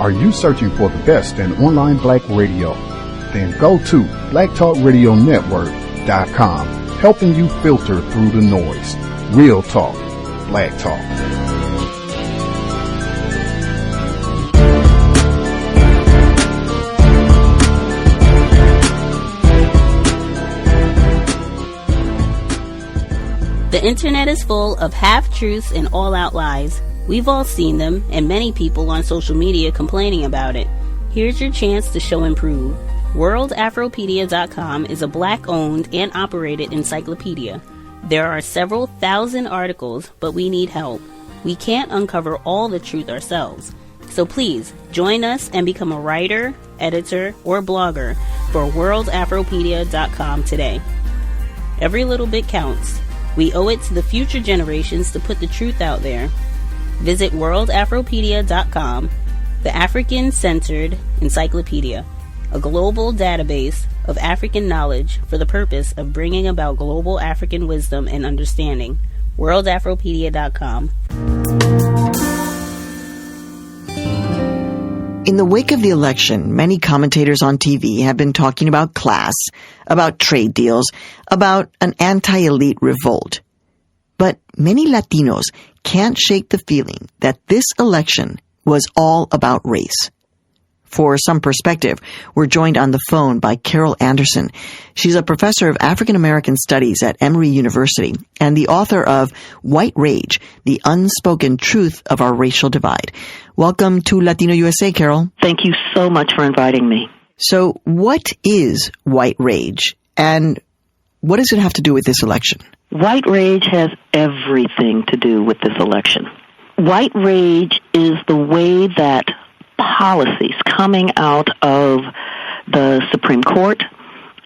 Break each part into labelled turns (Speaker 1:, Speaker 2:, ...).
Speaker 1: Are you searching for the best in online black radio? Then go to blacktalkradionetwork.com, helping you filter through the noise. Real talk, black talk.
Speaker 2: The internet is full of half-truths and all-out lies. We've all seen them, and many people on social media complaining about it. Here's your chance to show and prove. WorldAfropedia.com is a black-owned and operated encyclopedia. There are several thousand articles, but we need help. We can't uncover all the truth ourselves. So please, join us and become a writer, editor, or blogger for WorldAfropedia.com today. Every little bit counts. We owe it to the future generations to put the truth out there. Visit WorldAfropedia.com, the African-centered encyclopedia, a global database of African knowledge for the purpose of bringing about global African wisdom and understanding. WorldAfropedia.com.
Speaker 3: In the wake of the election, many commentators on TV have been talking about class, about trade deals, about an anti-elite revolt. But many Latinos can't shake the feeling that this election was all about race. For some perspective, we're joined on the phone by Carol Anderson. She's a professor of African American Studies at Emory University and the author of White Rage, The Unspoken Truth of Our Racial Divide. Welcome to Latino USA, Carol.
Speaker 4: Thank you so much for inviting me.
Speaker 3: So what is white rage, and what does it have to do with this election?
Speaker 4: White rage has everything to do with this election. White rage is the way that policies coming out of the Supreme Court,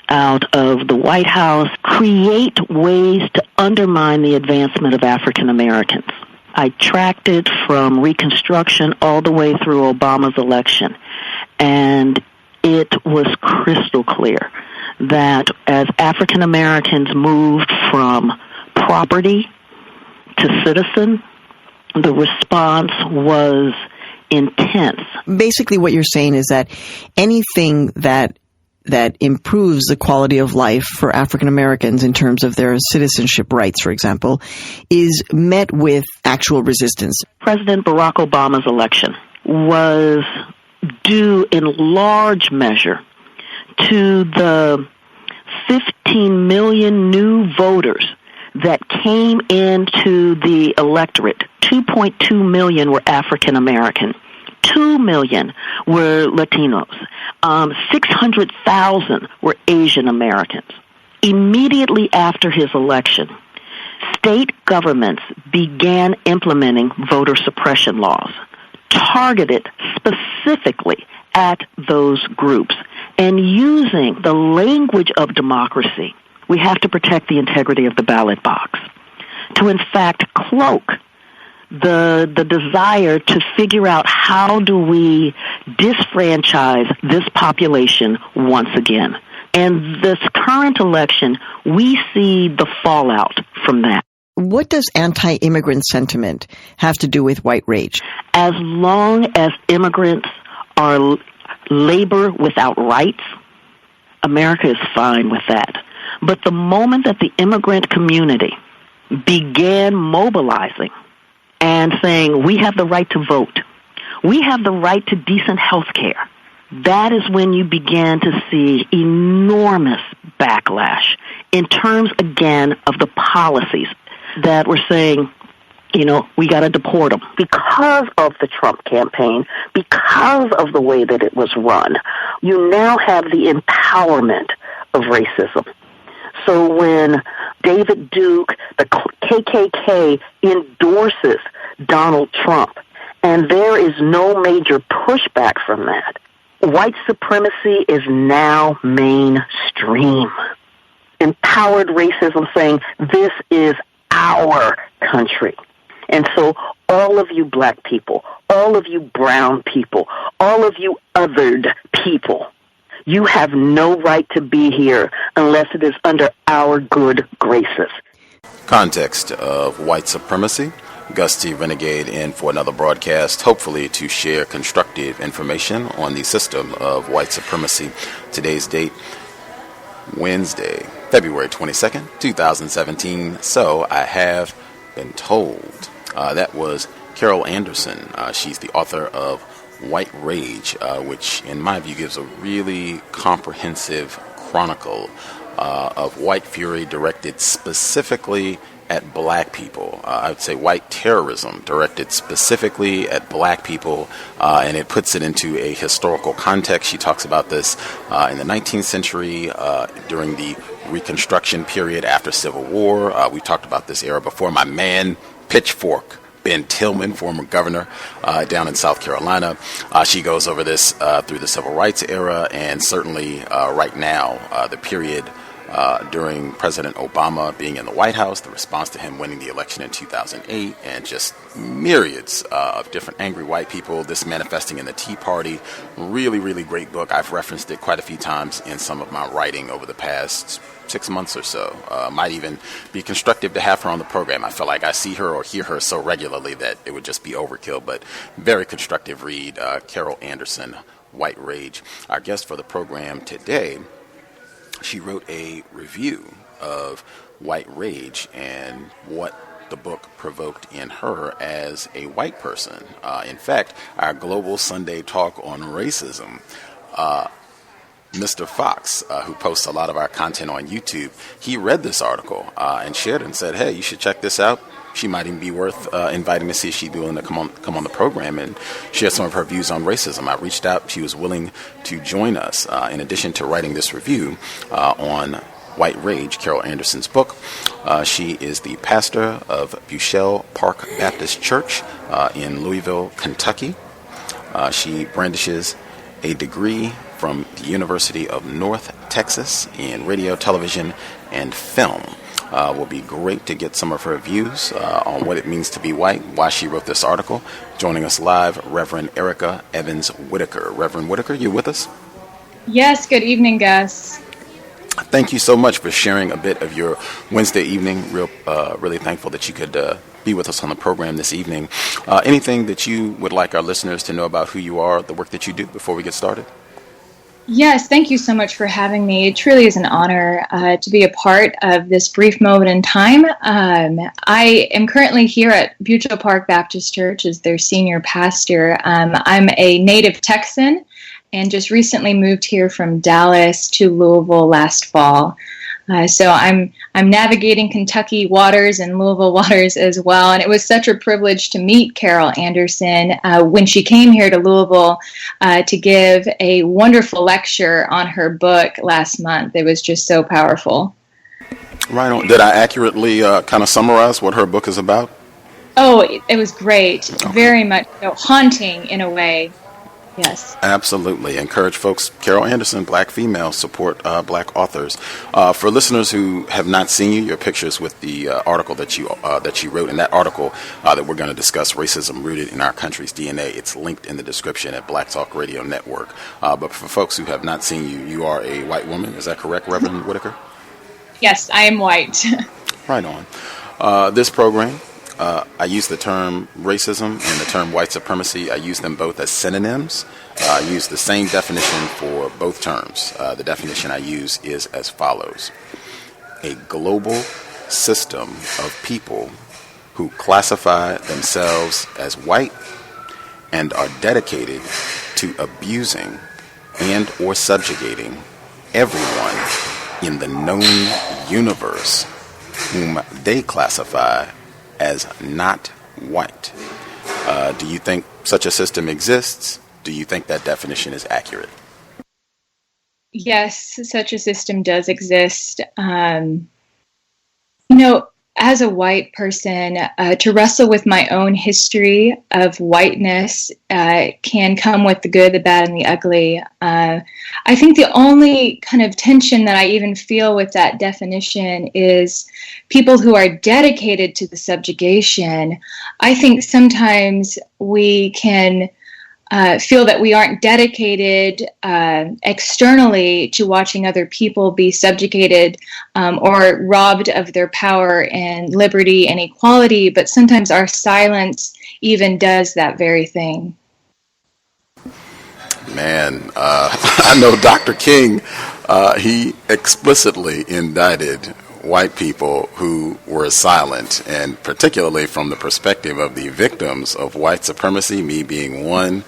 Speaker 4: out of the White House, create ways to undermine the advancement of African Americans. I tracked it from Reconstruction all the way through Obama's election, and it was crystal clear that as African Americans moved from property to citizen, the response was intense.
Speaker 3: Basically what you're saying is that anything that improves the quality of life for African Americans in terms of their citizenship rights, for example, is met with actual resistance.
Speaker 4: President Barack Obama's election was due in large measure to the 15 million new voters that came into the electorate. 2.2 million were African American. 2 million were Latinos. 600,000 were Asian Americans. Immediately after his election, state governments began implementing voter suppression laws targeted specifically at those groups and using the language of democracy. We have to protect the integrity of the ballot box, to in fact cloak the desire to figure out how do we disfranchise this population once again. And this current election, we see the fallout from that.
Speaker 3: What does anti-immigrant sentiment have to do with white rage?
Speaker 4: As long as immigrants are labor without rights, America is fine with that. But the moment that the immigrant community began mobilizing and saying, we have the right to vote, we have the right to decent health care, that is when you began to see enormous backlash in terms, again, of the policies that were saying, we got to deport them. Because of the Trump campaign, because of the way that it was run, you now have the empowerment of racism. So when David Duke, the KKK, endorses Donald Trump, and there is no major pushback from that, white supremacy is now mainstream. Empowered racism saying, this is our country. And so all of you black people, all of you brown people, all of you othered people, you have no right to be here unless it is under our good graces.
Speaker 5: Context of White Supremacy, Gus T Renegade in for another broadcast, hopefully to share constructive information on the system of white supremacy. Today's date, Wednesday, February 22nd, 2017. So I have been told. That was Carol Anderson. She's the author of White Rage, which in my view gives a really comprehensive chronicle of white fury directed specifically at black people. I would say white terrorism directed specifically at black people, and it puts it into a historical context. She talks about this in the 19th century during the Reconstruction period after Civil War. We talked about this era before. My man, Pitchfork, Ben Tillman, former governor down in South Carolina. She goes over this through the Civil Rights era and certainly right now, the period during President Obama being in the White House, the response to him winning the election in 2008, and just myriads of different angry white people, this manifesting in the Tea Party. Really, really great book. I've referenced it quite a few times in some of my writing over the past 6 months or so. Might even be constructive to have her on the program. I feel like I see her or hear her so regularly that it would just be overkill, but very constructive read. Carol Anderson, White Rage. Our guest for the program today, she wrote a review of White Rage and what the book provoked in her as a white person. In fact, our Global Sunday Talk on Racism, Mr. Fox, who posts a lot of our content on YouTube, he read this article and shared it and said, hey, you should check this out. She might even be worth inviting to see if she'd be willing to come on the program and share some of her views on racism. I reached out. She was willing to join us. In addition to writing this review on White Rage, Carol Anderson's book, she is the pastor of Buechel Park Baptist Church in Louisville, Kentucky. She brandishes a degree from the University of North Texas in radio, television, and film. Will be great to get some of her views on what it means to be white, why she wrote this article. Joining us live, Reverend Erica Evans Whitaker. Reverend Whitaker, you with us?
Speaker 6: Yes, good evening, Gus.
Speaker 5: Thank you so much for sharing a bit of your Wednesday evening. Really thankful that you could be with us on the program this evening. Anything that you would like our listeners to know about who you are, the work that you do before we get started?
Speaker 6: Yes, thank you so much for having me. It truly is an honor to be a part of this brief moment in time. I am currently here at Buechel Park Baptist Church as their senior pastor. I'm a native Texan and just recently moved here from Dallas to Louisville last fall. So I'm navigating Kentucky waters and Louisville waters as well. And it was such a privilege to meet Carol Anderson when she came here to Louisville to give a wonderful lecture on her book last month. It was just so powerful.
Speaker 5: Right on. Did I accurately kind of summarize what her book is about?
Speaker 6: Oh, it was great.
Speaker 5: Okay.
Speaker 6: Very much so. Haunting in a way. Yes.
Speaker 5: Absolutely. Encourage folks. Carol Anderson, black female, support black authors. For listeners who have not seen you, your pictures with the article that you wrote. In that article that we're going to discuss, Racism Rooted in Our Country's DNA, it's linked in the description at Black Talk Radio Network. But for folks who have not seen you, you are a white woman. Is that correct, Reverend Whitaker?
Speaker 6: Yes, I am white.
Speaker 5: Right on. This program, I use the term racism and the term white supremacy. I use them both as synonyms. I use the same definition for both terms. The definition I use is as follows: a global system of people who classify themselves as white and are dedicated to abusing and or subjugating everyone in the known universe whom they classify as not white. Do you think such a system exists? Do you think that definition is accurate?
Speaker 6: Yes, such a system does exist. As a white person, to wrestle with my own history of whiteness can come with the good, the bad, and the ugly. I think the only kind of tension that I even feel with that definition is people who are dedicated to the subjugation. I think sometimes we can feel that we aren't dedicated externally to watching other people be subjugated or robbed of their power and liberty and equality, but sometimes our silence even does that very thing.
Speaker 5: Man, I know Dr. King, he explicitly indicted white people who were silent, and particularly from the perspective of the victims of white supremacy, me being one,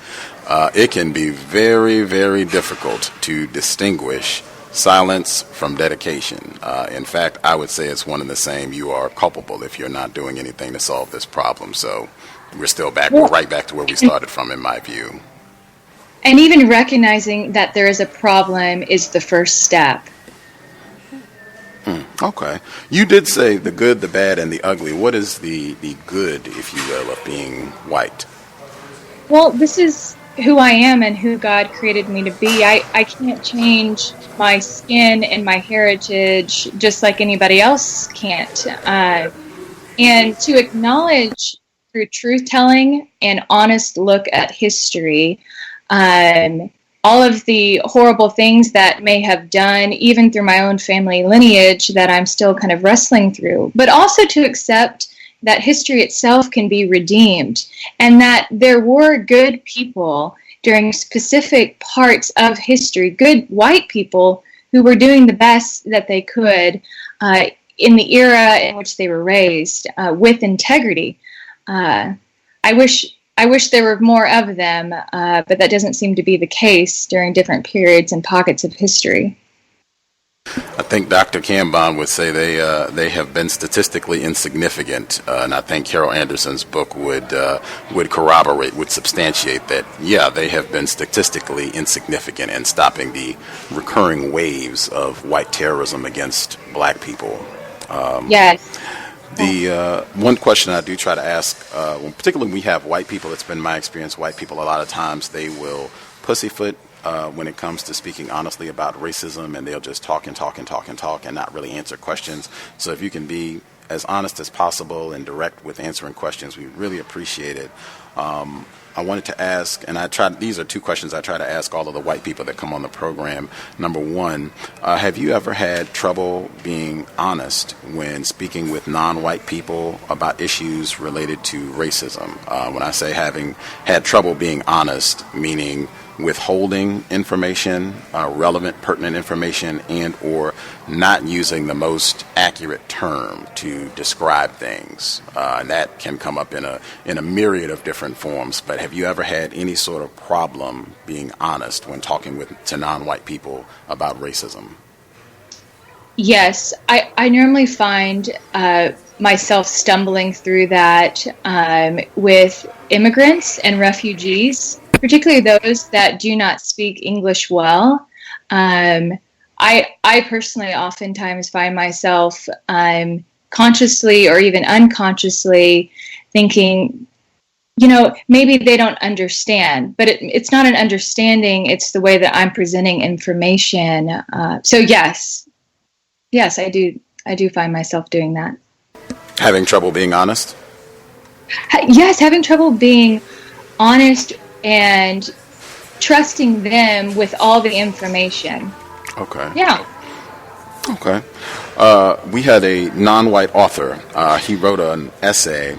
Speaker 5: it can be very, very difficult to distinguish silence from dedication. In fact, I would say it's one and the same. You are culpable if you're not doing anything to solve this problem. So we're right back to where we started from, in my view.
Speaker 6: And even recognizing that there is a problem is the first step.
Speaker 5: Okay. You did say the good, the bad, and the ugly. What is the good, if you will, of being white?
Speaker 6: Well, this is who I am and who God created me to be. I can't change my skin and my heritage just like anybody else can't. And to acknowledge through truth-telling and honest look at history, all of the horrible things that may have done, even through my own family lineage, that I'm still kind of wrestling through, but also to accept that history itself can be redeemed and that there were good people during specific parts of history, good white people who were doing the best that they could in the era in which they were raised with integrity. I wish there were more of them, but that doesn't seem to be the case during different periods and pockets of history.
Speaker 5: I think Dr. Cambon would say they have been statistically insignificant, and I think Carol Anderson's book would corroborate, would substantiate that. Yeah, they have been statistically insignificant in stopping the recurring waves of white terrorism against black people.
Speaker 6: Yes.
Speaker 5: The one question I do try to ask, particularly when we have white people, it's been my experience, white people a lot of times they will pussyfoot when it comes to speaking honestly about racism, and they'll just talk and not really answer questions. So if you can be as honest as possible and direct with answering questions, we really appreciate it. I wanted to ask, and these are two questions I try to ask all of the white people that come on the program. Number one, have you ever had trouble being honest when speaking with non-white people about issues related to racism? When I say having had trouble being honest, meaning withholding information, relevant, pertinent information, and or not using the most accurate term to describe things. And that can come up in a myriad of different forms. But have you ever had any sort of problem being honest when talking to non-white people about racism?
Speaker 6: Yes, I normally find myself stumbling through that with immigrants and refugees, particularly those that do not speak English well. I personally oftentimes find myself consciously or even unconsciously thinking, maybe they don't understand, but it's not an understanding, it's the way that I'm presenting information. So yes, I do find myself doing that.
Speaker 5: Having trouble being honest?
Speaker 6: Yes, having trouble being honest and trusting them with all the information.
Speaker 5: Okay.
Speaker 6: Yeah.
Speaker 5: Okay. We had a non-white author. He wrote an essay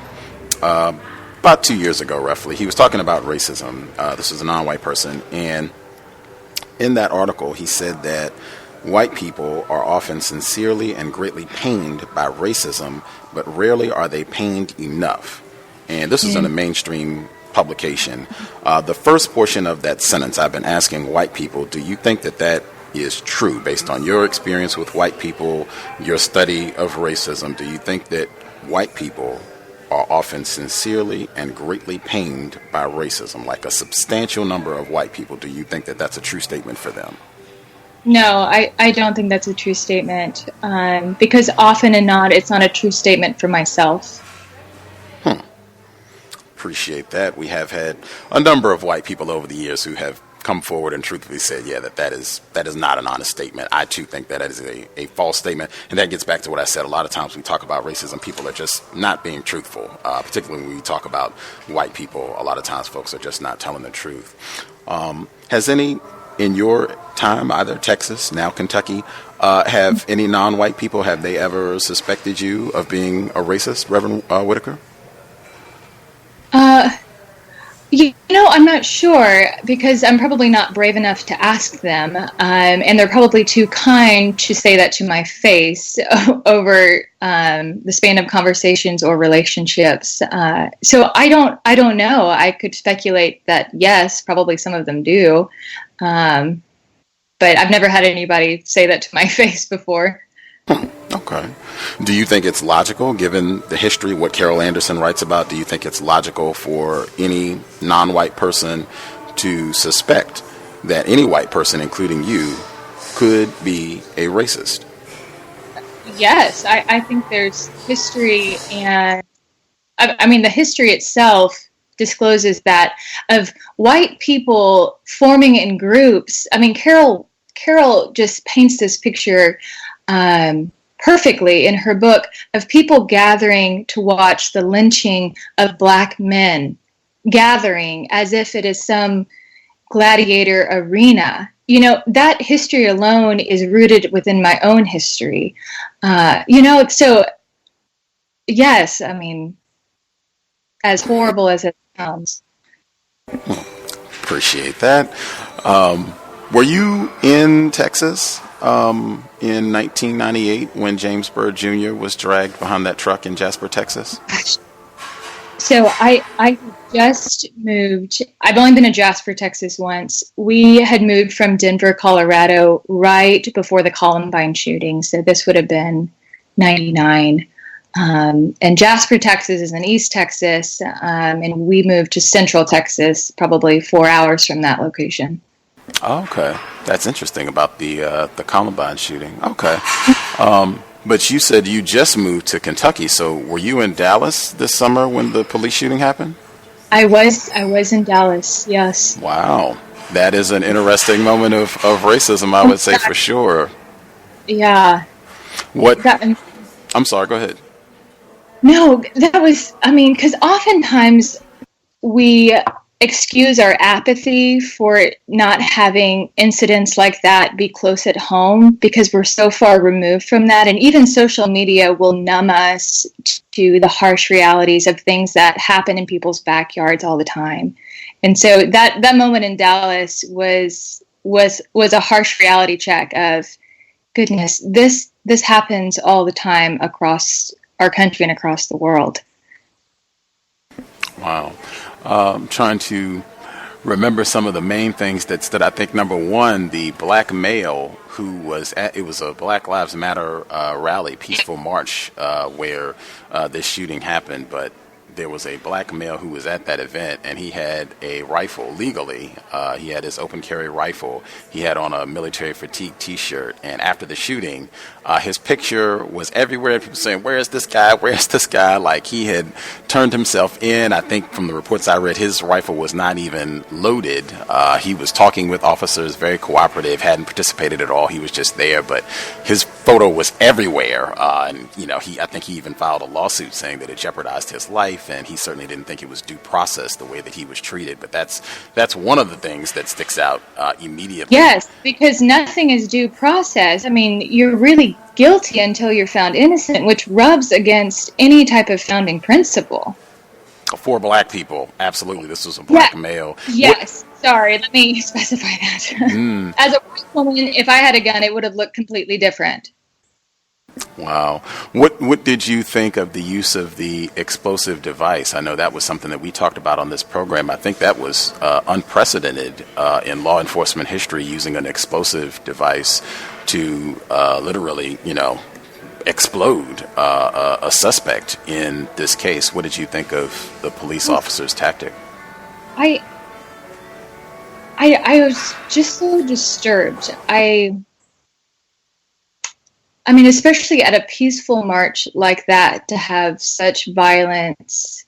Speaker 5: about 2 years ago, roughly. He was talking about racism. This was a non-white person. And in that article, he said that white people are often sincerely and greatly pained by racism, but rarely are they pained enough. And this is in a mainstream publication. The first portion of that sentence, I've been asking white people, do you think that is true based on your experience with white people, your study of racism? Do you think that white people are often sincerely and greatly pained by racism, like a substantial number of white people? Do you think that that's a true statement for them?
Speaker 6: No, I don't think that's a true statement, because often and not, it's not a true statement for myself.
Speaker 5: Appreciate that. We have had a number of white people over the years who have come forward and truthfully said, yeah, that is not an honest statement. I too think that is a false statement, and that gets back to what I said. A lot of times when we talk about racism, people are just not being truthful. Particularly when we talk about white people, a lot of times folks are just not telling the truth. Has any, in your time, either Texas, now Kentucky, have any non-white people, have they ever suspected you of being a racist, Reverend Whitaker?
Speaker 6: I'm not sure, because I'm probably not brave enough to ask them, and they're probably too kind to say that to my face over the span of conversations or relationships. So I don't know. I could speculate that yes, probably some of them do, but I've never had anybody say that to my face before.
Speaker 5: Okay. Do you think it's logical, given the history, what Carol Anderson writes about, do you think it's logical for any non-white person to suspect that any white person, including you, could be a racist?
Speaker 6: Yes, I think there's history, and I mean, the history itself discloses that of white people forming in groups. I mean, Carol just paints this picture perfectly in her book of people gathering to watch the lynching of black men, gathering as if it is some gladiator arena. That history alone is rooted within my own history. So yes, I mean, as horrible as it sounds.
Speaker 5: Appreciate that. Were you in Texas in 1998 when James Byrd Jr. was dragged behind that truck in Jasper, Texas?
Speaker 6: So I just moved. I've only been to Jasper, Texas once. We had moved from Denver, Colorado right before the Columbine shooting. So this would have been 99. And Jasper, Texas is in East Texas. And we moved to Central Texas, probably 4 hours from that location.
Speaker 5: Okay. That's interesting about the Columbine shooting. Okay. But you said you just moved to Kentucky, so were you in Dallas this summer when the police shooting happened?
Speaker 6: I was in Dallas, yes.
Speaker 5: Wow. That is an interesting moment of racism, I would say, for sure.
Speaker 6: Yeah.
Speaker 5: I'm sorry, go ahead.
Speaker 6: No, that was, because oftentimes we excuse our apathy for not having incidents like that be close at home because we're so far removed from that. And even social media will numb us to the harsh realities of things that happen in people's backyards all the time. And so that moment in Dallas was a harsh reality check of, goodness, this happens all the time across our country and across the world.
Speaker 5: Wow. Trying to remember some of the main things that stood. I think number one, the black male who was it was a Black Lives Matter rally, peaceful march, where this shooting happened, but there was a black male who was at that event, and he had a rifle legally. He had his open carry rifle. He had on a military fatigue T-shirt, and after the shooting, his picture was everywhere. People saying, "Where's this guy? Where's this guy?" Like he had turned himself in. I think from the reports I read, his rifle was not even loaded. He was talking with officers, very cooperative, hadn't participated at all. He was just there, but his photo was everywhere. And I think he even filed a lawsuit saying that it jeopardized his life, and he certainly didn't think it was due process the way that he was treated. But that's one of the things that sticks out immediately.
Speaker 6: Yes, because nothing is due process. I mean, you're really guilty until you're found innocent, which rubs against any type of founding principle.
Speaker 5: For black people, absolutely. This was a black male.
Speaker 6: Yes. Sorry, let me specify that. As a white woman, if I had a gun, it would have looked completely different.
Speaker 5: Wow. What did you think of the use of the explosive device? I know that was something that we talked about on this program. I think that was unprecedented in law enforcement history, using an explosive device to literally, explode a suspect in this case. What did you think of the police officer's tactic?
Speaker 6: I was just so disturbed. I mean, especially at a peaceful march like that, to have such violence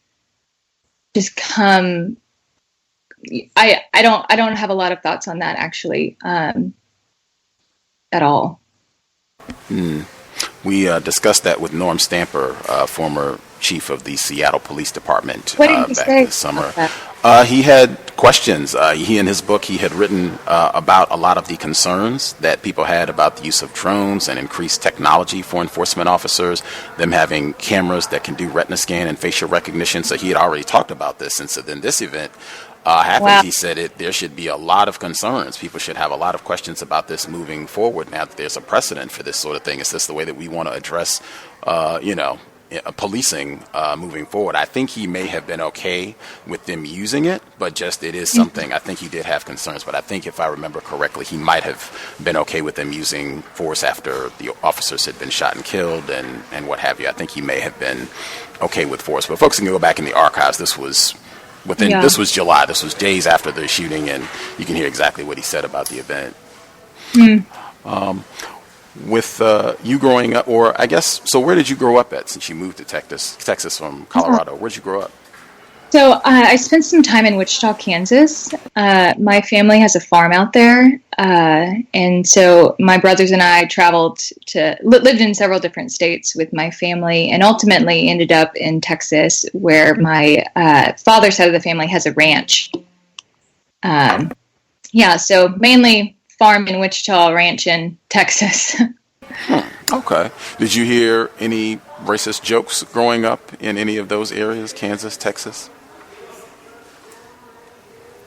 Speaker 6: just come I don't have a lot of thoughts on that actually, at all.
Speaker 5: We discussed that with Norm Stamper, former chief of the Seattle Police Department,
Speaker 6: What did he
Speaker 5: back
Speaker 6: say
Speaker 5: this summer.
Speaker 6: about
Speaker 5: He had questions. He, in his book, he had written about a lot of the concerns that people had about the use of drones and increased technology for enforcement officers, them having cameras that can do retina scan and facial recognition. So he had already talked about this. And so then this event happened.
Speaker 6: Wow.
Speaker 5: He said there should be a lot of concerns. People should have a lot of questions about this moving forward now that there's a precedent for this sort of thing. Is this the way that we want to address, policing moving forward? I think he may have been okay with them using it, but just it is something. I think he did have concerns, but I think if I remember correctly, he might have been okay with them using force after the officers had been shot and killed and what have you. I think he may have been okay with force. But folks can go back in the archives. This was July. This was days after the shooting, and you can hear exactly what he said about the event. With you growing up, or I guess, so where did you grow up at since you moved to Texas from Colorado? Where'd you grow up?
Speaker 6: So I spent some time in Wichita, Kansas. My family has a farm out there, and so my brothers and I lived in several different states with my family, and ultimately ended up in Texas, where my father's side of the family has a ranch. So mainly farm in Wichita, ranch in Texas.
Speaker 5: Okay. Did you hear any racist jokes growing up in any of those areas, Kansas, Texas?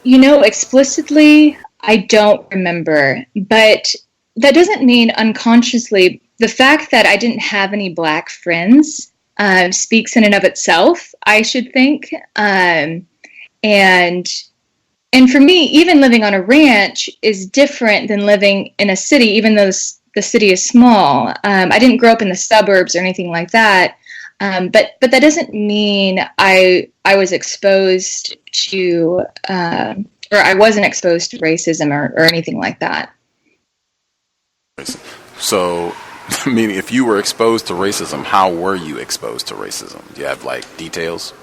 Speaker 6: Explicitly, I don't remember, but that doesn't mean unconsciously. The fact that I didn't have any black friends speaks in and of itself, I should think. And for me, even living on a ranch is different than living in a city, even though the city is small. I didn't grow up in the suburbs or anything like that. But that doesn't mean I was exposed to, or I wasn't exposed to racism or anything like that.
Speaker 5: So, I mean, if you were exposed to racism, how were you exposed to racism? Do you have, details?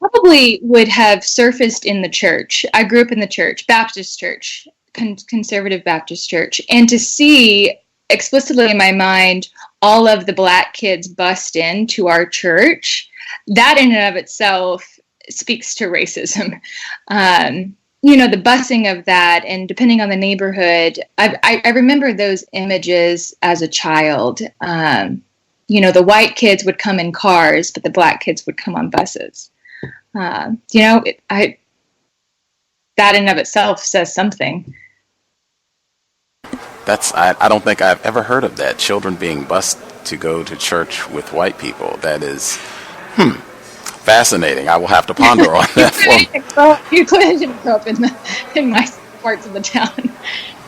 Speaker 6: Probably would have surfaced in the church. I grew up in the church, Baptist church, conservative Baptist church. And to see explicitly in my mind all of the black kids bust into our church, that in and of itself speaks to racism. The busing of that, and depending on the neighborhood, I remember those images as a child. The white kids would come in cars, but the black kids would come on buses. That in and of itself says something.
Speaker 5: I don't think I've ever heard of that. Children being bused to go to church with white people. That is, fascinating. I will have to ponder on that.
Speaker 6: You couldn't grow up in my parts of the town.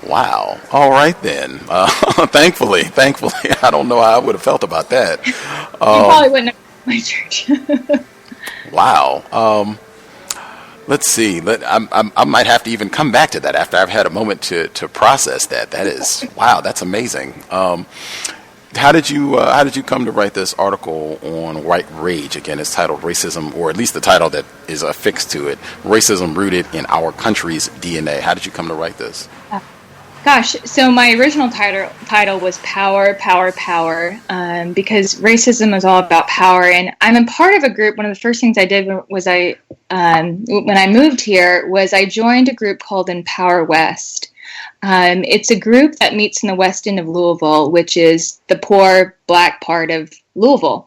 Speaker 5: Wow. All right then. Thankfully, I don't know how I would have felt about that.
Speaker 6: You probably wouldn't have my church.
Speaker 5: Wow. Let's see. I might have to even come back to that after I've had a moment to process that. That is, wow, that's amazing. How did you come to write this article on white rage? Again, it's titled "Racism," or at least the title that is affixed to it: "Racism Rooted in Our Country's DNA." How did you come to write this?
Speaker 6: Gosh, so my original title was Power, Power, Power, because racism is all about power. And I'm a part of a group. One of the first things I did was when I moved here was I joined a group called Empower West. It's a group that meets in the west end of Louisville, which is the poor black part of Louisville,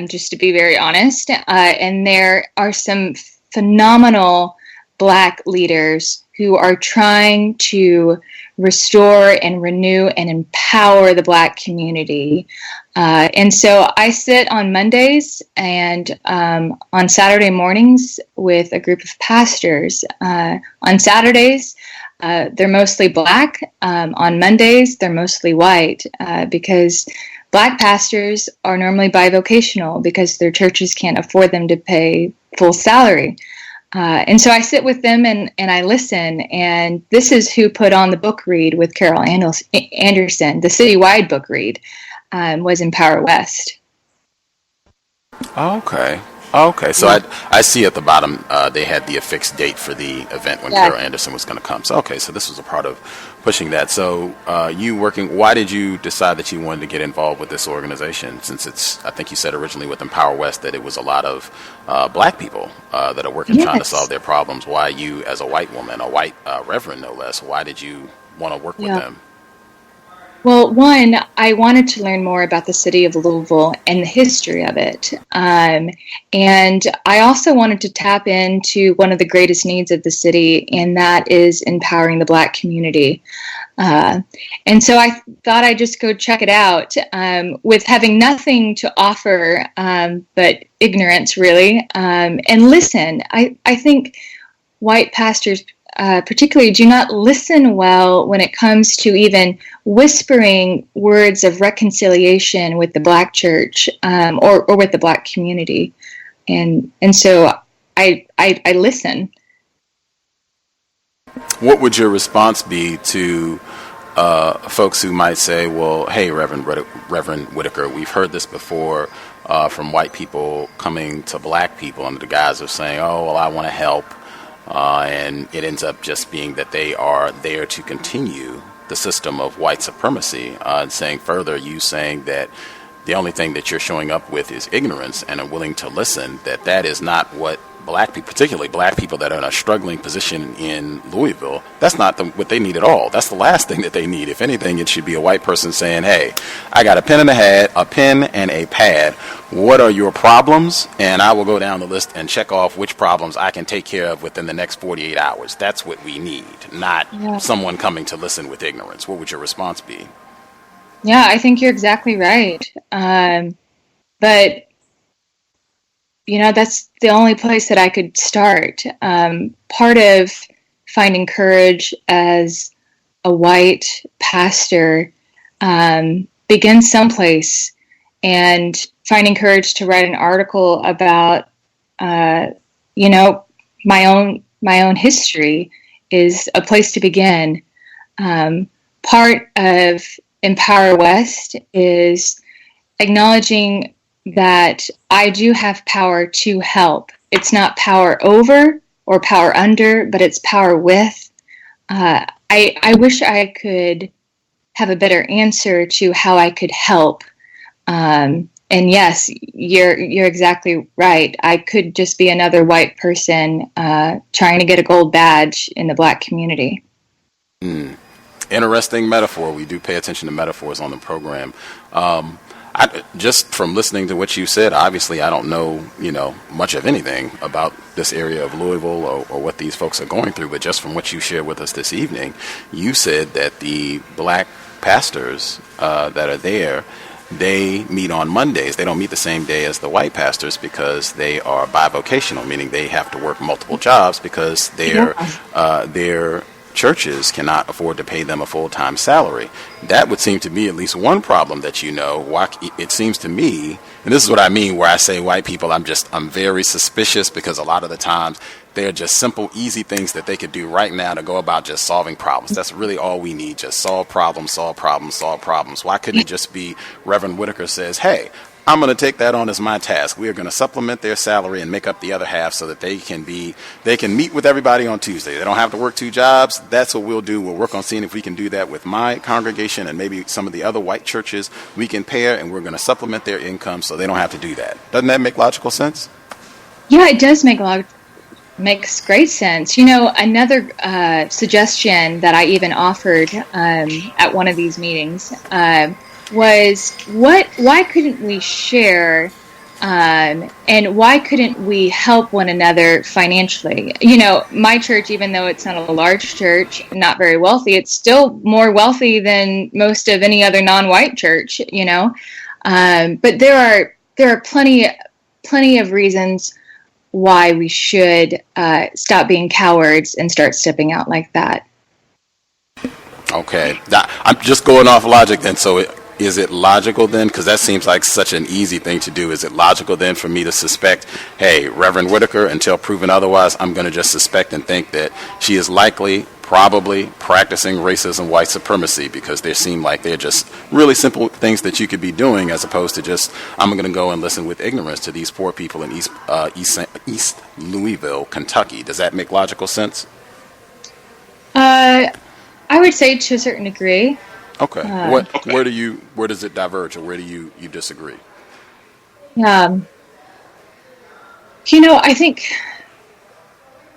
Speaker 6: just to be very honest. And there are some phenomenal black leaders who are trying to restore and renew and empower the black community. And so I sit on Mondays and on Saturday mornings with a group of pastors. On Saturdays, they're mostly black. On Mondays, they're mostly white because black pastors are normally bivocational because their churches can't afford them to pay full salary. And so I sit with them and I listen. And this is who put on the book read with Carol Anderson, the citywide book read, was Empower West.
Speaker 5: Okay. Okay, so I see at the bottom they had the affixed date for the event when Carol Anderson was going to come. So okay, so this was a part of pushing that. So why did you decide that you wanted to get involved with this organization? Since it's, I think you said originally with Empower West that it was a lot of black people that are working trying to solve their problems. Why you, as a white woman, a white reverend no less, why did you want to work with them?
Speaker 6: Well, one, I wanted to learn more about the city of Louisville and the history of it. And I also wanted to tap into one of the greatest needs of the city, and that is empowering the Black community. And so I thought I'd just go check it out with having nothing to offer but ignorance, really, and listen. I think white pastors particularly do not listen well when it comes to even whispering words of reconciliation with the Black church or with the Black community. And so I listen.
Speaker 5: What would your response be to folks who might say, well, hey, Reverend Whitaker, we've heard this before from white people coming to Black people under the guise of saying, oh, well, I want to help. And it ends up just being that they are there to continue the system of white supremacy, and saying further, you saying that the only thing that you're showing up with is ignorance and are willing to listen, that is not what Black people, particularly Black people that are in a struggling position in Louisville, that's not what they need at all. That's the last thing that they need. If anything, it should be a white person saying, hey, I got a pen and a pad. What are your problems? And I will go down the list and check off which problems I can take care of within the next 48 hours. That's what we need, not someone coming to listen with ignorance. What would your response be?
Speaker 6: Yeah, I think you're exactly right. But that's the only place that I could start. Part of finding courage as a white pastor begins someplace, and finding courage to write an article about, my own history is a place to begin. Part of Empower West is acknowledging that I do have power to help. It's not power over or power under, but it's power with. I wish I could have a better answer to how I could help. And yes, you're exactly right. I could just be another white person trying to get a gold badge in the Black community.
Speaker 5: Interesting metaphor. We do pay attention to metaphors on the program. Just from listening to what you said, obviously I don't know, much of anything about this area of Louisville or what these folks are going through, but just from what you shared with us this evening, you said that the Black pastors that are there, they meet on Mondays. They don't meet the same day as the white pastors because they are bivocational, meaning they have to work multiple jobs because their churches cannot afford to pay them a full-time salary. That would seem to be at least one problem that it seems to me, and this is what I mean where I say white people, I'm very suspicious, because a lot of the times they're just simple, easy things that they could do right now to go about just solving problems. That's really all we need, just solve problems, solve problems, solve problems. Why couldn't it just be Reverend Whitaker says, hey, I'm going to take that on as my task. We are going to supplement their salary and make up the other half so that they can meet with everybody on Tuesday. They don't have to work two jobs. That's what we'll do. We'll work on seeing if we can do that with my congregation and maybe some of the other white churches. We can pair, and we're going to supplement their income so they don't have to do that. Doesn't that make logical sense?
Speaker 6: Yeah, it does makes great sense. Another suggestion that I even offered at one of these meetings was why couldn't we share and why couldn't we help one another financially? My church, even though it's not a large church, not very wealthy, it's still more wealthy than most of any other non-white church, but there are plenty of reasons why we should stop being cowards and start stepping out like that.
Speaker 5: Okay. I'm just going off logic then. So is it logical then, because that seems like such an easy thing to do, is it logical then for me to suspect, hey, Reverend Whitaker, until proven otherwise, I'm going to just suspect and think that she is likely, probably practicing racism, white supremacy, because they seem like they're just really simple things that you could be doing, as opposed to just, I'm going to go and listen with ignorance to these poor people in East Louisville, Kentucky. Does that make logical sense?
Speaker 6: I would say to a certain degree.
Speaker 5: Okay. Where does it diverge, or where do you disagree?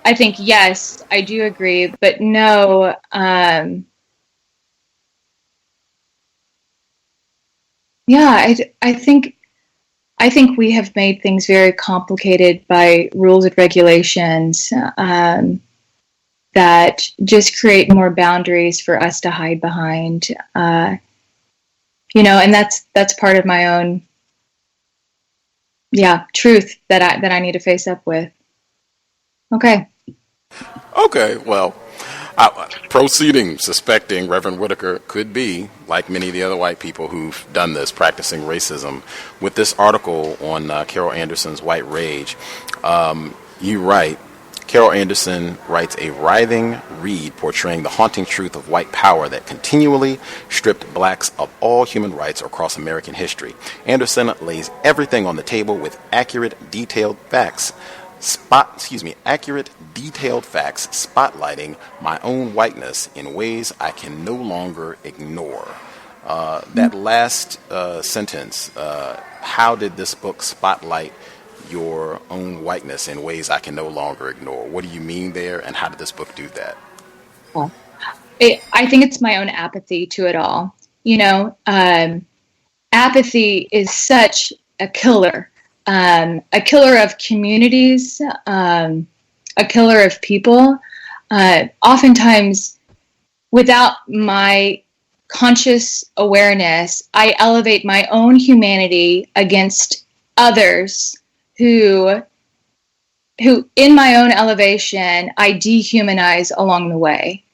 Speaker 6: I think yes, I do agree, but no. I think we have made things very complicated by rules and regulations that just create more boundaries for us to hide behind. And that's part of my own, truth that I need to face up with. Okay.
Speaker 5: Well, suspecting Reverend Whitaker could be, like many of the other white people who've done this, practicing racism. With this article on Carol Anderson's White Rage, you write, Carol Anderson writes a writhing read portraying the haunting truth of white power that continually stripped blacks of all human rights across American history. Anderson lays everything on the table with accurate, detailed facts, spotlighting my own whiteness in ways I can no longer ignore. That last sentence, how did this book spotlight your own whiteness in ways I can no longer ignore? What do you mean there, and how did this book do that?
Speaker 6: I think it's my own apathy to it all. Apathy is such a killer of communities, a killer of people. Oftentimes, without my conscious awareness, I elevate my own humanity against others who in my own elevation, I dehumanize along the way.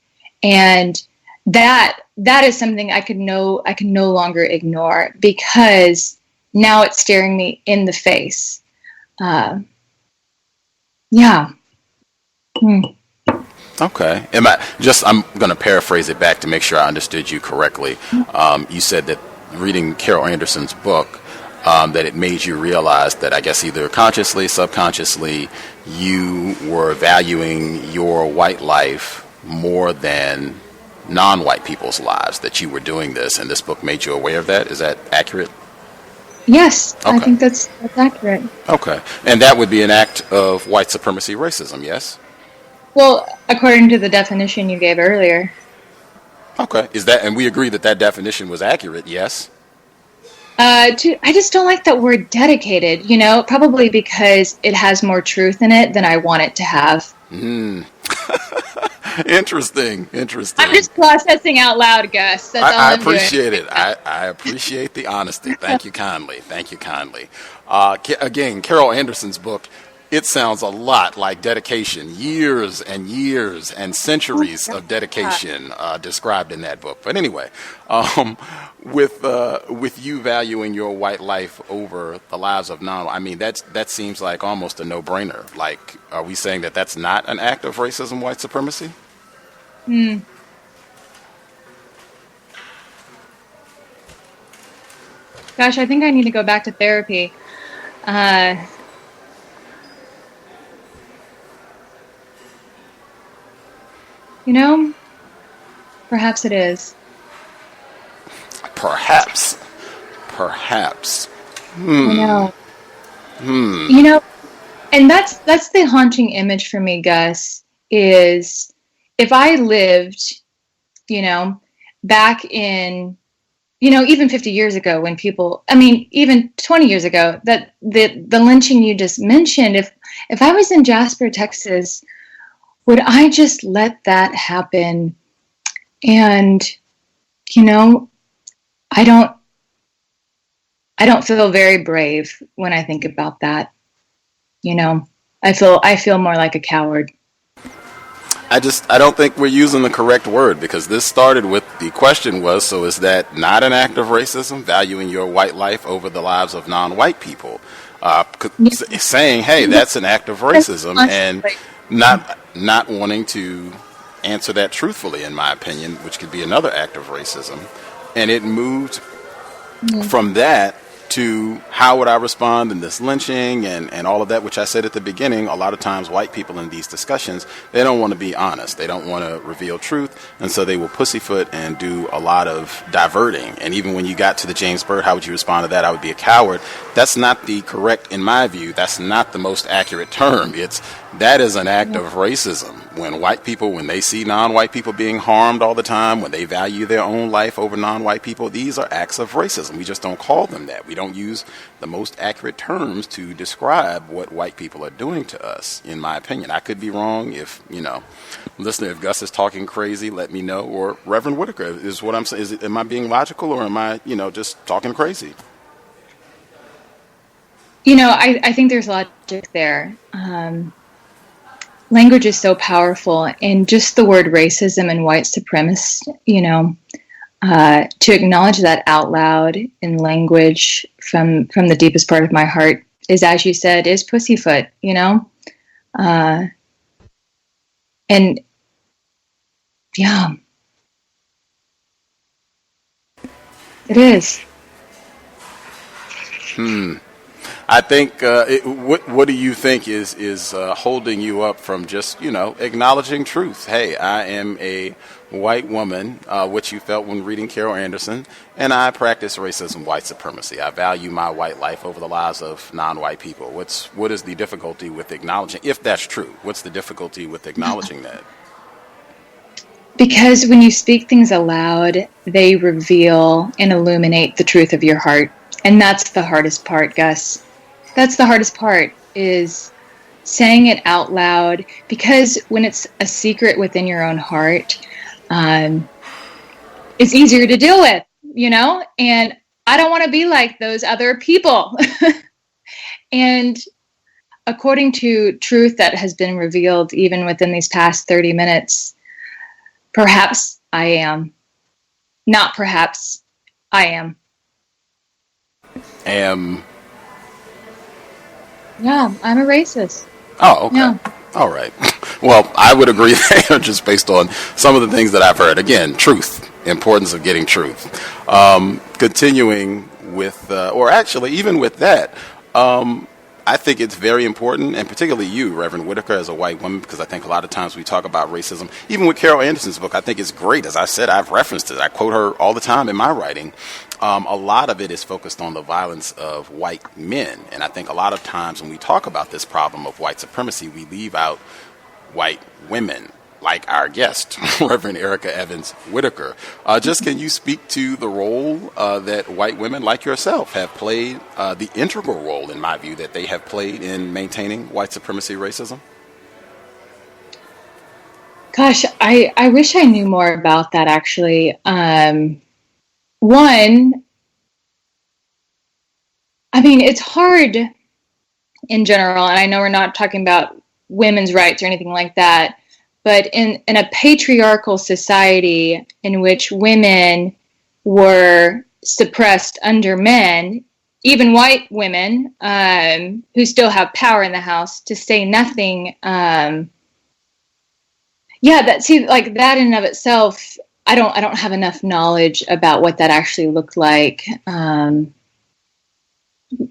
Speaker 6: And that is something I can no longer ignore, because now it's staring me in the face.
Speaker 5: Okay. I'm going to paraphrase it back to make sure I understood you correctly. You said that reading Carol Anderson's book, that it made you realize that, I guess either consciously, subconsciously, you were valuing your white life more than non-white people's lives, that you were doing this, and this book made you aware of that. Is that accurate?
Speaker 6: Yes, okay. I think that's accurate.
Speaker 5: Okay. And that would be an act of white supremacy racism, yes?
Speaker 6: Well, according to the definition you gave earlier.
Speaker 5: Okay. And we agree that definition was accurate, yes?
Speaker 6: I just don't like that word dedicated, probably because it has more truth in it than I want it to have.
Speaker 5: Interesting.
Speaker 6: I'm just processing out loud, Gus. That's all I'm
Speaker 5: appreciate
Speaker 6: doing.
Speaker 5: it. I appreciate the honesty. Thank you kindly. Again, Carol Anderson's book, it sounds a lot like dedication, years and years and centuries of dedication described in that book. But anyway, with you valuing your white life over the lives of that seems like almost a no-brainer. Like, are we saying that that's not an act of racism, white supremacy?
Speaker 6: Gosh, I think I need to go back to therapy. Perhaps it is.
Speaker 5: Perhaps.
Speaker 6: I know. And that's the haunting image for me, Gus, is if I lived, back in, even 50 years ago when even 20 years ago, that the lynching you just mentioned, if I was in Jasper, Texas, would I just let that happen? And, I don't feel very brave when I think about that. I feel more like a coward.
Speaker 5: I don't think we're using the correct word, because this started with the question was, so is that not an act of racism, valuing your white life over the lives of non-white people? Saying, hey, that's an act of racism, and not wanting to answer that truthfully, in my opinion, which could be another act of racism. And it moved from that to how would I respond in this lynching and all of that, which I said at the beginning. A lot of times white people in these discussions, they don't want to be honest. They don't want to reveal truth. And so they will pussyfoot and do a lot of diverting. And even when you got to the James Byrd, how would you respond to that? I would be a coward. That's not the correct, in my view, that's not the most accurate term. That is an act of racism. When white people, when they see non-white people being harmed all the time, when they value their own life over non-white people, these are acts of racism. We just don't call them that. We don't use the most accurate terms to describe what white people are doing to us, in my opinion. I could be wrong. If, listener, if Gus is talking crazy, let me know. Or Reverend Whitaker is what I'm saying. Am I being logical, or am I, just talking crazy?
Speaker 6: I think there's logic there. Language is so powerful, and just the word racism and white supremacy, to acknowledge that out loud in language from the deepest part of my heart is, as you said, is pussyfoot, and yeah, it is.
Speaker 5: I think, what do you think is holding you up from just, acknowledging truth? Hey, I am a white woman, which you felt when reading Carol Anderson, and I practice racism, white supremacy. I value my white life over the lives of non-white people. What is the difficulty with acknowledging, if that's true? What's the difficulty with acknowledging that?
Speaker 6: Because when you speak things aloud, they reveal and illuminate the truth of your heart. And that's the hardest part, Gus. That's the hardest part, is saying it out loud, because when it's a secret within your own heart, it's easier to deal with, and I don't want to be like those other people. And according to truth that has been revealed even within these past 30 minutes, perhaps I am. Not perhaps, I am. Yeah, I'm a racist.
Speaker 5: Oh, okay.
Speaker 6: Yeah.
Speaker 5: All right. Well, I would agree there, just based on some of the things that I've heard. Again, truth, importance of getting truth. Continuing with, or actually even with that, I think it's very important, and particularly you, Reverend Whitaker, as a white woman, because I think a lot of times we talk about racism, even with Carol Anderson's book, I think it's great. As I said, I've referenced it. I quote her all the time in my writing. A lot of it is focused on the violence of white men. And I think a lot of times when we talk about this problem of white supremacy, we leave out white women, like our guest, Reverend Erica Evans Whitaker. Can you speak to the role that white women like yourself have played, the integral role, in my view, that they have played in maintaining white supremacy racism?
Speaker 6: Gosh, I wish I knew more about that, actually. It's hard in general, and I know we're not talking about women's rights or anything like that, but in a patriarchal society in which women were suppressed under men, even white women who still have power in the house, to say nothing. That in and of itself, I don't have enough knowledge about what that actually looked like. But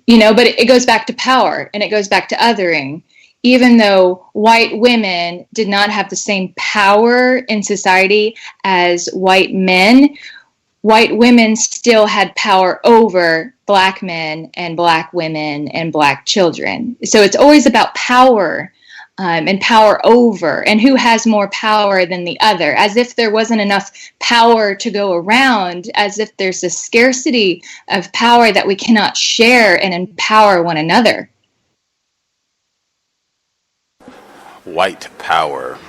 Speaker 6: it goes back to power, and it goes back to othering. Even though white women did not have the same power in society as white men, white women still had power over black men and black women and black children. So it's always about power. And power over, and who has more power than the other, as if there wasn't enough power to go around, as if there's a scarcity of power that we cannot share and empower one another.
Speaker 5: White power,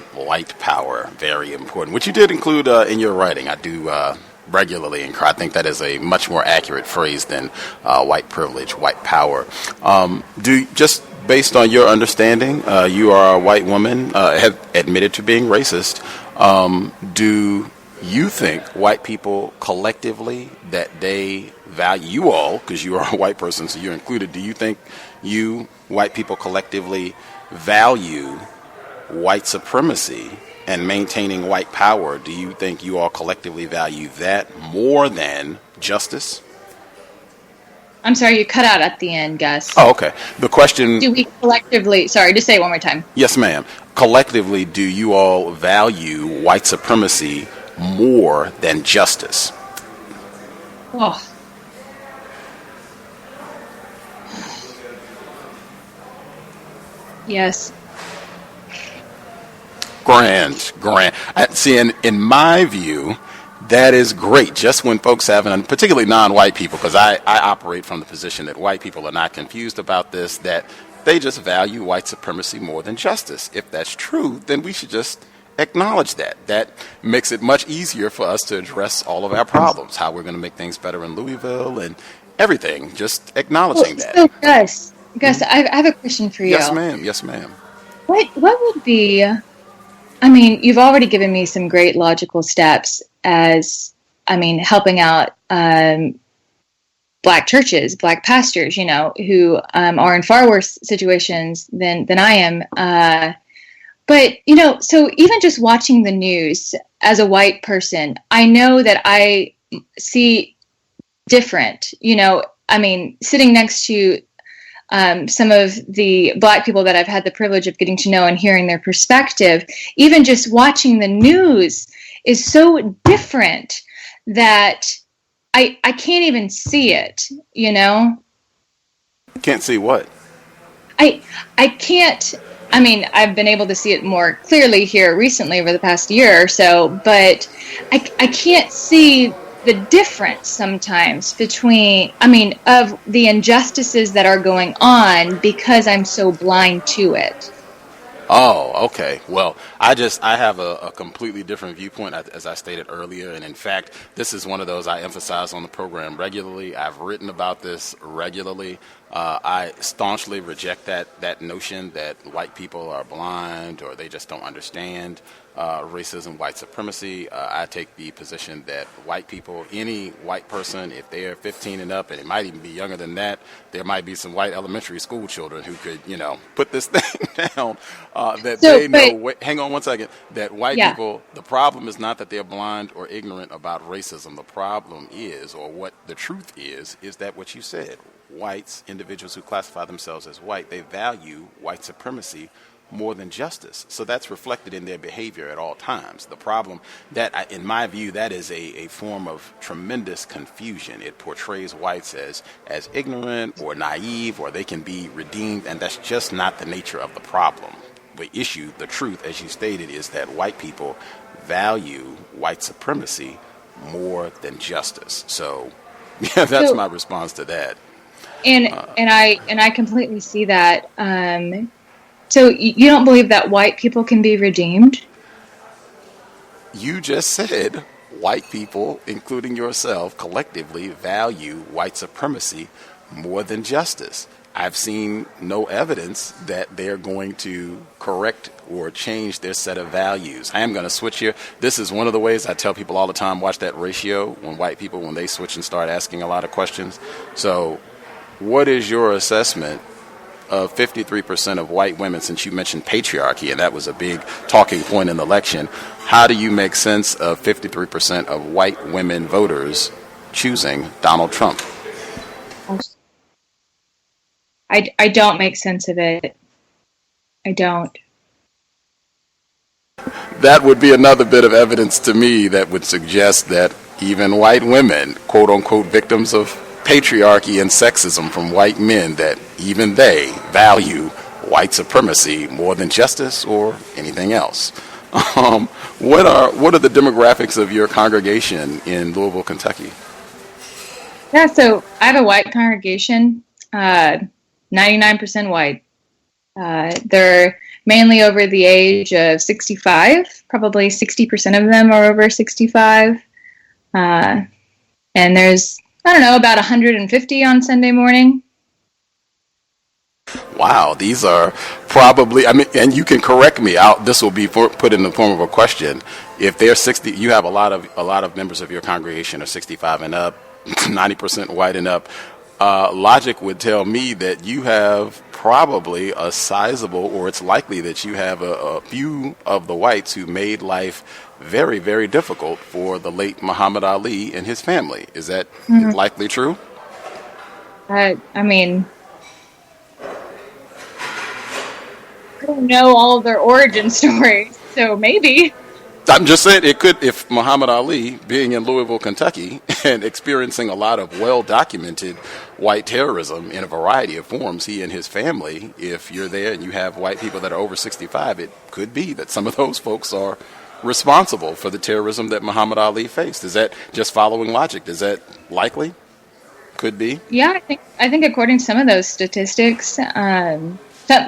Speaker 5: very important, which you did include in your writing. I do regularly, and I think that is a much more accurate phrase than white privilege, white power. based on your understanding, you are a white woman, have admitted to being racist. Do you think white people collectively that they value you all, because you are a white person, so you're included, do you think you, white people collectively, value white supremacy and maintaining white power? Do you think you all collectively value that more than justice?
Speaker 6: I'm sorry, you cut out at the end, Gus.
Speaker 5: Oh, okay. The question...
Speaker 6: Do we collectively... Sorry, just say it one more time.
Speaker 5: Yes, ma'am. Collectively, do you all value white supremacy more than justice?
Speaker 6: Oh. Yes.
Speaker 5: Grand. See, in my view, that is great. Just when folks have, and particularly non-white people, because I operate from the position that white people are not confused about this, that they just value white supremacy more than justice. If that's true, then we should just acknowledge that. That makes it much easier for us to address all of our problems, how we're going to make things better in Louisville and everything, just acknowledging that.
Speaker 6: So, Gus, I have a question for you.
Speaker 5: Yes, ma'am.
Speaker 6: What would be, I mean, you've already given me some great logical steps as, I mean, helping out Black churches, Black pastors, who are in far worse situations than I am. But, so even just watching the news as a white person, I know that I see different, I mean, sitting next to some of the Black people that I've had the privilege of getting to know and hearing their perspective, even just watching the news is so different that I can't even see it,
Speaker 5: Can't see what?
Speaker 6: I can't. I mean, I've been able to see it more clearly here recently over the past year or so, but I can't see the difference sometimes between, of the injustices that are going on because I'm so blind to it.
Speaker 5: Oh, okay. Well, I have a completely different viewpoint, as I stated earlier. And in fact, this is one of those I emphasize on the program regularly. I've written about this regularly. I staunchly reject that notion that white people are blind or they just don't understand racism, white supremacy. I take the position that white people, any white person, if they're 15 and up, and it might even be younger than that, there might be some white elementary school children who could, put this thing down, hang on one second, that white people, the problem is not that they're blind or ignorant about racism. The problem is, or what the truth is that what you said, whites, individuals who classify themselves as white, they value white supremacy more than justice. So that's reflected in their behavior at all times. The problem that, in my view, that is a form of tremendous confusion. It portrays whites as ignorant or naive, or they can be redeemed, and that's just not the nature of the problem. The issue, the truth, as you stated, is that white people value white supremacy more than justice. So, that's my response to that.
Speaker 6: And I completely see that. So you don't believe that white people can be redeemed?
Speaker 5: You just said white people, including yourself, collectively value white supremacy more than justice. I've seen no evidence that they're going to correct or change their set of values. I am going to switch here. This is one of the ways I tell people all the time, watch that ratio when white people, when they switch and start asking a lot of questions. So what is your assessment of 53% of white women, since you mentioned patriarchy, and that was a big talking point in the election? How do you make sense of 53% of white women voters choosing Donald Trump?
Speaker 6: I don't make sense of it. I don't.
Speaker 5: That would be another bit of evidence to me that would suggest that even white women, quote unquote, victims of patriarchy and sexism from white men, that even they value white supremacy more than justice or anything else. What are the demographics of your congregation in Louisville, Kentucky?
Speaker 6: Yeah, so I have a white congregation, 99% white. They're mainly over the age of 65. Probably 60% of them are over 65. And there's, I don't know, about 150 on Sunday morning.
Speaker 5: Wow, these are probably, I mean, and you can correct me out. This will be put in the form of a question. If they're 60, you have a lot of members of your congregation are 65 and up, 90% white and up. Logic would tell me that you have probably a sizable, or it's likely that you have a few of the whites who made life very, very difficult for the late Muhammad Ali and his family. Is that likely true?
Speaker 6: I mean, I don't know all of their origin stories, so maybe.
Speaker 5: I'm just saying it could, if Muhammad Ali being in Louisville, Kentucky, and experiencing a lot of well-documented white terrorism in a variety of forms, he and his family, if you're there and you have white people that are over 65, it could be that some of those folks are responsible for the terrorism that Muhammad Ali faced. Is that just following logic? Is that likely? Could be?
Speaker 6: Yeah, I think according to some of those statistics,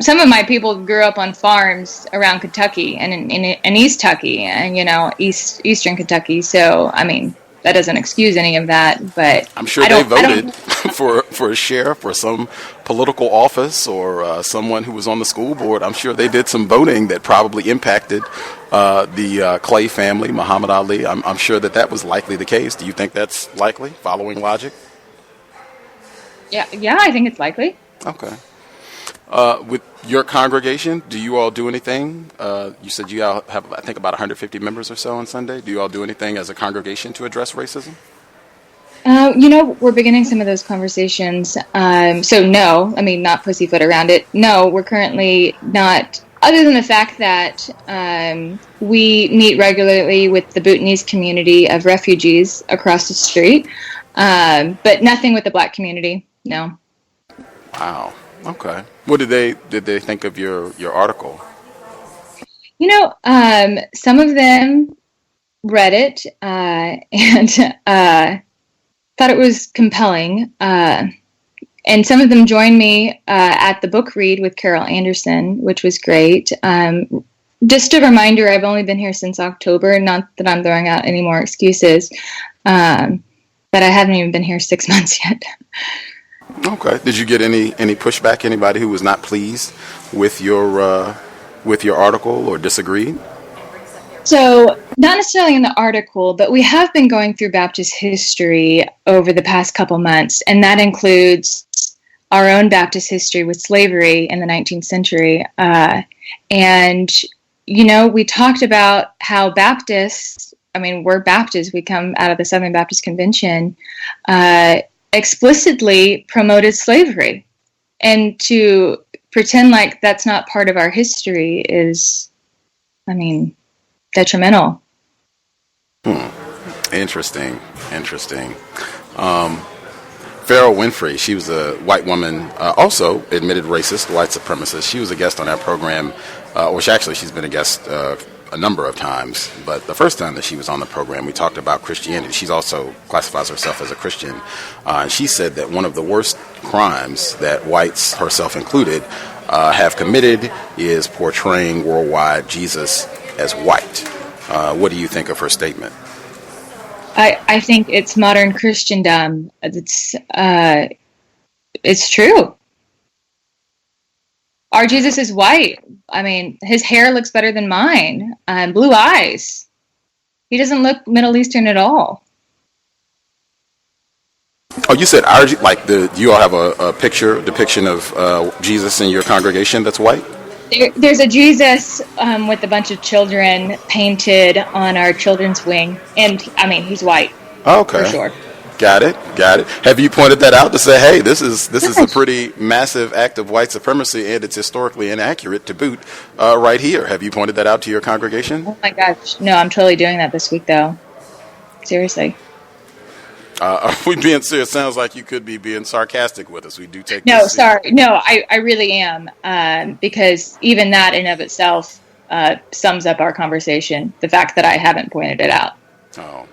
Speaker 6: some of my people grew up on farms around Kentucky and in East Kentucky and, Eastern Kentucky. So, I mean, that doesn't excuse any of that, but
Speaker 5: I'm sure they voted for a sheriff or some political office or someone who was on the school board. I'm sure they did some voting that probably impacted the Clay family, Muhammad Ali. I'm sure that was likely the case. Do you think that's likely, following logic?
Speaker 6: Yeah, I think it's likely.
Speaker 5: Okay. With your congregation, do you all do anything? You said you all have, I think, about 150 members or so on Sunday. Do you all do anything as a congregation to address racism?
Speaker 6: We're beginning some of those conversations. So no, I mean, not pussyfoot around it. No, we're currently not, other than the fact that we meet regularly with the Bhutanese community of refugees across the street, but nothing with the black community, no.
Speaker 5: Wow. Okay. What did they think of your article?
Speaker 6: Some of them read it and thought it was compelling. And some of them joined me at the book read with Carol Anderson, which was great. Just a reminder, I've only been here since October, not that I'm throwing out any more excuses, but I haven't even been here 6 months yet.
Speaker 5: Okay. Did you get any pushback? Anybody who was not pleased with your article or disagreed?
Speaker 6: So, not necessarily in the article, but we have been going through Baptist history over the past couple months, and that includes our own Baptist history with slavery in the 19th century. And, we talked about how Baptists, I mean, we're Baptists, we come out of the Southern Baptist Convention, explicitly promoted slavery. And to pretend like that's not part of our history is, detrimental.
Speaker 5: Interesting. Farrell Winfrey, she was a white woman, also admitted racist, white supremacist. She was a guest on our program, she's been a guest a number of times, but the first time that she was on the program, we talked about Christianity. She's also classifies herself as a Christian. She said that one of the worst crimes that whites, herself included, have committed is portraying worldwide Jesus as white. What do you think of her statement?
Speaker 6: I think it's modern Christendom. It's true. Our Jesus is white. I mean, his hair looks better than mine. Blue eyes. He doesn't look Middle Eastern at all.
Speaker 5: Oh, you said you all have a depiction of Jesus in your congregation that's white?
Speaker 6: There's a Jesus with a bunch of children painted on our children's wing, and he's white.
Speaker 5: Okay,
Speaker 6: for sure.
Speaker 5: Got it. Have you pointed that out to say, hey, this is a pretty massive act of white supremacy, and it's historically inaccurate to boot right here? Have you pointed that out to your congregation?
Speaker 6: Oh my gosh, no, I'm totally doing that this week though. Seriously.
Speaker 5: Are we being serious? Sounds like you could be being sarcastic with us. We do take
Speaker 6: No, sorry. No, I really am. Because even that in of itself sums up our conversation. The fact that I haven't pointed it out.
Speaker 5: Oh,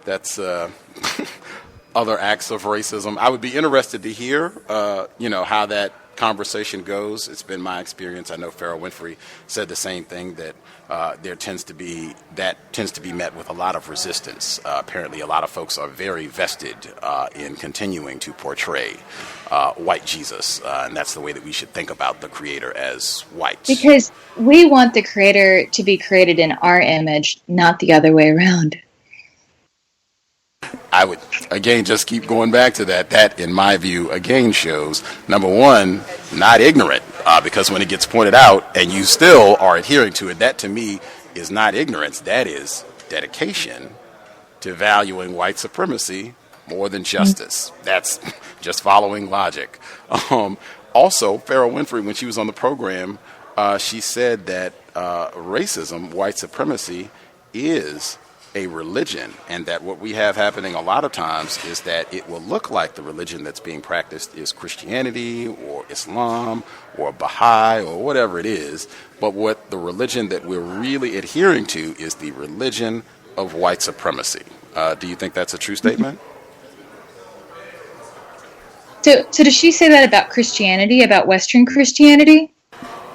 Speaker 5: that's other acts of racism. I would be interested to hear, how that conversation goes, it's been my experience. I know Farrah Winfrey said the same thing, that there tends to be met with a lot of resistance. Apparently, a lot of folks are very vested in continuing to portray white Jesus, and that's the way that we should think about the Creator, as white.
Speaker 6: Because we want the Creator to be created in our image, not the other way around.
Speaker 5: I would, again, just keep going back to that. That, in my view, again shows, number one, not ignorant, because when it gets pointed out and you still are adhering to it, that to me is not ignorance. That is dedication to valuing white supremacy more than justice. That's just following logic. Also, Farrah Winfrey, when she was on the program, she said that racism, white supremacy, is a religion, and that what we have happening a lot of times is that it will look like the religion that's being practiced is Christianity or Islam or Baha'i or whatever it is, but what the religion that we're really adhering to is the religion of white supremacy. Do you think that's a true statement?
Speaker 6: So does she say that about Christianity, about Western Christianity?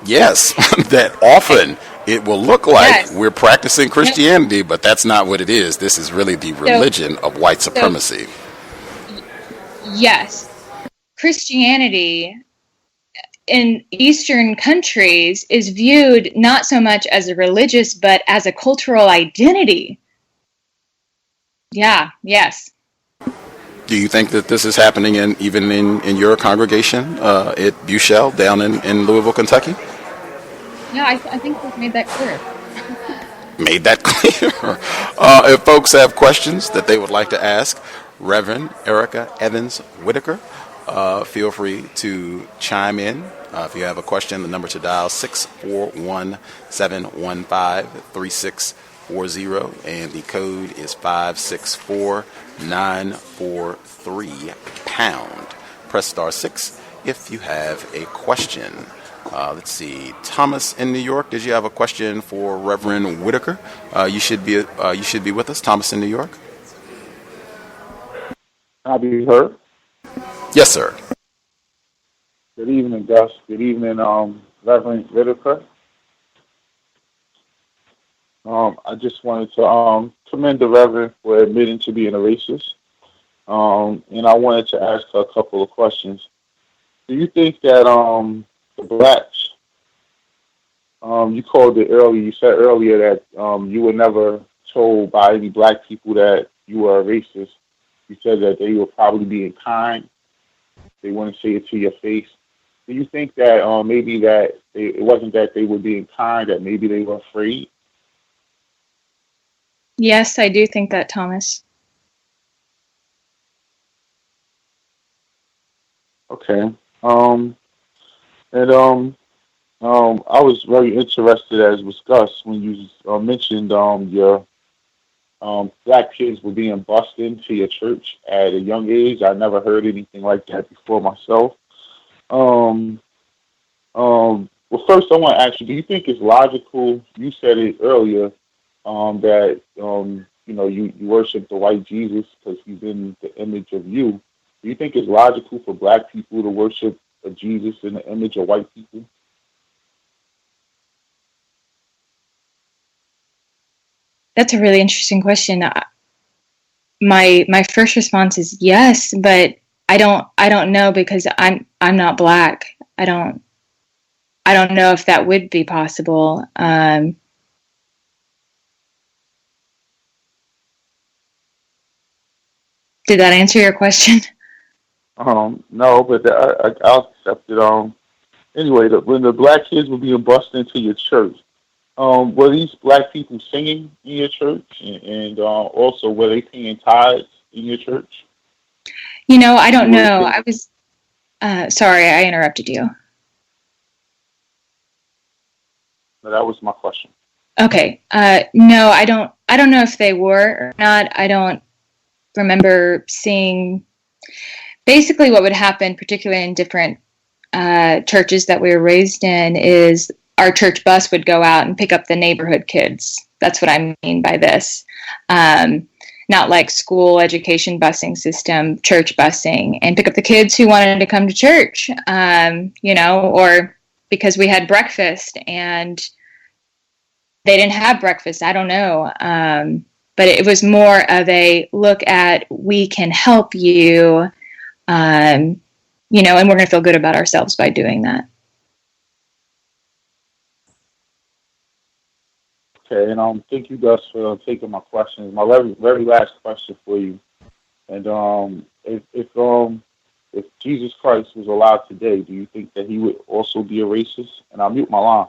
Speaker 5: Yes, that often it will look like we're practicing Christianity, but that's not what it is. This is really the religion of white supremacy.
Speaker 6: Yes. Christianity in Eastern countries is viewed not so much as a religious, but as a cultural identity. Yeah, yes.
Speaker 5: Do you think that this is happening even in your congregation at Buechel down in Louisville, Kentucky?
Speaker 6: Yeah, I think we've made that clear.
Speaker 5: Made that clear. If folks have questions that they would like to ask Reverend Erica Evans Whitaker, feel free to chime in. If you have a question, the number to dial 641-715-3640, and the code is 564-943#. Press star 6 if you have a question. Let's see. Thomas in New York, did you have a question for Reverend Whitaker? You should be with us. Thomas in New York.
Speaker 7: I'll be heard.
Speaker 5: Yes, sir.
Speaker 7: Good evening, Gus. Good evening, Reverend Whitaker. I just wanted to commend the Reverend for admitting to being a racist. And I wanted to ask her a couple of questions. Do you think that the blacks, you called it earlier, you said earlier that you were never told by any black people that you were a racist. You said that they were probably being kind. They wouldn't say it to your face. Do you think that maybe that it wasn't that they were being kind, that maybe they were afraid?
Speaker 6: Yes, I do think that, Thomas.
Speaker 7: Okay. I was very interested, as was Gus, when you mentioned your black kids were being bussed into your church at a young age. I never heard anything like that before myself. Well, first I want to ask you, do you think it's logical, you said it earlier, that you worship the white Jesus because he's in the image of you. Do you think it's logical for black people to worship a Jesus in the image of white people?
Speaker 6: That's a really interesting question. My first response is yes, but I don't know, because I'm not black. I don't know if that would be possible. Did that answer your question?
Speaker 7: No, but I'll accept it. Anyway, when the black kids were being bussed into your church, were these black people singing in your church, and also were they paying tithes in your church?
Speaker 6: I don't know. I was sorry, I interrupted you.
Speaker 7: No, that was my question.
Speaker 6: Okay. No, I don't know if they were or not. I don't remember seeing. Basically, what would happen, particularly in different churches that we were raised in, is our church bus would go out and pick up the neighborhood kids. That's what I mean by this. not like school education busing system, church busing, and pick up the kids who wanted to come to church, or because we had breakfast and they didn't have breakfast. I don't know. But it was more of a look at, we can help you, and we're going to feel good about ourselves by doing that.
Speaker 7: Okay, and thank you, Gus, for taking my questions. My very, very last question for you, and if Jesus Christ was alive today, do you think that he would also be a racist? And I'll mute my line.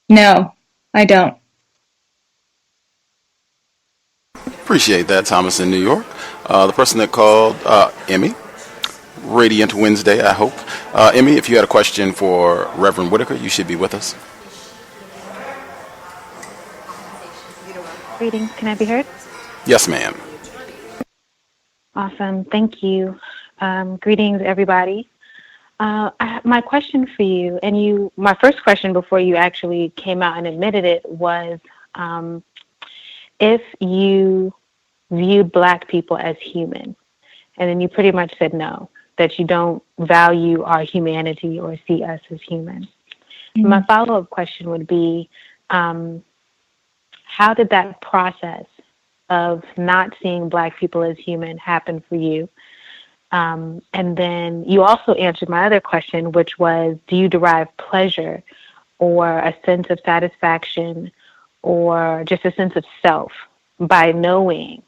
Speaker 6: No, I don't.
Speaker 5: Appreciate that, Thomas in New York. The person that called, Emmy. Radiant Wednesday, I hope. Emmy, if you had a question for Reverend Whitaker, you should be with us.
Speaker 8: Greetings. Can I be heard?
Speaker 5: Yes, ma'am.
Speaker 8: Awesome. Thank you. Greetings, everybody. My question for you, and my first question before you actually came out and admitted it was, if you viewed Black people as human, and then you pretty much said no, that you don't value our humanity or see us as human. Mm-hmm. My follow-up question would be, how did that process of not seeing Black people as human happen for you? And then you also answered my other question, which was, do you derive pleasure or a sense of satisfaction or just a sense of self by knowing,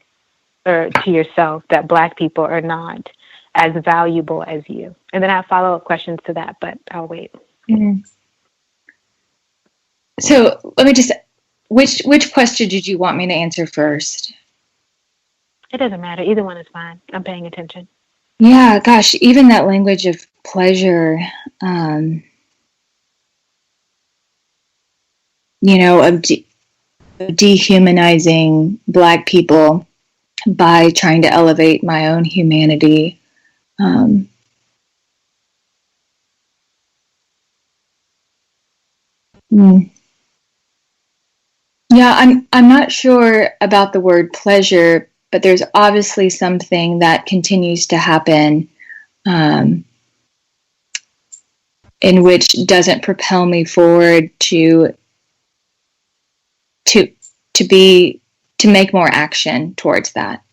Speaker 8: or to yourself, that Black people are not as valuable as you? And then I have follow-up questions to that, but I'll wait.
Speaker 6: Mm-hmm. So let me just, which question did you want me to answer first?
Speaker 8: It doesn't matter. Either one is fine. I'm paying attention.
Speaker 6: Yeah, gosh, even that language of pleasure, of dehumanizing Black people by trying to elevate my own humanity. Yeah, I'm not sure about the word pleasure, but there's obviously something that continues to happen in which doesn't propel me forward to make more action towards that.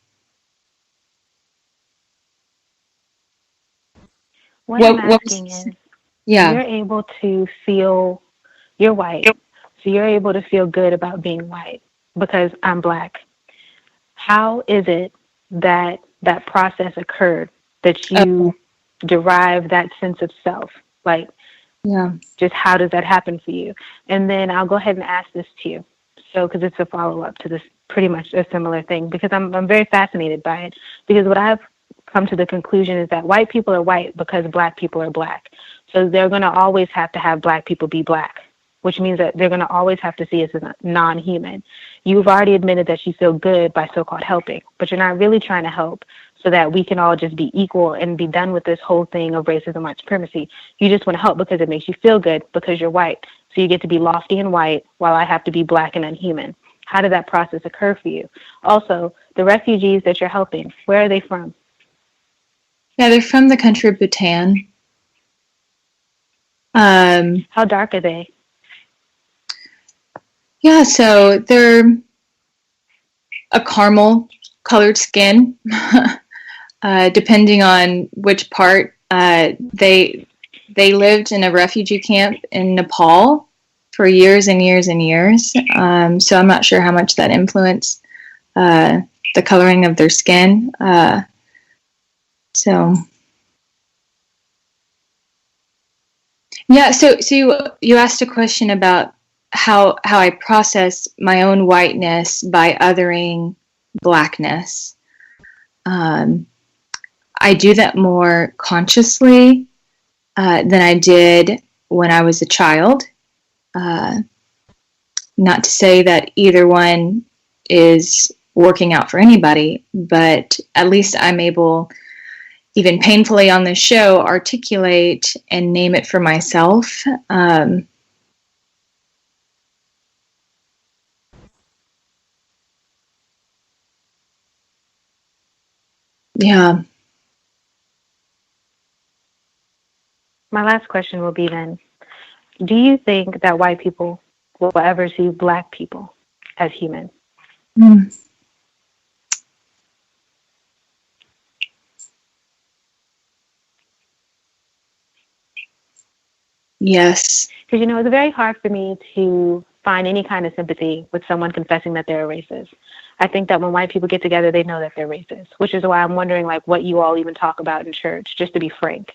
Speaker 8: What I'm asking is, you're able to feel, you're white, so you're able to feel good about being white because I'm Black. How is it that that process occurred, that you derive that sense of self? Like, just how does that happen for you? And then I'll go ahead and ask this to you. So, because it's a follow-up to this, pretty much a similar thing, because I'm very fascinated by it. Because what I've come to the conclusion is that white people are white because Black people are Black. So they're going to always have to have Black people be Black, which means that they're going to always have to see us as non-human. You've already admitted that you feel good by so-called helping, but you're not really trying to help so that we can all just be equal and be done with this whole thing of racism, white supremacy. You just want to help because it makes you feel good because you're white. So you get to be lofty and white while I have to be Black and unhuman. How did that process occur for you? Also, the refugees that you're helping, where are they from?
Speaker 6: Yeah, they're from the country of Bhutan.
Speaker 8: How dark are they?
Speaker 6: Yeah, so they're a caramel colored skin, depending on which part. They lived in a refugee camp in Nepal for years and years and years. So I'm not sure how much that influenced the coloring of their skin. So you asked a question about how I process my own whiteness by othering Blackness. I do that more consciously than I did when I was a child. Not to say that either one is working out for anybody, but at least I'm able, even painfully on this show, articulate and name it for myself. Yeah.
Speaker 8: My last question will be then, do you think that white people will ever see black people as human?
Speaker 6: Mm. Yes.
Speaker 8: Because, it's very hard for me to find any kind of sympathy with someone confessing that they're a racist. I think that when white people get together, they know that they're racist, which is why I'm wondering, what you all even talk about in church, just to be frank.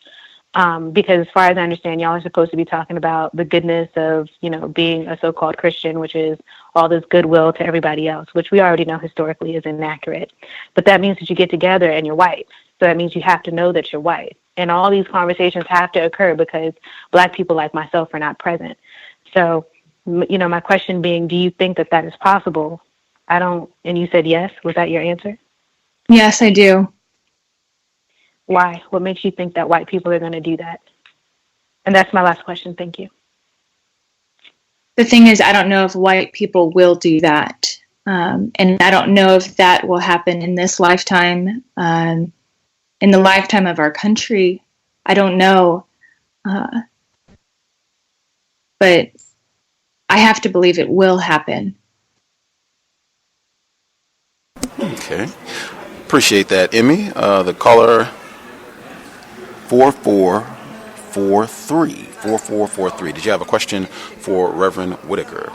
Speaker 8: Because as far as I understand, y'all are supposed to be talking about the goodness of, being a so-called Christian, which is all this goodwill to everybody else, which we already know historically is inaccurate. But that means that you get together and you're white. So that means you have to know that you're white. And all these conversations have to occur because black people like myself are not present. So, my question being, do you think that that is possible? I don't, and you said yes. Was that your answer?
Speaker 6: Yes, I do.
Speaker 8: Why? What makes you think that white people are going to do that? And that's my last question. Thank you.
Speaker 6: The thing is, I don't know if white people will do that. And I don't know if that will happen in this lifetime, in the lifetime of our country. I don't know. But I have to believe it will happen.
Speaker 5: Okay. Appreciate that, Emmy. The caller 4443. Did you have a question for Reverend Whitaker?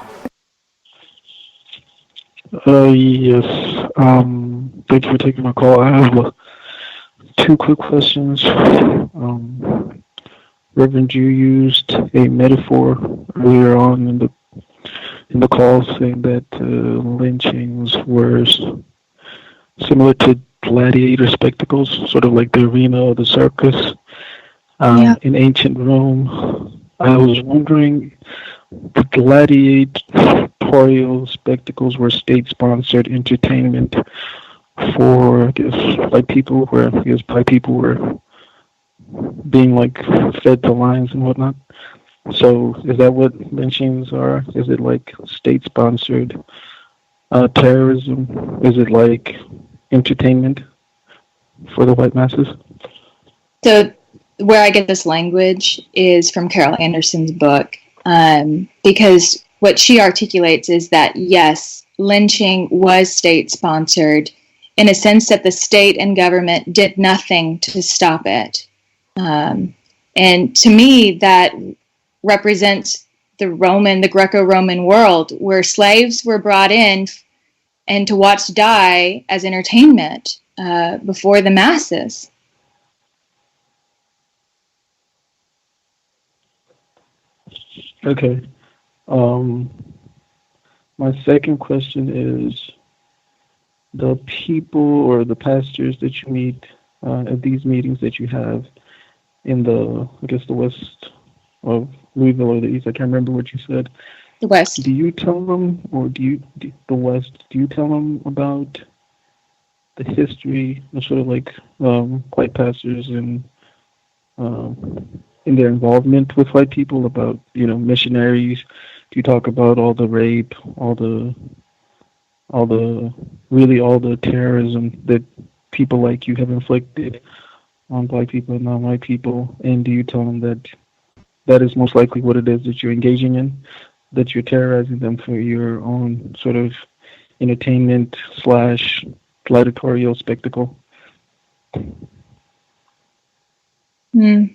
Speaker 9: Yes. Thank you for taking my call. I have two quick questions. Reverend, you used a metaphor earlier on in the call, saying that lynchings were similar to gladiator spectacles, sort of like the arena or the circus in ancient Rome. I was wondering, the gladiatorial spectacles were state-sponsored entertainment for, I guess, black people, where I guess black people were being fed to lions and whatnot. So is that what lynchings are? Is it like state-sponsored terrorism? Is it like entertainment for the white masses?
Speaker 6: So where I get this language is from Carol Anderson's book, because what she articulates is that, yes, lynching was state-sponsored in a sense that the state and government did nothing to stop it. And to me, that represents the Greco-Roman world, where slaves were brought in and to watch die as entertainment before the masses.
Speaker 9: Okay. My second question is, the people or the pastors that you meet at these meetings that you have in the west of Louisville or the east, I can't remember what you said.
Speaker 6: The west.
Speaker 9: Do you tell them, or the west, do you tell them about the history of sort of white pastors and in their involvement with white people, about, missionaries? Do you talk about all the rape, all the terrorism that people like you have inflicted on black people and non-white people? And do you tell them that that is most likely what it is that you're engaging in, that you're terrorizing them for your own sort of entertainment / gladiatorial spectacle?
Speaker 6: No,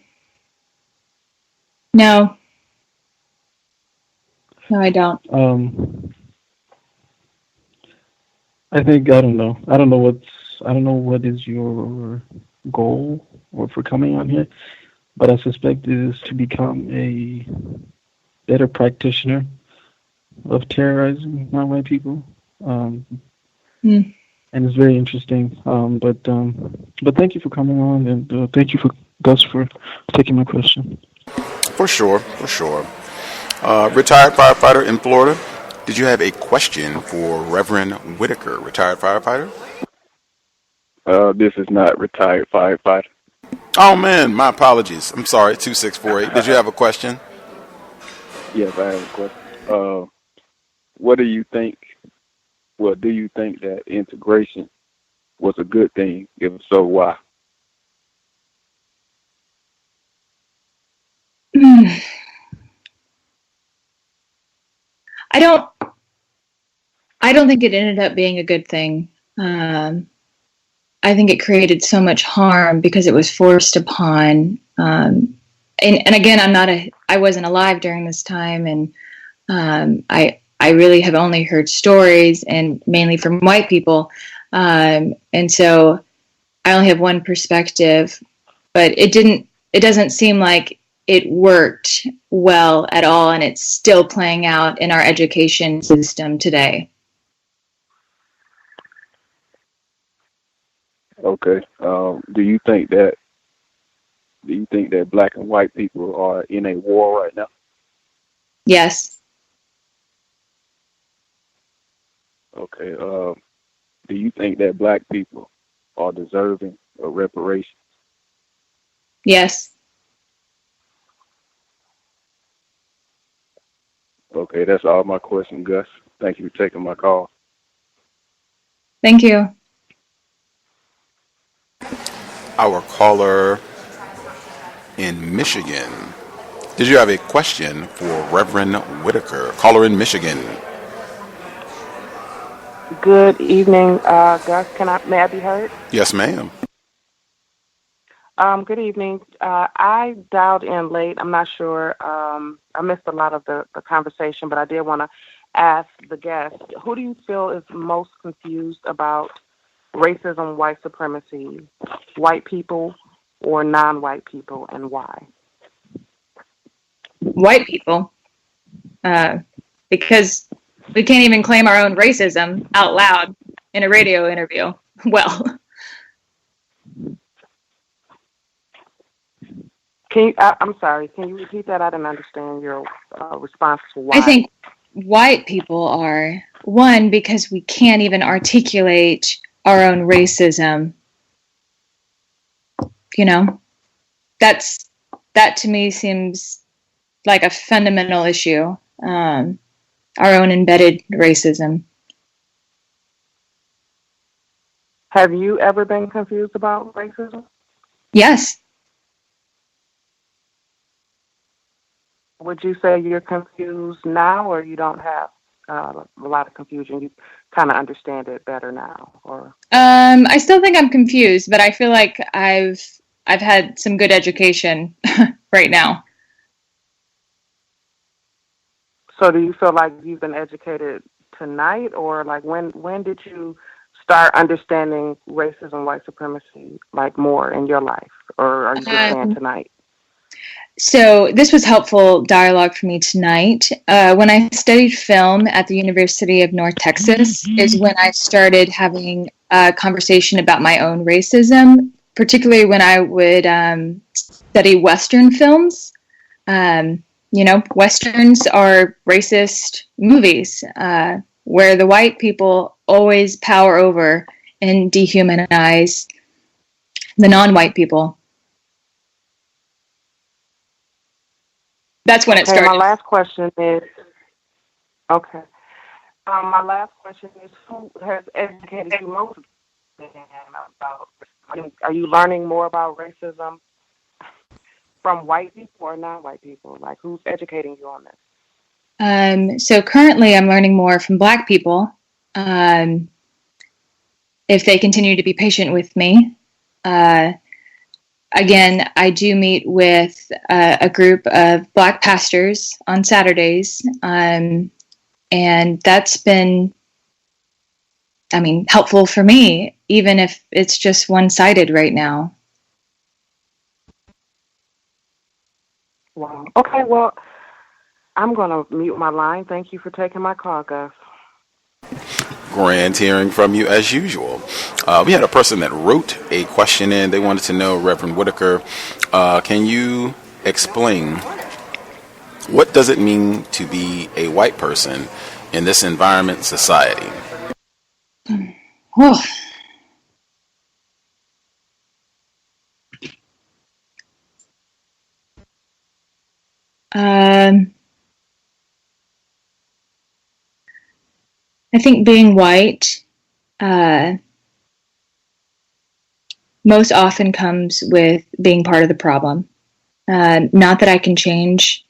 Speaker 6: I don't.
Speaker 9: I don't know what is your goal or for coming on here, but I suspect it is to become a better practitioner of terrorizing non-white people. And it's very interesting. But thank you for coming on, and thank you for Gus for taking my question.
Speaker 5: For sure. Retired firefighter in Florida. Did you have a question for Reverend Whitaker, retired firefighter?
Speaker 10: This is not retired firefighter.
Speaker 5: Oh man, my apologies. I'm sorry. 2648. Did you have a question?
Speaker 10: Yes, I have a question. What do you think? Well, do you think that integration was a good thing? If so, why?
Speaker 6: I don't think it ended up being a good thing. I think it created so much harm because it was forced upon. And again, I wasn't alive during this time, and I really have only heard stories, and mainly from white people, and so I only have one perspective. But it doesn't seem like it worked well at all, and it's still playing out in our education system today.
Speaker 10: Okay. Do you think that black and white people are in a war right now?
Speaker 6: Yes.
Speaker 10: Okay. Do you think that black people are deserving of reparations?
Speaker 6: Yes.
Speaker 10: Okay, that's all my question, Gus. Thank you for taking my call.
Speaker 6: Thank you.
Speaker 5: Our caller in Michigan. Did you have a question for Reverend Whitaker? Caller in Michigan.
Speaker 11: Good evening, Gus. May I be heard?
Speaker 5: Yes, ma'am.
Speaker 11: Good evening. I dialed in late. I'm not sure. I missed a lot of the conversation, but I did want to ask the guest, who do you feel is most confused about racism, white supremacy, white people or non-white people, and why?
Speaker 6: White people. Because we can't even claim our own racism out loud in a radio interview. Well,
Speaker 11: I'm sorry. Can you repeat that? I didn't understand your response to why.
Speaker 6: I think white people are, one, because we can't even articulate our own racism. You know, that to me seems like a fundamental issue. Our own embedded racism.
Speaker 11: Have you ever been confused about racism?
Speaker 6: Yes.
Speaker 11: Would you say you're confused now, or you don't have a lot of confusion? You kind of understand it better now, or?
Speaker 6: I still think I'm confused, but I feel like I've had some good education right now.
Speaker 11: So do you feel like you've been educated tonight, or like when did you start understanding racism, white supremacy, like more in your life, or are you just saying tonight?
Speaker 6: So this was helpful dialogue for me tonight. When I studied film at the University of North Texas is when I started having a conversation about my own racism, particularly when I would study Western films. Westerns are racist movies where the white people always power over and dehumanize the non-white people. That's when it started.
Speaker 11: My last question is, my last question is, who has educated you most about, are you learning more about racism from white people or non-white people? Like, who's educating you on this?
Speaker 6: So currently I'm learning more from Black people, if they continue to be patient with me. Again, I do meet with a group of Black pastors on Saturdays, and that's been, helpful for me, even if it's just one-sided right now.
Speaker 11: Wow. Okay, well, I'm going to mute my line. Thank you for taking my call, Gus.
Speaker 5: Grand hearing from you as usual. We had a person that wrote a question in. They wanted to know, Reverend Whitaker, can you explain what does it mean to be a white person in this environment society?
Speaker 6: Oh. I think being white most often comes with being part of the problem. Not that I can change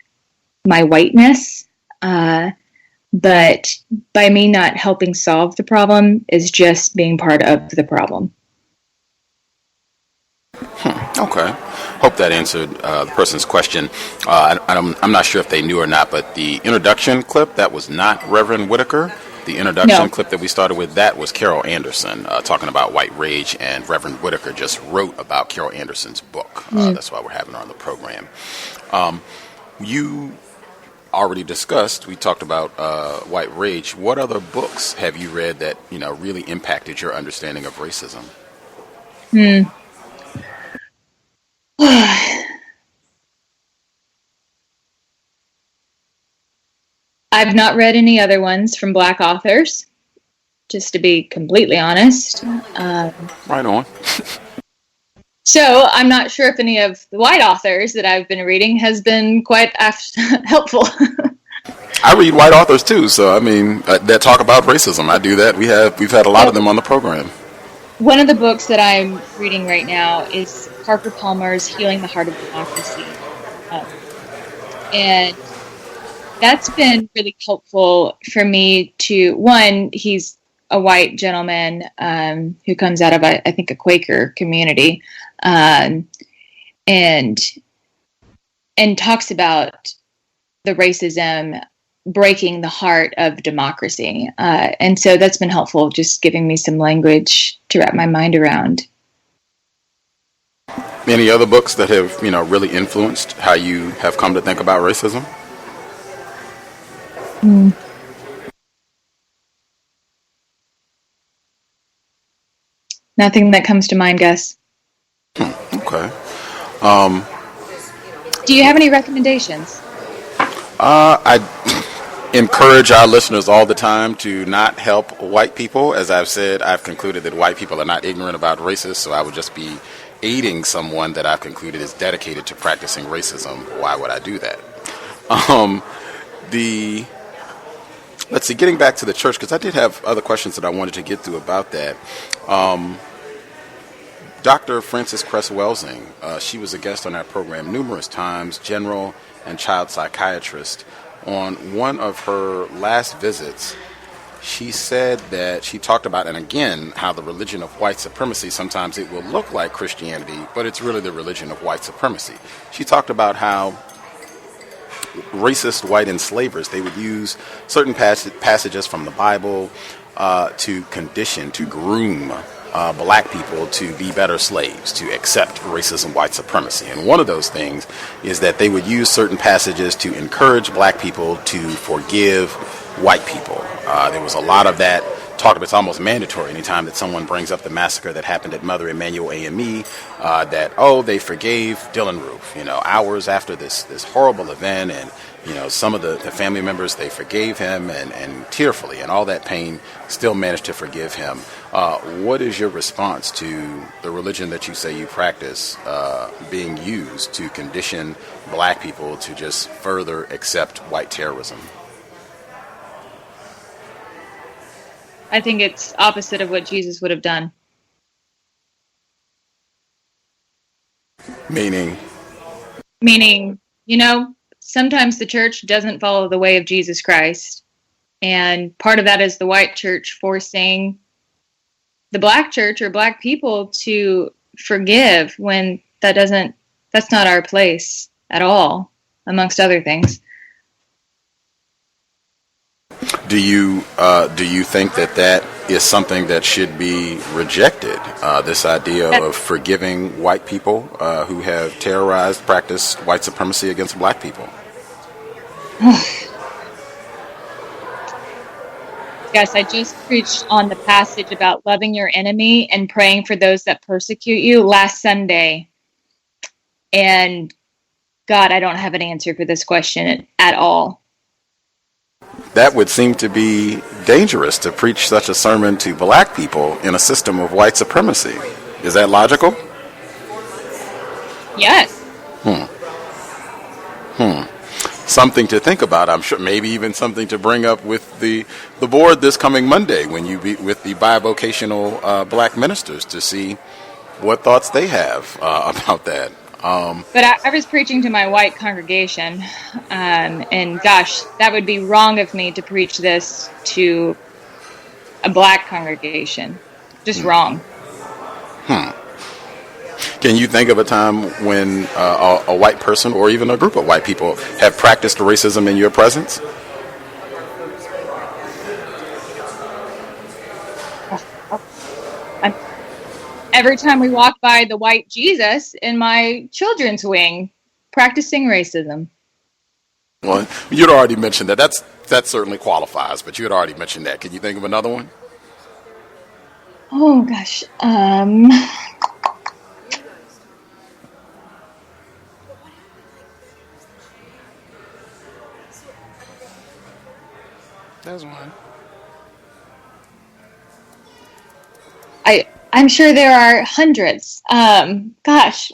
Speaker 6: my whiteness, but by me not helping solve the problem is just being part of the problem.
Speaker 5: Okay. Hope that answered the person's question. I'm not sure if they knew or not, but the introduction clip, that was not Reverend Whitaker. The introduction clip that we started with, that was Carol Anderson talking about white rage, and Reverend Whitaker just wrote about Carol Anderson's book. That's why we're having her on the program. You already discussed, we talked about white rage. What other books have you read that, really impacted your understanding of racism?
Speaker 6: I've not read any other ones from Black authors, just to be completely honest.
Speaker 5: Right on.
Speaker 6: So I'm not sure if any of the white authors that I've been reading has been quite helpful.
Speaker 5: I read white authors too, so that talk about racism. I do that. We've had a lot of them on the program.
Speaker 6: One of the books that I'm reading right now is Parker Palmer's Healing the Heart of Democracy. And that's been really helpful for me to, one, he's a white gentleman who comes out of, I think, a Quaker community, and talks about the racism breaking the heart of democracy. And so that's been helpful, just giving me some language to wrap my mind around.
Speaker 5: Any other books that have, really influenced how you have come to think about racism?
Speaker 6: Nothing that comes to mind, Gus.
Speaker 5: Okay.
Speaker 6: Do you have any recommendations?
Speaker 5: I encourage our listeners all the time to not help white people. As I've said, I've concluded that white people are not ignorant about racism, so I would just be aiding someone that I've concluded is dedicated to practicing racism. Why would I do that? Let's see, getting back to the church, because I did have other questions that I wanted to get through about that. Dr. Frances Cress Welsing, she was a guest on our program numerous times, general and child psychiatrist. On one of her last visits, she said that she talked about, and again, how the religion of white supremacy, sometimes it will look like Christianity, but it's really the religion of white supremacy. She talked about how racist white enslavers, they would use certain passages from the Bible to condition, to groom black people to be better slaves, to accept racism, white supremacy. And one of those things is that they would use certain passages to encourage black people to forgive white people. There was a lot of that talked about. It's almost mandatory anytime that someone brings up the massacre that happened at Mother Emanuel AME, that, they forgave Dylan Roof, hours after this horrible event, and some of the family members, they forgave him and tearfully, and all that pain, still managed to forgive him. What is your response to the religion that you say you practice being used to condition black people to just further accept white terrorism?
Speaker 6: I think it's opposite of what Jesus would have done.
Speaker 5: Meaning,
Speaker 6: sometimes the church doesn't follow the way of Jesus Christ. And part of that is the white church forcing the black church or black people to forgive when that's not our place at all, amongst other things.
Speaker 5: Do you think that is something that should be rejected? This idea of forgiving white people who have practiced white supremacy against black people?
Speaker 6: Yes, I just preached on the passage about loving your enemy and praying for those that persecute you last Sunday. And God, I don't have an answer for this question at all.
Speaker 5: That would seem to be dangerous, to preach such a sermon to black people in a system of white supremacy. Is that logical?
Speaker 6: Yes.
Speaker 5: Something to think about, I'm sure. Maybe even something to bring up with the board this coming Monday when you be with the bivocational black ministers to see, what thoughts they have about that.
Speaker 6: But I was preaching to my white congregation, and gosh, that would be wrong of me to preach this to a black congregation. Just wrong.
Speaker 5: Can you think of a time when a white person or even a group of white people have practiced racism in your presence?
Speaker 6: Every time we walk by the white Jesus in my children's wing, practicing racism.
Speaker 5: Well, you'd already mentioned that. That certainly qualifies, but you had already mentioned that. Can you think of another one?
Speaker 6: Oh gosh.
Speaker 5: There's one.
Speaker 6: I'm sure there are hundreds. Gosh.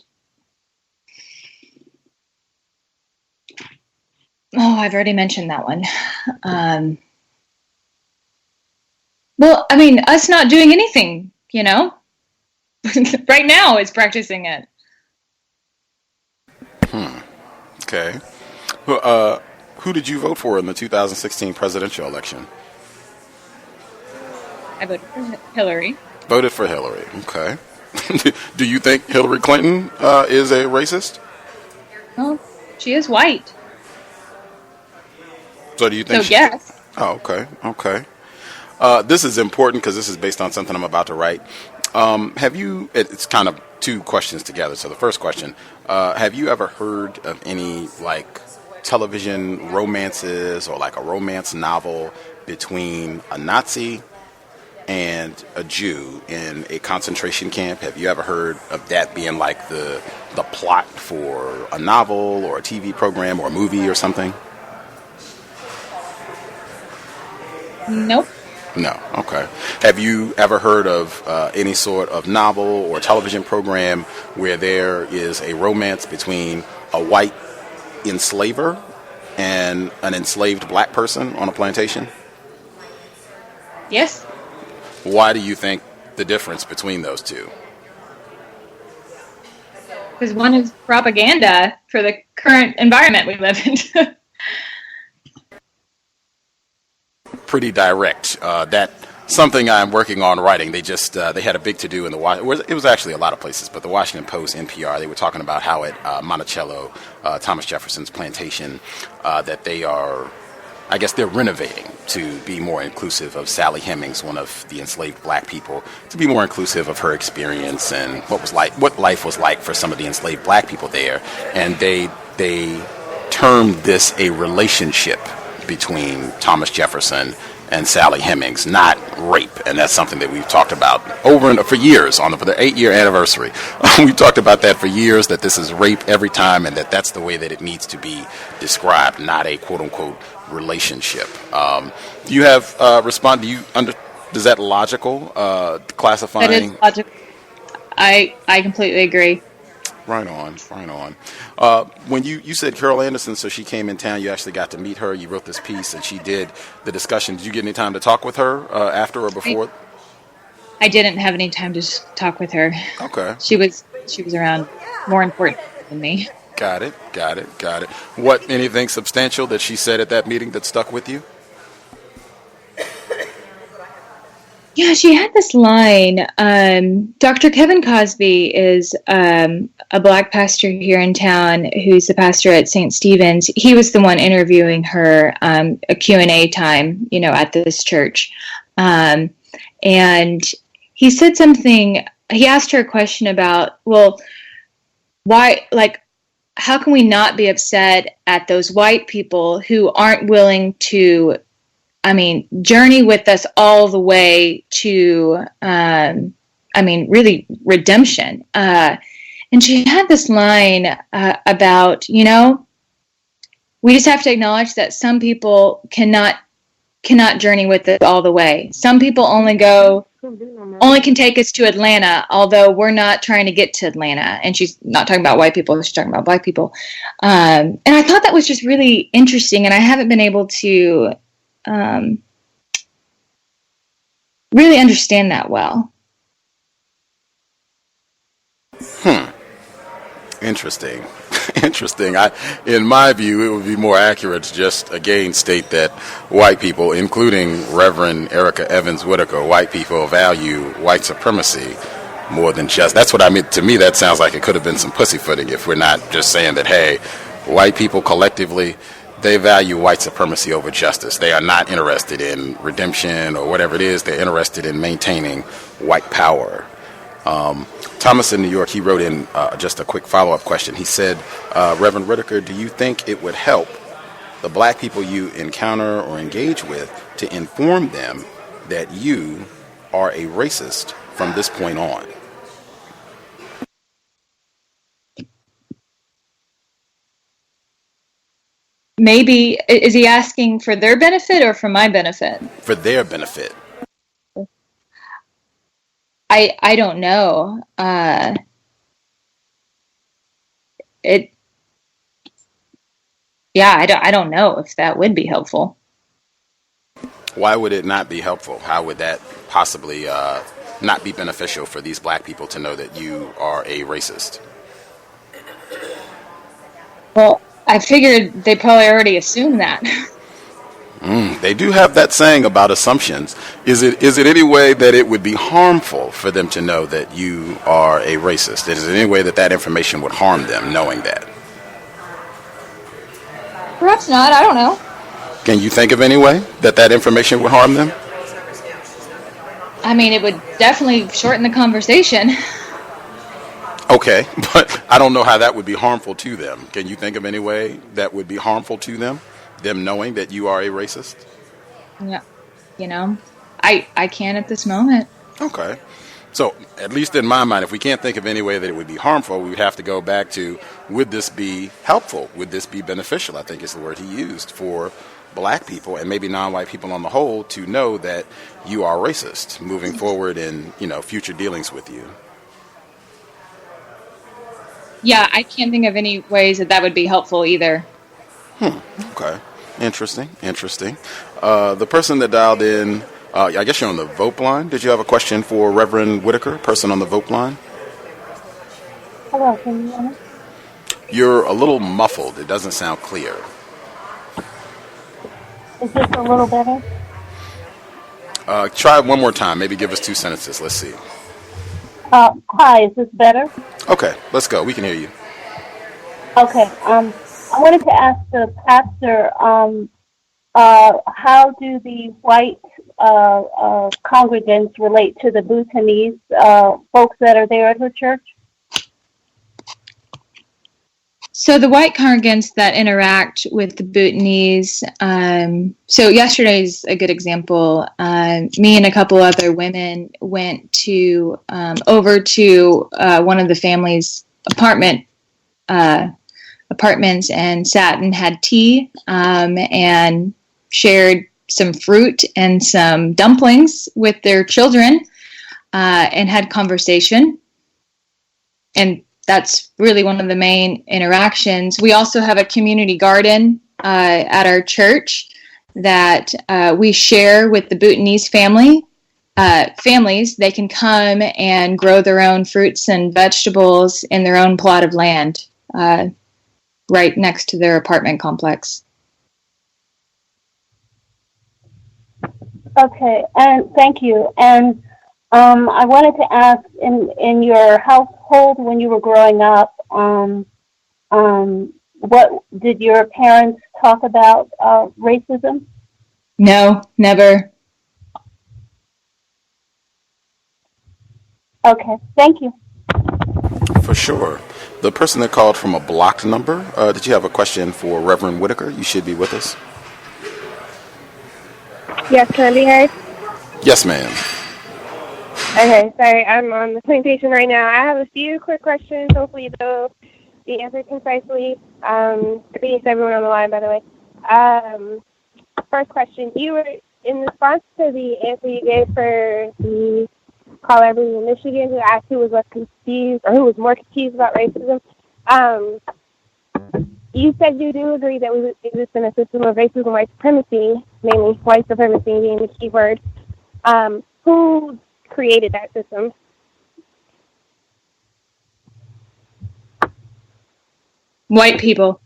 Speaker 6: Oh, I've already mentioned that one. Well, I mean, us not doing anything, you know? Right now is practicing it.
Speaker 5: Okay. Who did you vote for in the 2016 presidential election?
Speaker 6: I voted for Hillary.
Speaker 5: Voted for Hillary. Okay. Do you think Hillary Clinton is a racist?
Speaker 6: Well, she is white.
Speaker 5: So do you think?
Speaker 6: So yes.
Speaker 5: Oh, okay. Okay. This is important because this is based on something I'm about to write. Have you? It's kind of two questions together. So the first question: have you ever heard of any like television romances or like a romance novel between a Nazi and a Jew in a concentration camp? Have you ever heard of that being like the plot for a novel or a TV program or a movie or something?
Speaker 6: Nope.
Speaker 5: No. Okay. Have you ever heard of any sort of novel or television program where there is a romance between a white enslaver and an enslaved black person on a plantation?
Speaker 6: Yes.
Speaker 5: Why do you think the difference between those two?
Speaker 6: Because one is propaganda for the current environment we live in.
Speaker 5: Pretty direct. That something I'm working on writing. They just they had a big to do in it was actually a lot of places, but the Washington Post, NPR, they were talking about how at Monticello, Thomas Jefferson's plantation, that they are, I guess they're renovating to be more inclusive of Sally Hemings, one of the enslaved black people, to be more inclusive of her experience and what life was like for some of the enslaved black people there. And they termed this a relationship between Thomas Jefferson and Sally Hemings, not rape. And that's something that we've talked about for years for the 8-year anniversary. We've talked about that for years, that this is rape every time, and that's the way that it needs to be described, not a quote unquote relationship. Do you have is that logical, classifying?
Speaker 6: That is logical. I completely agree.
Speaker 5: Right on. When you said Carol Anderson, so she came in town, you actually got to meet her, you wrote this piece, and she did the discussion. Did you get any time to talk with her after or before?
Speaker 6: I didn't have any time to talk with her.
Speaker 5: Okay.
Speaker 6: She was around, more important than me.
Speaker 5: Got it. What, anything substantial that she said at that meeting that stuck with you?
Speaker 6: Yeah, she had this line. Dr. Kevin Cosby is a black pastor here in town who's the pastor at St. Stephen's. He was the one interviewing her a Q&A time, at this church. And he said something, he asked her a question about, well, why, how can we not be upset at those white people who aren't willing to journey with us all the way to, really redemption. And she had this line about, we just have to acknowledge that some people cannot journey with us all the way. Some people only can take us to Atlanta, although we're not trying to get to Atlanta. And she's not talking about white people, she's talking about black people. And I thought that was just really interesting, and I haven't been able to really understand that well.
Speaker 5: Interesting. Interesting. In my view, it would be more accurate to just again state that white people, including Reverend Erica Evans Whitaker, white people value white supremacy more than just. That's what I mean. To me, that sounds like it could have been some pussyfooting if we're not just saying that, hey, white people collectively, they value white supremacy over justice. They are not interested in redemption or whatever it is. They're interested in maintaining white power. Thomas in New York, he wrote in just a quick follow-up question. He said, Reverend Whitaker, do you think it would help the black people you encounter or engage with to inform them that you are a racist from this point on?
Speaker 6: Maybe, is he asking for their benefit or for my benefit?
Speaker 5: For their benefit.
Speaker 6: I don't know. I don't know if that would be helpful.
Speaker 5: Why would it not be helpful? How would that possibly not be beneficial for these black people to know that you are a racist?
Speaker 6: Well, I figured they probably already assumed that.
Speaker 5: They do have that saying about assumptions. Is it any way that it would be harmful for them to know that you are a racist? Is it any way that information would harm them knowing that?
Speaker 6: Perhaps not. I don't know.
Speaker 5: Can you think of any way that information would harm them?
Speaker 6: I mean, it would definitely shorten the conversation.
Speaker 5: Okay, but I don't know how that would be harmful to them. Can you think of any way that would be harmful to them knowing that you are a racist?
Speaker 6: Yeah, I can't at this moment.
Speaker 5: Okay. So, at least in my mind, if we can't think of any way that it would be harmful, we would have to go back to, would this be helpful? Would this be beneficial? I think is the word he used for black people and maybe non-white people on the whole to know that you are racist moving forward in, future dealings with you.
Speaker 6: Yeah, I can't think of any ways that would be helpful either.
Speaker 5: Okay. Interesting. The person that dialed in, I guess you're on the vote line. Did you have a question for Reverend Whitaker, person on the vote line?
Speaker 12: Hello, can you hear me?
Speaker 5: You're a little muffled. It doesn't sound clear.
Speaker 12: Is this a little better?
Speaker 5: Try it one more time. Maybe give us 2 sentences. Let's see.
Speaker 12: Hi, is this better?
Speaker 5: Okay, let's go. We can hear you.
Speaker 12: Okay. I wanted to ask the pastor, how do the white congregants relate to the Bhutanese folks that are there at her church?
Speaker 6: So the white congregants that interact with the Bhutanese, so yesterday's a good example. Me and a couple other women went to over to one of the family's apartments and sat and had tea and shared some fruit and some dumplings with their children and had conversation. And that's really one of the main interactions. We also have a community garden at our church that we share with the Bhutanese families. They can come and grow their own fruits and vegetables in their own plot of land right next to their apartment complex.
Speaker 12: Okay, and thank you. And I wanted to ask, in your household when you were growing up, what did your parents talk about racism?
Speaker 6: No, never.
Speaker 12: Okay, thank you.
Speaker 5: For sure. The person that called from a blocked number, did you have a question for Reverend Whitaker? You should be with us.
Speaker 13: Yes, can I be heard?
Speaker 5: Yes, ma'am.
Speaker 13: Okay, sorry, I'm on the plantation right now. I have a few quick questions. Hopefully they'll be answered concisely. Greetings to everyone on the line, by the way. First question, you were in response to the answer you gave for the caller, I believe, in Michigan, who asked who was less confused or who was more confused about racism. You said you do agree that we exist in a system of racism and white supremacy, namely white supremacy being the key word. Who created that system?
Speaker 6: White people.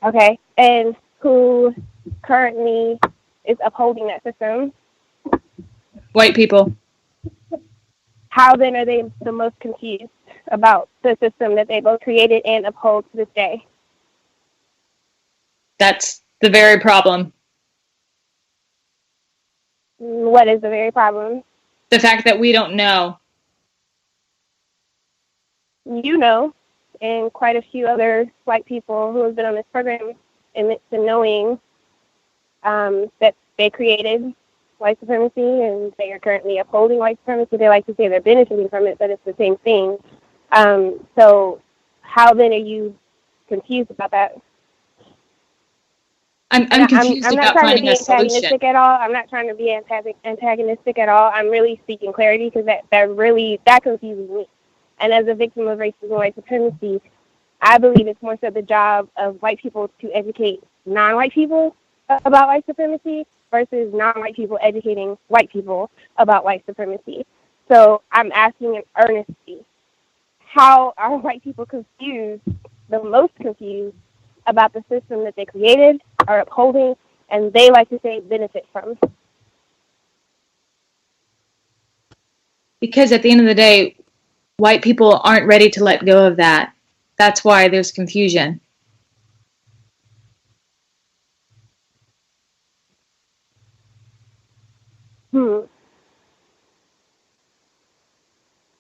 Speaker 13: Okay. And who currently is upholding that system?
Speaker 6: White people.
Speaker 13: How then are they the most confused about the system that they both created and uphold to this day?
Speaker 6: That's the very problem.
Speaker 13: What is the very problem?
Speaker 6: The fact that we don't know.
Speaker 13: You know, and quite a few other white people who have been on this program admit to knowing that they created white supremacy and they are currently upholding white supremacy. They like to say they're benefiting from it, but it's the same thing. So how then are you confused about that?
Speaker 6: I'm confused
Speaker 13: I'm not
Speaker 6: about
Speaker 13: trying to
Speaker 6: finding
Speaker 13: be
Speaker 6: a solution.
Speaker 13: antagonistic at all. I'm not trying to be antagonistic at all. I'm really seeking clarity because that confuses me. And as a victim of racism and white supremacy, I believe it's more so the job of white people to educate non-white people about white supremacy versus non-white people educating white people about white supremacy. So I'm asking in earnestly, how are white people confused, the most confused, about the system that they created, are upholding, and they like to say benefit from?
Speaker 6: Because at the end of the day, white people aren't ready to let go of that. That's why there's confusion.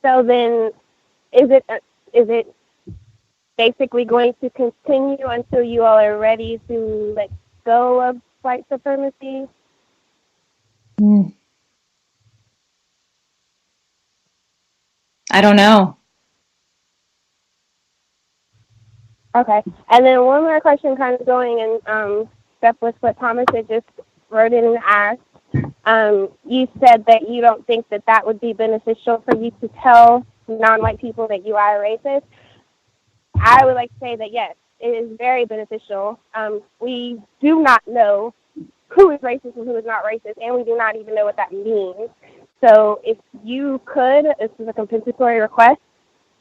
Speaker 13: So then, is it basically going to continue until you all are ready to let go of white supremacy?
Speaker 6: I don't know.
Speaker 13: Okay. And then one more question kind of going in step with what Thomas had just wrote in and asked. You said that you don't think that that would be beneficial for you to tell non-white people that you are a racist. I would like to say that yes, it is very beneficial. We do not know who is racist and who is not racist, and we do not even know what that means. So if you could, this is a compensatory request,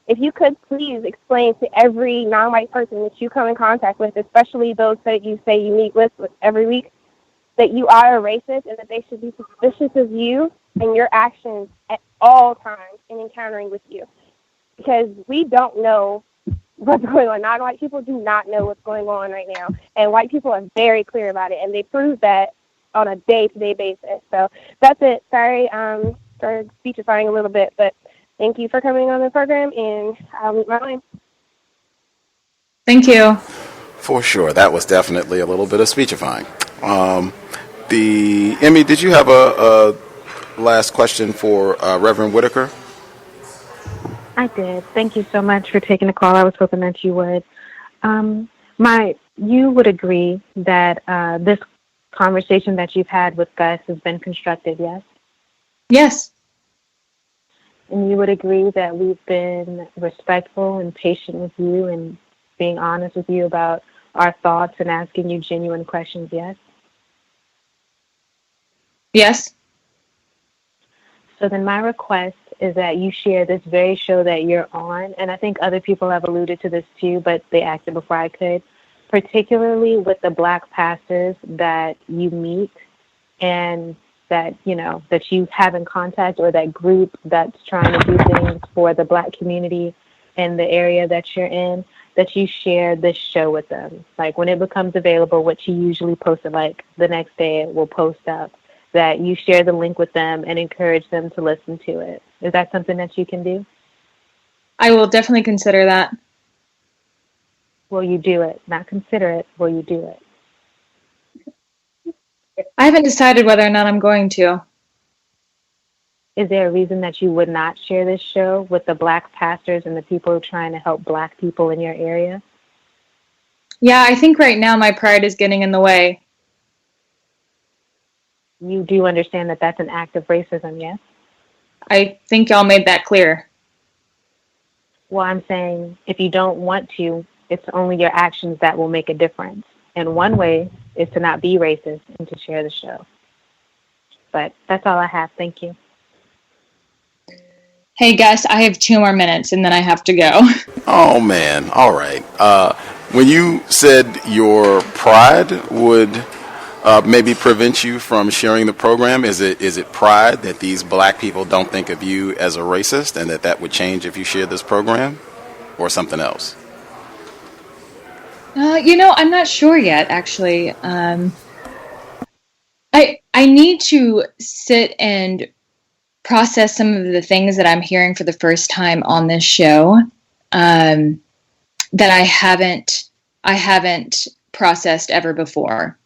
Speaker 13: if you could please explain to every non-white person that you come in contact with, especially those that you say you meet with every week, that you are a racist and that they should be suspicious of you and your actions at all times in encountering with you. Because we don't know what's going on. Non-white people do not know what's going on right now. And white people are very clear about it, and they prove that on a day-to-day basis. So that's it. Sorry for speechifying a little bit, but thank you for coming on the program, and I'll meet my line.
Speaker 6: Thank you.
Speaker 5: For sure. That was definitely a little bit of speechifying. Emmy, did you have a last question for Reverend Whitaker?
Speaker 8: I did. Thank you so much for taking the call. I was hoping that you would. You would agree that this conversation that you've had with Gus has been constructive, yes?
Speaker 6: Yes.
Speaker 8: And you would agree that we've been respectful and patient with you and being honest with you about our thoughts and asking you genuine questions, yes?
Speaker 6: Yes.
Speaker 8: So then my request is that you share this very show that you're on, and I think other people have alluded to this too, but they asked it before I could, particularly with the Black pastors that you meet and that, that you have in contact, or that group that's trying to do things for the Black community in the area that you're in, that you share this show with them. Like when it becomes available, which you usually post it like the next day it will post up, that you share the link with them and encourage them to listen to it. Is that something that you can do?
Speaker 6: I will definitely consider that.
Speaker 8: Will you do it? Not consider it. Will you do
Speaker 6: it? I haven't decided whether or not I'm going to.
Speaker 8: Is there a reason that you would not share this show with the Black pastors and the people trying to help Black people in your area?
Speaker 6: Yeah, I think right now my pride is getting in the way.
Speaker 8: You do understand that that's an act of racism, yes?
Speaker 6: I think y'all made that clear.
Speaker 8: Well, I'm saying if you don't want to, it's only your actions that will make a difference. And one way is to not be racist and to share the show. But that's all I have. Thank you.
Speaker 6: Hey, Gus, I have 2 more minutes and then I have to go.
Speaker 5: Oh, man. All right. When you said your pride would maybe prevent you from sharing the program, is it pride that these black people don't think of you as a racist and that would change if you shared this program, or something else?
Speaker 6: I'm not sure yet, actually. I need to sit and process some of the things that I'm hearing for the first time on this show that I haven't processed ever before.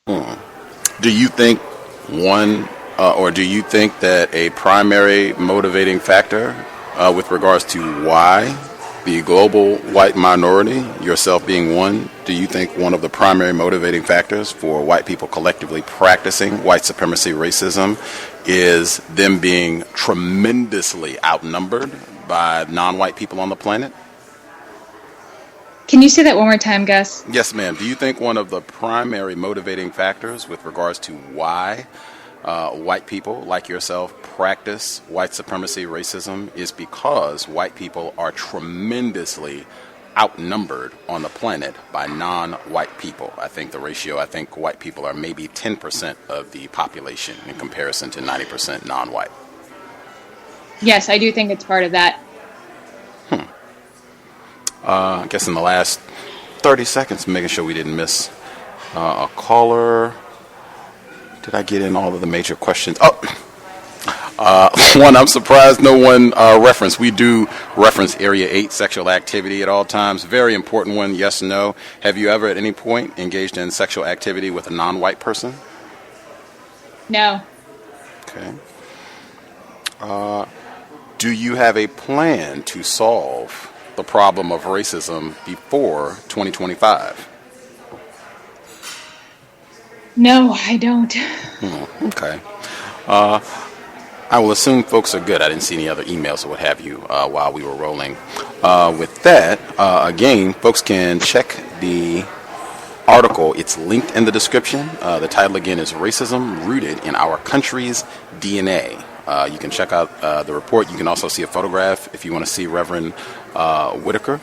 Speaker 5: Do you think do you think that a primary motivating factor with regards to why the global white minority, yourself being one, do you think one of the primary motivating factors for white people collectively practicing white supremacy racism is them being tremendously outnumbered by non-white people on the planet?
Speaker 6: Can you say that one more time, Gus?
Speaker 5: Yes, ma'am. Do you think one of the primary motivating factors with regards to why white people like yourself practice white supremacy racism is because white people are tremendously outnumbered on the planet by non-white people? I think white people are maybe 10% of the population in comparison to 90% non-white.
Speaker 6: Yes, I do think it's part of that.
Speaker 5: I guess in the last 30 seconds, making sure we didn't miss a caller. Did I get in all of the major questions? One, I'm surprised no one referenced. We do reference Area 8 sexual activity at all times. Very important one, yes, no. Have you ever at any point engaged in sexual activity with a non-white person?
Speaker 6: No.
Speaker 5: Okay. Do you have a plan to solve the problem of racism before 2025?
Speaker 6: No, I don't.
Speaker 5: Okay. I will assume folks are good. I didn't see any other emails or what have you while we were rolling. With that, again, folks can check the article. It's linked in the description. The title again is Racism Rooted in Our Country's DNA. You can check out the report. You can also see a photograph if you want to see Reverend Whitaker.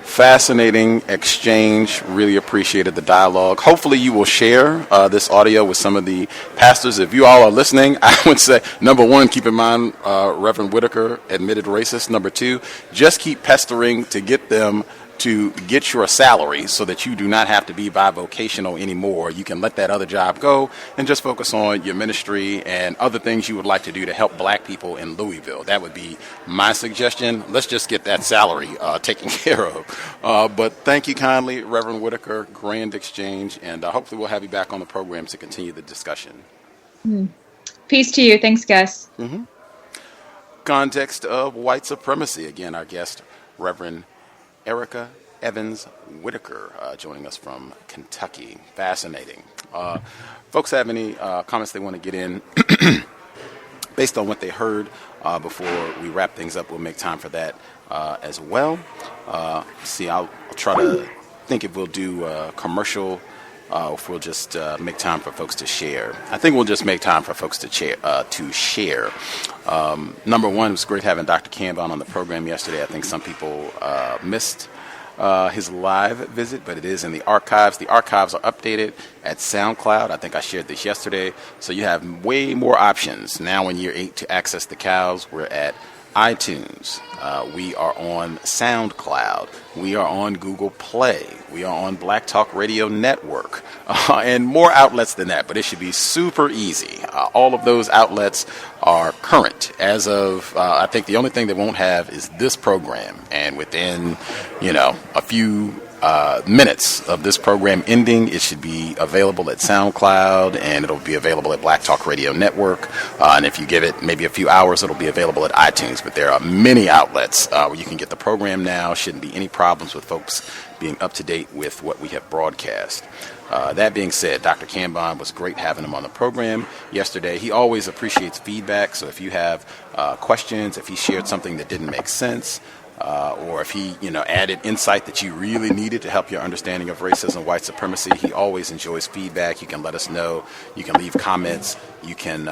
Speaker 5: Fascinating exchange. Really appreciated the dialogue. Hopefully you will share this audio with some of the pastors. If you all are listening, I would say, number one, keep in mind Reverend Whitaker, admitted racist. Number two, just keep pestering to get them to get your salary so that you do not have to be bivocational anymore. You can let that other job go and just focus on your ministry and other things you would like to do to help black people in Louisville. That would be my suggestion. Let's just get that salary taken care of. But thank you kindly, Reverend Whitaker. Grand exchange, and hopefully we'll have you back on the program to continue the discussion.
Speaker 6: Peace to you. Thanks, Gus.
Speaker 5: Context of White Supremacy. Again, our guest, Reverend Erica Evans Whitaker, joining us from Kentucky. Fascinating. Folks have any comments they want to get in based on what they heard before we wrap things up? We'll make time for that as well. I'll try to think if we'll do commercial, if we'll just make time for folks to share. I think we'll just make time for folks to share. Number one, it was great having Dr. Kanban on the program yesterday. I think some people missed his live visit, but it is in the archives. The archives are updated at SoundCloud. I think I shared this yesterday. So you have way more options now in year 8 to access the cows. We're at iTunes. We are on SoundCloud. We are on Google Play. We are on Black Talk Radio Network, and more outlets than that, but it should be super easy. All of those outlets are current as of, I think the only thing they won't have is this program, and within, a few minutes of this program ending, it should be available at SoundCloud, and it'll be available at Black Talk Radio Network, and if you give it maybe a few hours, it'll be available at iTunes. But there are many outlets where you can get the program now. Shouldn't be any problems with folks being up to date with what we have broadcast. That being said, Dr. Kanban, was great having him on the program yesterday. He always appreciates feedback, so if you have questions, if he shared something that didn't make sense, or if he, added insight that you really needed to help your understanding of racism, white supremacy, he always enjoys feedback. You can let us know. You can leave comments. You can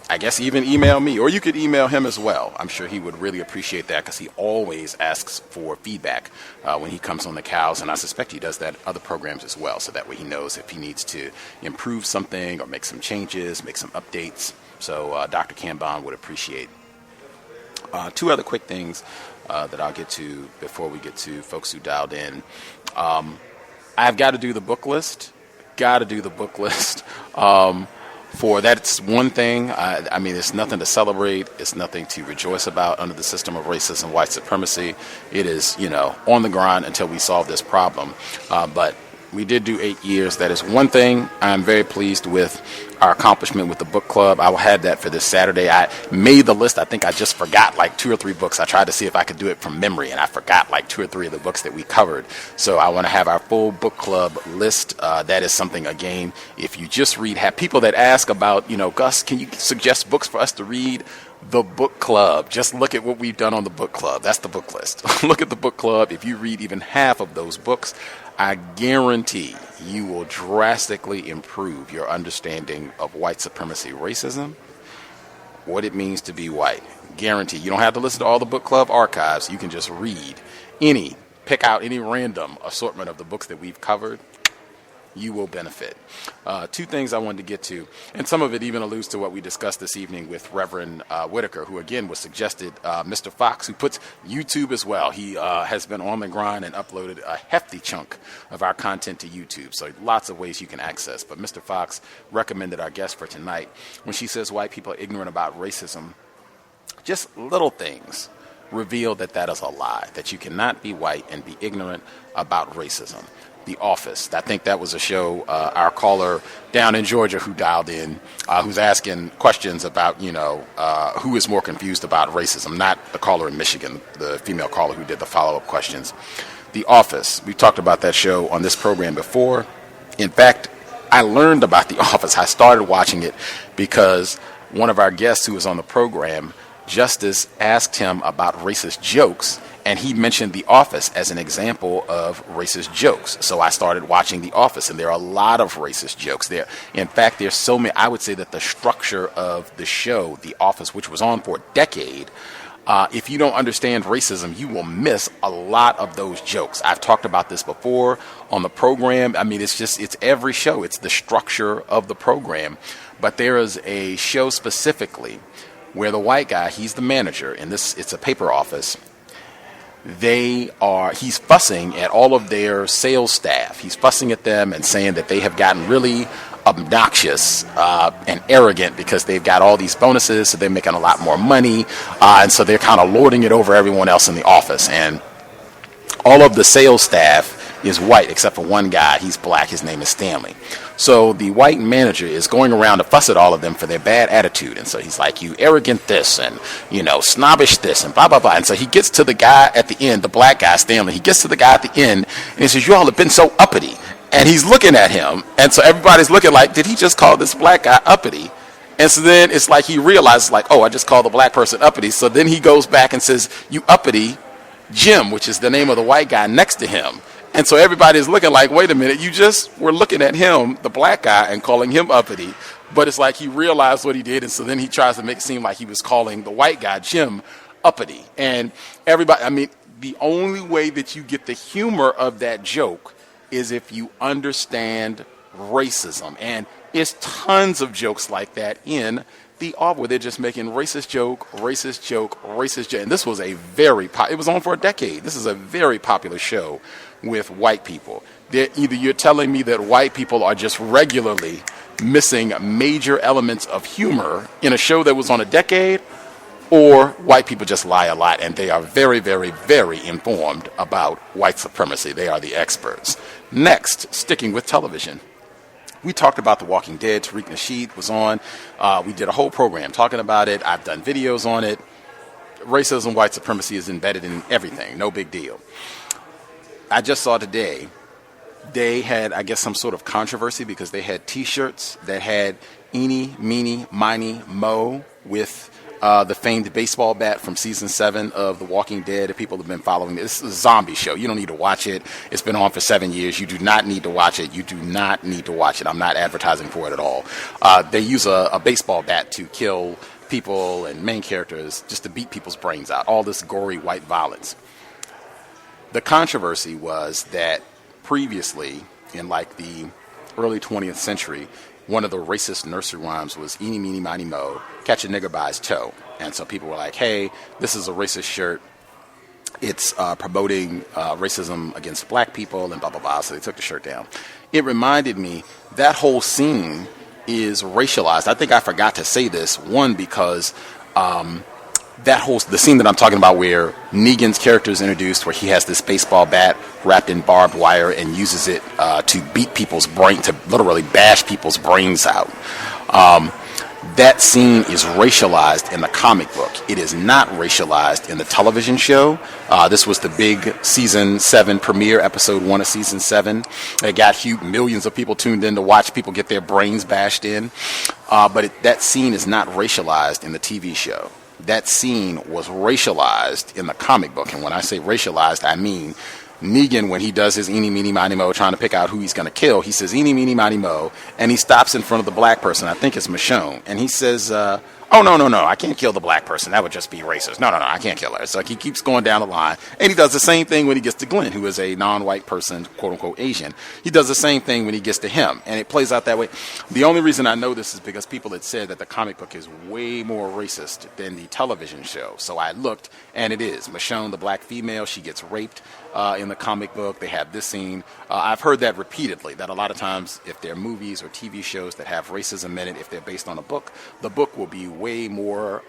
Speaker 5: I guess even email me, or you could email him as well. I'm sure he would really appreciate that because he always asks for feedback when he comes on the cows, and I suspect he does that in other programs as well, so that way he knows if he needs to improve something or make some changes, make some updates. So Dr. Cambon would appreciate. Two other quick things that I'll get to before we get to folks who dialed in. I've got to do the book list. For that's one thing. I mean, it's nothing to celebrate. It's nothing to rejoice about under the system of racism, white supremacy. It is, on the grind until we solve this problem. But we did do 8 years. That is one thing. I'm very pleased with our accomplishment with the book club. I will have that for this Saturday. I made the list. I think I just forgot like 2 or 3 books. I tried to see if I could do it from memory, and I forgot like 2 or 3 of the books that we covered. So I want to have our full book club list. That is something, again, if you just read, have people that ask about, Gus, can you suggest books for us to read? The book club. Just look at what we've done on the book club. That's the book list. Look at the book club. If you read even half of those books, I guarantee you will drastically improve your understanding of white supremacy, racism, what it means to be white. Guarantee. You don't have to listen to all the book club archives. You can just read pick out any random assortment of the books that we've covered. You will benefit. 2 things I wanted to get to, and some of it even alludes to what we discussed this evening with Reverend Whitaker, who again was suggested, Mr. Fox, who puts YouTube as well. He has been on the grind and uploaded a hefty chunk of our content to YouTube, so lots of ways you can access. But Mr. Fox recommended our guest for tonight when she says white people are ignorant about racism. Just little things reveal that is a lie, that you cannot be white and be ignorant about racism. The Office. I think that was a show, our caller down in Georgia who dialed in, who's asking questions about, who is more confused about racism, not the caller in Michigan, the female caller who did the follow-up questions. The Office. We've talked about that show on this program before. In fact, I learned about The Office. I started watching it because one of our guests who was on the program, Justice, asked him about racist jokes, and he mentioned The Office as an example of racist jokes. So I started watching The Office, and there are a lot of racist jokes there. In fact, there's so many. I would say that the structure of the show, The Office, which was on for a decade, if you don't understand racism, you will miss a lot of those jokes. I've talked about this before on the program. I mean, it's every show. It's the structure of the program. But there is a show specifically where the white guy, he's the manager, and it's a paper office. He's fussing at all of their sales staff. He's fussing at them and saying that they have gotten really obnoxious and arrogant because they've got all these bonuses, so they're making a lot more money, and so they're kind of lording it over everyone else in the office. And all of the sales staff is white except for one guy. He's black. His name is Stanley. So the white manager is going around to fuss at all of them for their bad attitude. And so he's like, you arrogant this and, snobbish this and blah, blah, blah. And so he gets to the guy at the end, the black guy, Stanley. He gets to the guy at the end and he says, you all have been so uppity. And he's looking at him. And so everybody's looking like, did he just call this black guy uppity? And so then it's like he realizes, like, oh, I just called the black person uppity. So then he goes back and says, you uppity Jim, which is the name of the white guy next to him. And so everybody's looking like, wait a minute, you just were looking at him, the black guy, and calling him uppity. But it's like he realized what he did, and so then he tries to make it seem like he was calling the white guy, Jim, uppity. And everybody, the only way that you get the humor of that joke is if you understand racism. And there's tons of jokes like that in The Office, where they're just making racist joke. And this was it was on for a decade. This is a very popular show with white people. Either you're telling me that white people are just regularly missing major elements of humor in a show that was on a decade, or white people just lie a lot and they are very, very, very informed about white supremacy. They are the experts. Next, sticking with television. We talked about The Walking Dead. Tariq Nasheed was on. We did a whole program talking about it. I've done videos on it. Racism, white supremacy is embedded in everything. No big deal. I just saw today they had, I guess, some sort of controversy because they had T-shirts that had eeny, meeny, miny, mo with the famed baseball bat from season 7 of The Walking Dead. If people have been following this is a zombie show. You don't need to watch it. It's been on for 7 years. You do not need to watch it. You do not need to watch it. I'm not advertising for it at all. They use a baseball bat to kill people and main characters, just to beat people's brains out. All this gory white violence. The controversy was that previously, in like the early 20th century, one of the racist nursery rhymes was "Eeny, meeny, miny, mo, catch a nigger by his toe." And so people were like, hey, this is a racist shirt. It's promoting racism against black people and blah, blah, blah. So they took the shirt down. It reminded me that whole scene is racialized. I think I forgot to say this, one, because the scene that I'm talking about where Negan's character is introduced, where he has this baseball bat wrapped in barbed wire and uses it to beat people's brain, to literally bash people's brains out. That scene is racialized in the comic book. It is not racialized in the television show. This was the big season 7 premiere, episode 1 of season 7. It got huge, millions of people tuned in to watch people get their brains bashed in. But that scene is not racialized in the TV show. That scene was racialized in the comic book. And when I say racialized, I mean Negan, when he does his eeny, meeny, miny, mo, trying to pick out who he's going to kill, he says eeny, meeny, miny, mo, and he stops in front of the black person. I think it's Michonne. And he says, oh, no, I can't kill the black person. That would just be racist. No, I can't kill her. It's like he keeps going down the line. And he does the same thing when he gets to Glenn, who is a non-white person, quote-unquote Asian. He does the same thing when he gets to him. And it plays out that way. The only reason I know this is because people had said that the comic book is way more racist than the television show. So I looked, and it is. Michonne, the black female, she gets raped in the comic book. They have this scene. I've heard that repeatedly, that a lot of times if there are movies or TV shows that have racism in it, if they're based on a book, the book will be way more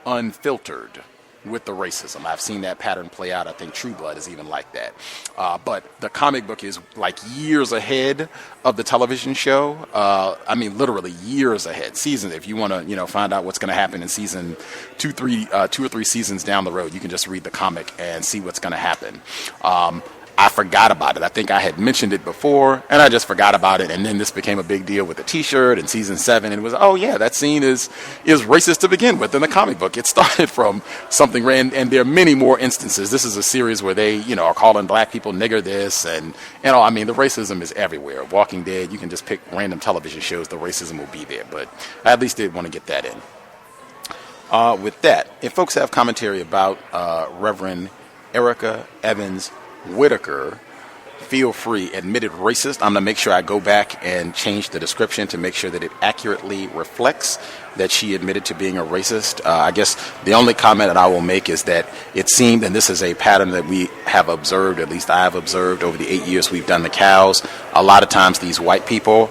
Speaker 5: unfiltered with the racism. I've seen that pattern play out. I think True Blood is even like that. But the comic book is like years ahead of the television show. I mean, literally years ahead. Seasons. If you want to, find out what's going to happen in season 2 or 3 seasons down the road, you can just read the comic and see what's going to happen. I forgot about it. I think I had mentioned it before, and I just forgot about it. And then this became a big deal with the T-shirt in season 7, and it was, oh yeah, that scene is racist to begin with in the comic book. It started from something, and there are many more instances. This is a series where they, are calling black people nigger this, and I mean, the racism is everywhere. Walking Dead, you can just pick random television shows, the racism will be there. But I at least did want to get that in. With that, if folks have commentary about Reverend Erica Evans Whitaker, feel free. Admitted Racist. I'm going to make sure I go back and change the description to make sure that it accurately reflects that she admitted to being a racist. I guess the only comment that I will make is that it seemed, and this is a pattern that we have observed, at least I have observed over the 8 years we've done the cows, a lot of times these white people,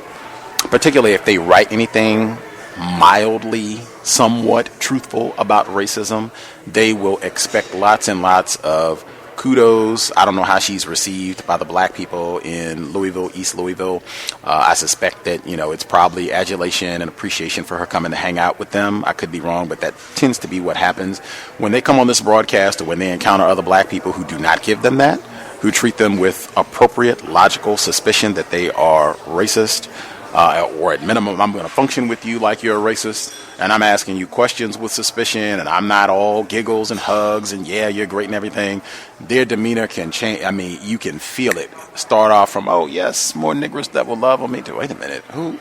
Speaker 5: particularly if they write anything mildly, somewhat truthful about racism, they will expect lots and lots of kudos. I don't know how she's received by the black people in Louisville, East Louisville. I suspect that, it's probably adulation and appreciation for her coming to hang out with them. I could be wrong, but that tends to be what happens when they come on this broadcast or when they encounter other black people who do not give them that, who treat them with appropriate, logical suspicion that they are racist. Or at minimum, I'm going to function with you like you're a racist, and I'm asking you questions with suspicion, and I'm not all giggles and hugs and yeah, you're great and everything. Their demeanor can change. I mean, you can feel it. Start off from, oh yes, more niggers that will love me. Wait a minute, who?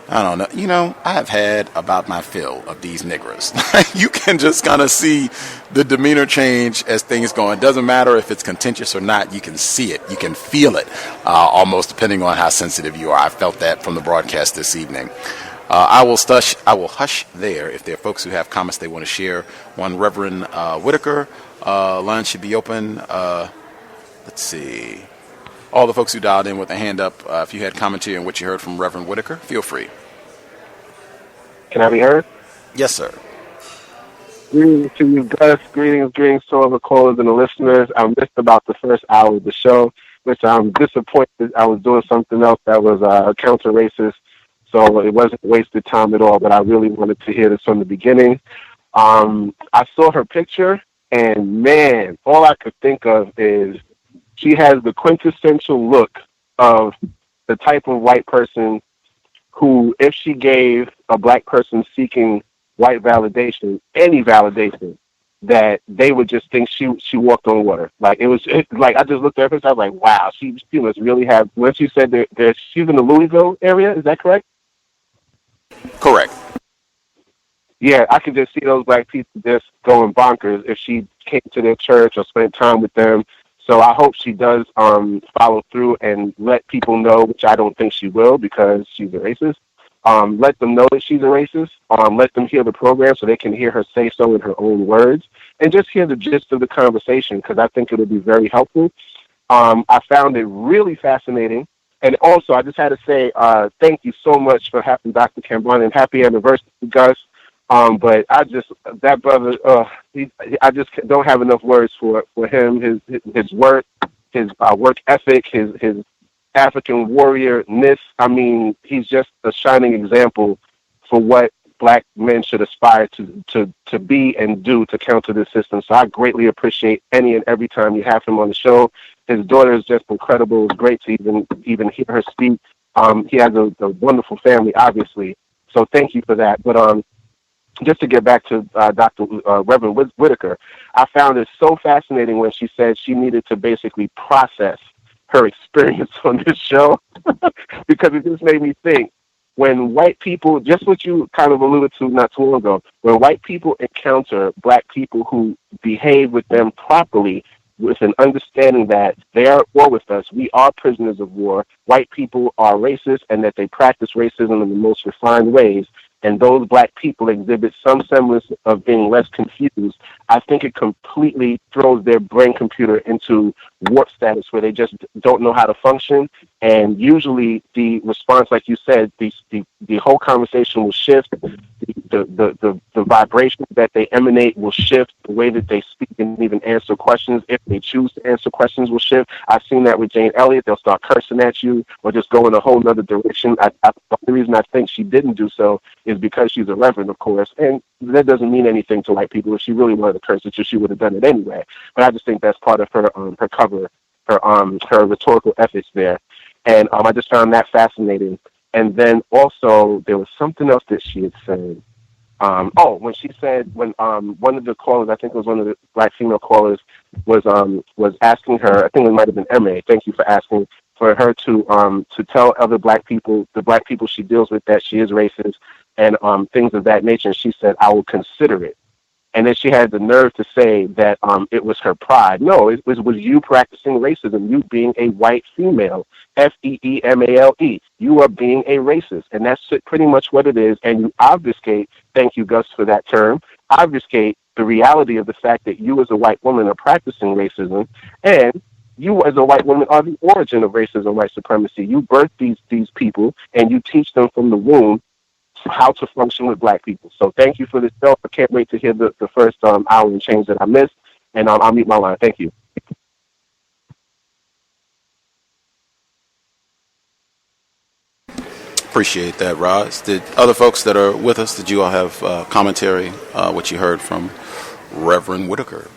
Speaker 5: I don't know. I have had about my fill of these niggers. You can just kind of see the demeanor change as things go. It doesn't matter if it's contentious or not. You can see it. You can feel it, almost depending on how sensitive you are. I felt that from the broadcast this evening. I will hush there. If there are folks who have comments they want to share on Reverend Whitaker, line should be open. Let's see. All the folks who dialed in with a hand up, if you had commentary on what you heard from Reverend Whitaker, feel free.
Speaker 14: Can I be heard?
Speaker 5: Yes, sir.
Speaker 14: Greetings to you, Gus. Greetings to all the callers and the listeners. I missed about the first hour of the show, which I'm disappointed. I was doing something else that was counter-racist, so it wasn't wasted time at all, but I really wanted to hear this from the beginning. I saw her picture, and man, all I could think of is she has the quintessential look of the type of white person who, if she gave a black person seeking white validation, any validation, that they would just think she walked on water. Like like I just looked at her and I was like, wow, she must really have. When she said that she's in the Louisville area, is that correct?
Speaker 5: Correct.
Speaker 14: Yeah, I could just see those black people just going bonkers if she came to their church or spent time with them. So I hope she does follow through and let people know, which I don't think she will because she's a racist. Let them know that she's a racist. Let them hear the program so they can hear her say so in her own words, and just hear the gist of the conversation because I think it'll be very helpful. I found it really fascinating. And also, I just had to say thank you so much for having Dr. Cambon and happy anniversary, Gus. But that brother, I just don't have enough words for him, his work, his work ethic, his African warrior-ness. I mean, he's just a shining example for what black men should aspire to be and do to counter this system. So I greatly appreciate any and every time you have him on the show. His daughter is just incredible. It's great to even hear her speak. He has a wonderful family, obviously. So thank you for that. But just to get back to Dr. Reverend Whitaker, I found it so fascinating when she said she needed to basically process her experience on this show because it just made me think when white people, just what you kind of alluded to not too long ago, when white people encounter black people who behave with them properly, with an understanding that they are at war with us, we are prisoners of war, white people are racist, and that they practice racism in the most refined ways, and those black people exhibit some semblance of being less confused, I think it completely throws their brain computer into warp status where they just don't know how to function. And usually the response, like you said, the whole conversation will shift. The vibration that they emanate will shift. The way that they speak and even answer questions, if they choose to answer questions, will shift. I've seen that with Jane Elliott. They'll start cursing at you or just go in a whole other direction. The reason I think she didn't do so is because she's a reverend, of course, and that doesn't mean anything to white people. If she really wanted to curse at you, she would have done it anyway. But I just think that's part of her cover, her rhetorical ethics there, and I just found that fascinating. And then also there was something else that she had said. When she said when one of the callers, I think it was one of the black female callers, was asking her, I think it might have been MA. Thank you for asking for her to tell other black people, the black people she deals with, that she is racist and things of that nature. And she said, "I will consider it." And then she had the nerve to say that it was her pride. No, it was you practicing racism, you being a white female, FEEMALE. You are being a racist. And that's pretty much what it is. And you obfuscate, thank you, Gus, for that term, obfuscate the reality of the fact that you as a white woman are practicing racism, and you as a white woman are the origin of racism, white supremacy. You birth these people, and you teach them from the womb how to function with black people. So thank you for this show. I can't wait to hear the first hour and change that I missed, and I'll mute my line. Thank you.
Speaker 5: Appreciate that, Roz. Did other folks that are with us, did you all have commentary, what you heard from Reverend Whitaker,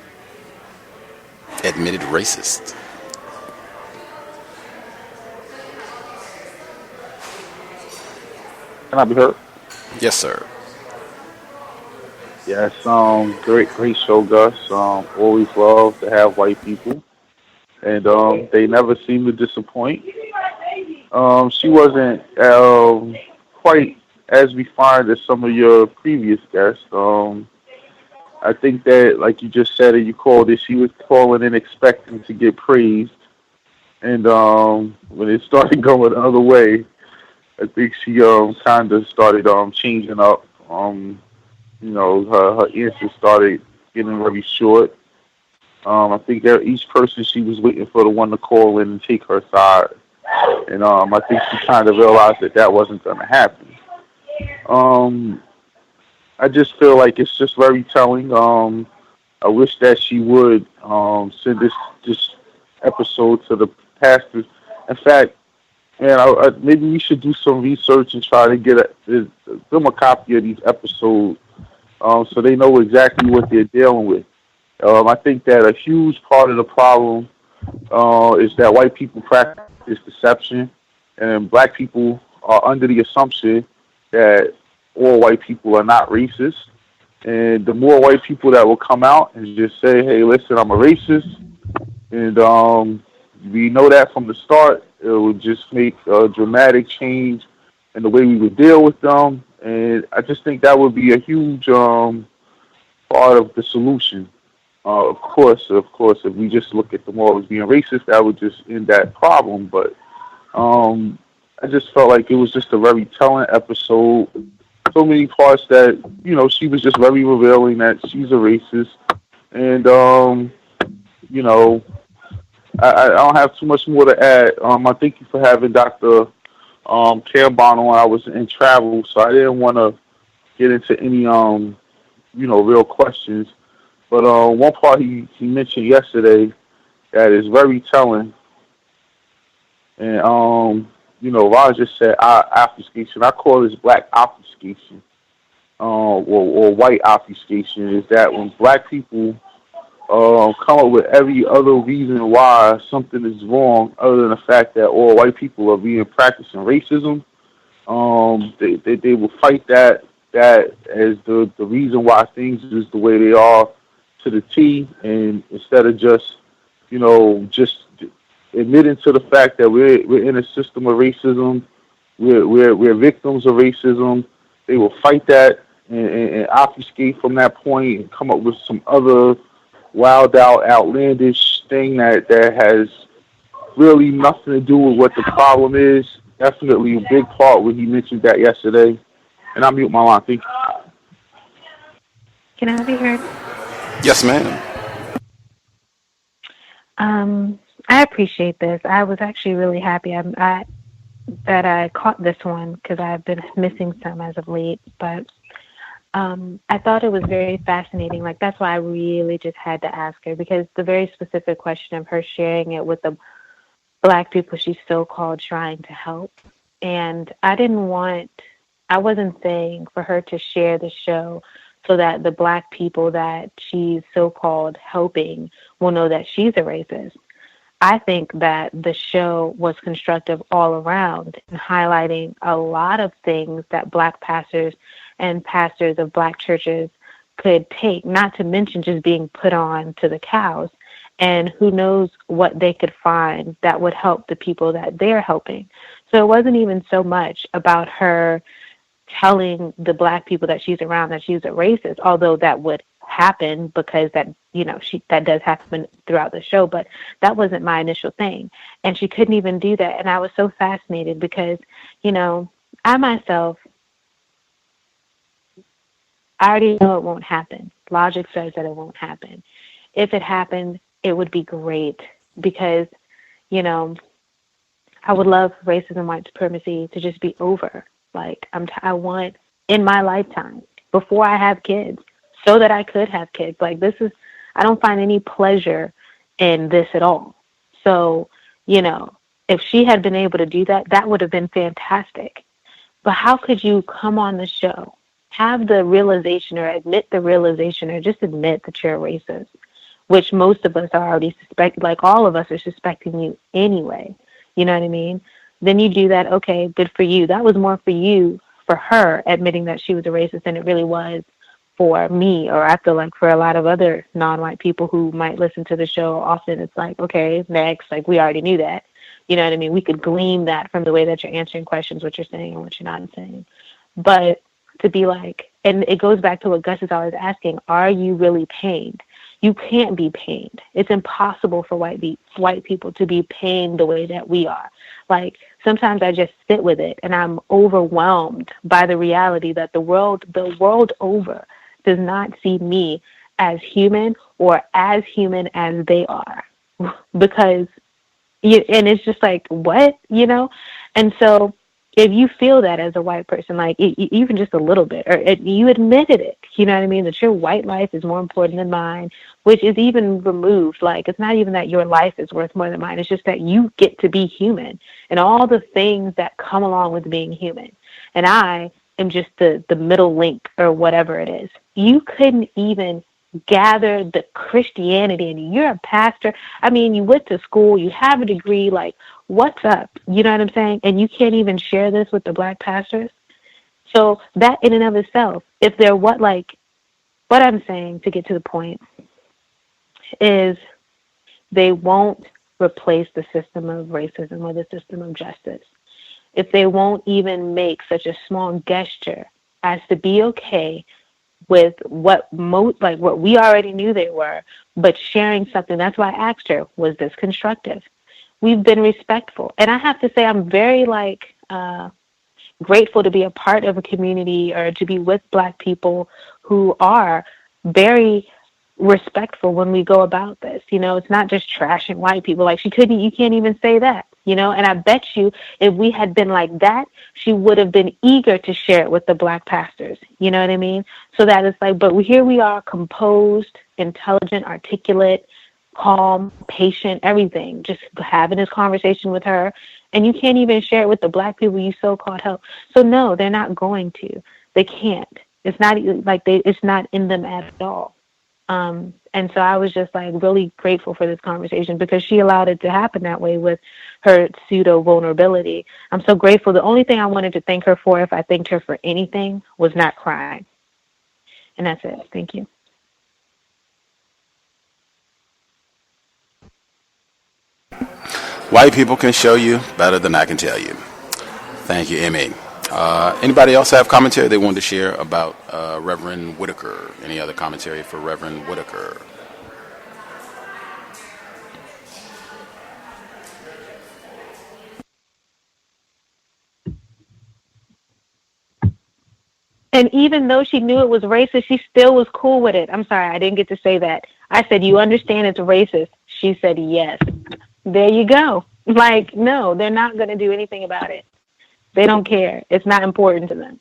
Speaker 5: admitted racist?
Speaker 7: Can I be heard?
Speaker 5: Yes, sir.
Speaker 7: Yes, great show, Gus. Always love to have white people, and they never seem to disappoint. She wasn't quite as refined as some of your previous guests. I think that, like you just said, and you called it, she was calling in expecting to get praised, and when it started going the other way, I think she kind of started changing up. Her answers started getting very short. I think that each person, she was waiting for the one to call in and take her side. And I think she kind of realized that wasn't going to happen. I just feel like it's just very telling. I wish that she would send this episode to the pastors. In fact, man, maybe we should do some research and try to get them a copy of these episodes so they know exactly what they're dealing with. I think that a huge part of the problem is that white people practice deception, and black people are under the assumption that all white people are not racist. And the more white people that will come out and just say, hey, listen, I'm a racist, and we know that from the start, it would just make a dramatic change in the way we would deal with them. And I just think that would be a huge part of the solution. Of course, if we just look at them all as being racist, that would just end that problem. But I just felt like it was just a very telling episode. So many parts that, she was just very revealing that she's a racist. And, I don't have too much more to add. I thank you for having Dr. Cambon on. I was in travel, so I didn't want to get into any, real questions. But one part he mentioned yesterday that is very telling. And, Ron just said obfuscation. I call this black obfuscation, or white obfuscation, is that when black people come up with every other reason why something is wrong other than the fact that all white people are being practicing racism, they will fight that as the reason why things is the way they are to the T, and instead of just admitting to the fact that we're in a system of racism, we're victims of racism, they will fight that and obfuscate from that point and come up with some other wild out, outlandish thing that has really nothing to do with what the problem is. Definitely a big part when he mentioned that yesterday. And I mute my line. Thank you.
Speaker 8: Can I be heard?
Speaker 5: Yes, ma'am.
Speaker 8: I appreciate this. I was actually really happy that I caught this one because I've been missing some as of late. But I thought it was very fascinating. Like, that's why I really just had to ask her, because the very specific question of her sharing it with the black people she's so-called trying to help. And I wasn't saying for her to share the show so that the black people that she's so-called helping will know that she's a racist. I think that the show was constructive all around in highlighting a lot of things that black pastors and pastors of black churches could take, not to mention just being put on to the cows. And who knows what they could find that would help the people that they're helping. So it wasn't even so much about her telling the black people that she's around that she's a racist, although that would happen because that does happen throughout the show, but that wasn't my initial thing. And she couldn't even do that. And I was so fascinated because, I myself, I already know it won't happen. Logic says that it won't happen. If it happened, it would be great because, I would love racism, white supremacy to just be over. Like, I want in my lifetime, before I have kids, so that I could have kids. Like, I don't find any pleasure in this at all. So, if she had been able to do that, that would have been fantastic. But how could you come on the show, have the realization or admit the realization or just admit that you're a racist, which most of us are already like all of us are suspecting you anyway. You know what I mean? Then you do that, okay, good for you. That was more for her admitting that she was a racist than it really was for me, or I feel like for a lot of other non-white people who might listen to the show. Often it's like, okay, next, like we already knew that. You know what I mean? We could glean that from the way that you're answering questions, what you're saying and what you're not saying. But to be like, and it goes back to what Gus is always asking, are you really pained? You can't be pained. It's impossible for white people to be pained the way that we are. Like, sometimes I just sit with it and I'm overwhelmed by the reality that the world over does not see me as human or as human as they are. Because, and it's just like, what, And so if you feel that as a white person, like even just a little bit, or you admitted it, you know what I mean, that your white life is more important than mine, which is even removed. Like, it's not even that your life is worth more than mine. It's just that you get to be human and all the things that come along with being human. And I am just the middle link or whatever it is. You couldn't even gather the Christianity, and you're a pastor. I mean, you went to school, you have a degree, like, what's up? You know what I'm saying? And you can't even share this with the black pastors. So that in and of itself, if they're what I'm saying, to get to the point, is they won't replace the system of racism with a system of justice. If they won't even make such a small gesture as to be okay with what we already knew they were, but sharing something. That's why I asked her, was this constructive? We've been respectful. And I have to say, I'm very grateful to be a part of a community or to be with Black people who are very respectful when we go about this. It's not just trashing white people. You can't even say that, and I bet you if we had been like that, she would have been eager to share it with the Black pastors. You know what I mean? So that it's but here we are, composed, intelligent, articulate, calm, patient, everything, just having this conversation with her, and you can't even share it with the Black people you so-called help. So no, they're not going to. They can't. It's not it's not in them at all. And so I was just really grateful for this conversation because she allowed it to happen that way with her pseudo vulnerability. I'm so grateful. The only thing I wanted to thank her for, if I thanked her for anything, was not crying. And that's it. Thank you.
Speaker 5: White people can show you better than I can tell you. Thank you, Emmy. Anybody else have commentary they wanted to share about Reverend Whitaker? Any other commentary for Reverend Whitaker?
Speaker 8: And even though she knew it was racist, she still was cool with it. I'm sorry, I didn't get to say that. I said, you understand it's racist? She said, yes. There you go. No, they're not going to do anything about it. They don't care. It's not important to them.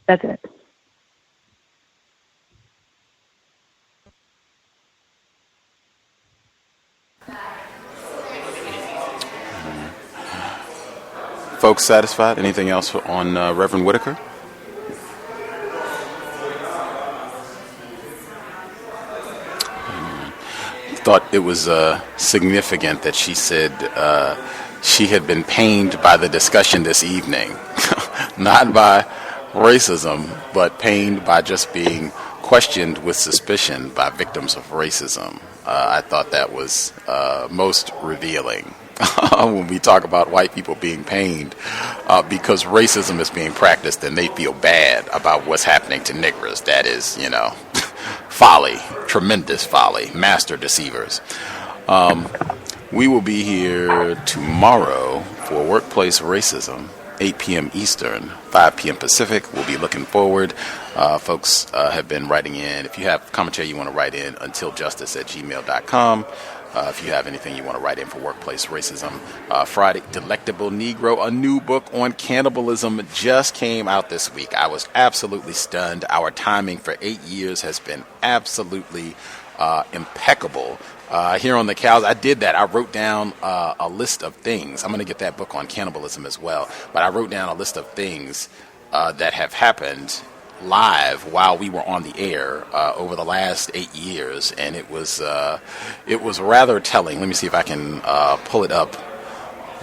Speaker 8: That's it.
Speaker 5: Folks satisfied? Anything else on Reverend Whitaker? Thought it was significant that she said she had been pained by the discussion this evening, not by racism, but pained by just being questioned with suspicion by victims of racism. I thought that was most revealing when we talk about white people being pained because racism is being practiced and they feel bad about what's happening to niggers. That is, folly, tremendous folly, master deceivers. We will be here tomorrow for Workplace Racism, 8 p.m. Eastern, 5 p.m. Pacific. We'll be looking forward. Folks have been writing in. If you have commentary you want to write in, untiljustice@gmail.com. If you have anything you want to write in for Workplace Racism. Friday, Delectable Negro, a new book on cannibalism just came out this week. I was absolutely stunned. Our timing for 8 years has been absolutely impeccable. Here on the cows, I did that. I wrote down a list of things. I'm going to get that book on cannibalism as well. But I wrote down a list of things that have happened live while we were on the air over the last 8 years, and it was rather telling. Let me see if I can pull it up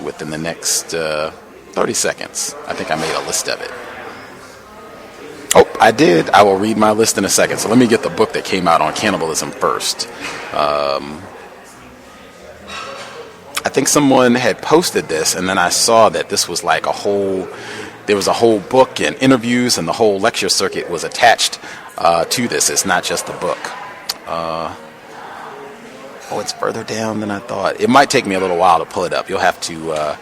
Speaker 5: within the next 30 seconds. I think I made a list of it. Oh, I did. I will read my list in a second. So let me get the book that came out on cannibalism first. I think someone had posted this, and then I saw that this was like there was a whole book and interviews, and the whole lecture circuit was attached to this. It's not just the book. It's further down than I thought. It might take me a little while to pull it up. You'll have to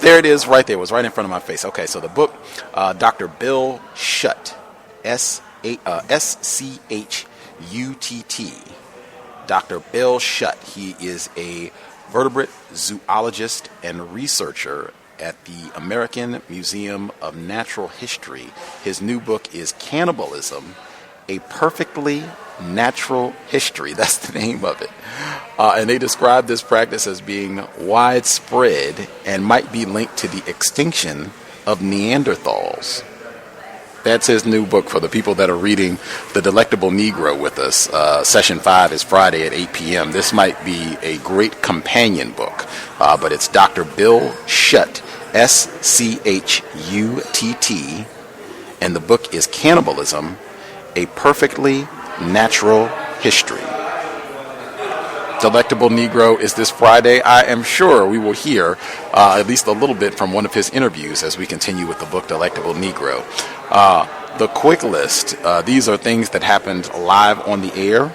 Speaker 5: there it is right there. It was right in front of my face. Okay, so the book, Dr. Bill Schutt, S-C-H-U-T-T. Dr. Bill Schutt. He is a vertebrate zoologist and researcher at the American Museum of Natural History. His new book is Cannibalism, A Perfectly Natural History. That's the name of it. And they describe this practice as being widespread and might be linked to the extinction of Neanderthals. That's his new book for the people that are reading The Delectable Negro with us. Session 5 is Friday at 8 p.m. This might be a great companion book, but it's Dr. Bill Schutt, S-C-H-U-T-T, and the book is Cannibalism, A Perfectly Natural History. Delectable Negro is this Friday. I am sure we will hear at least a little bit from one of his interviews as we continue with the book Delectable Negro. The quick list, these are things that happened live on the air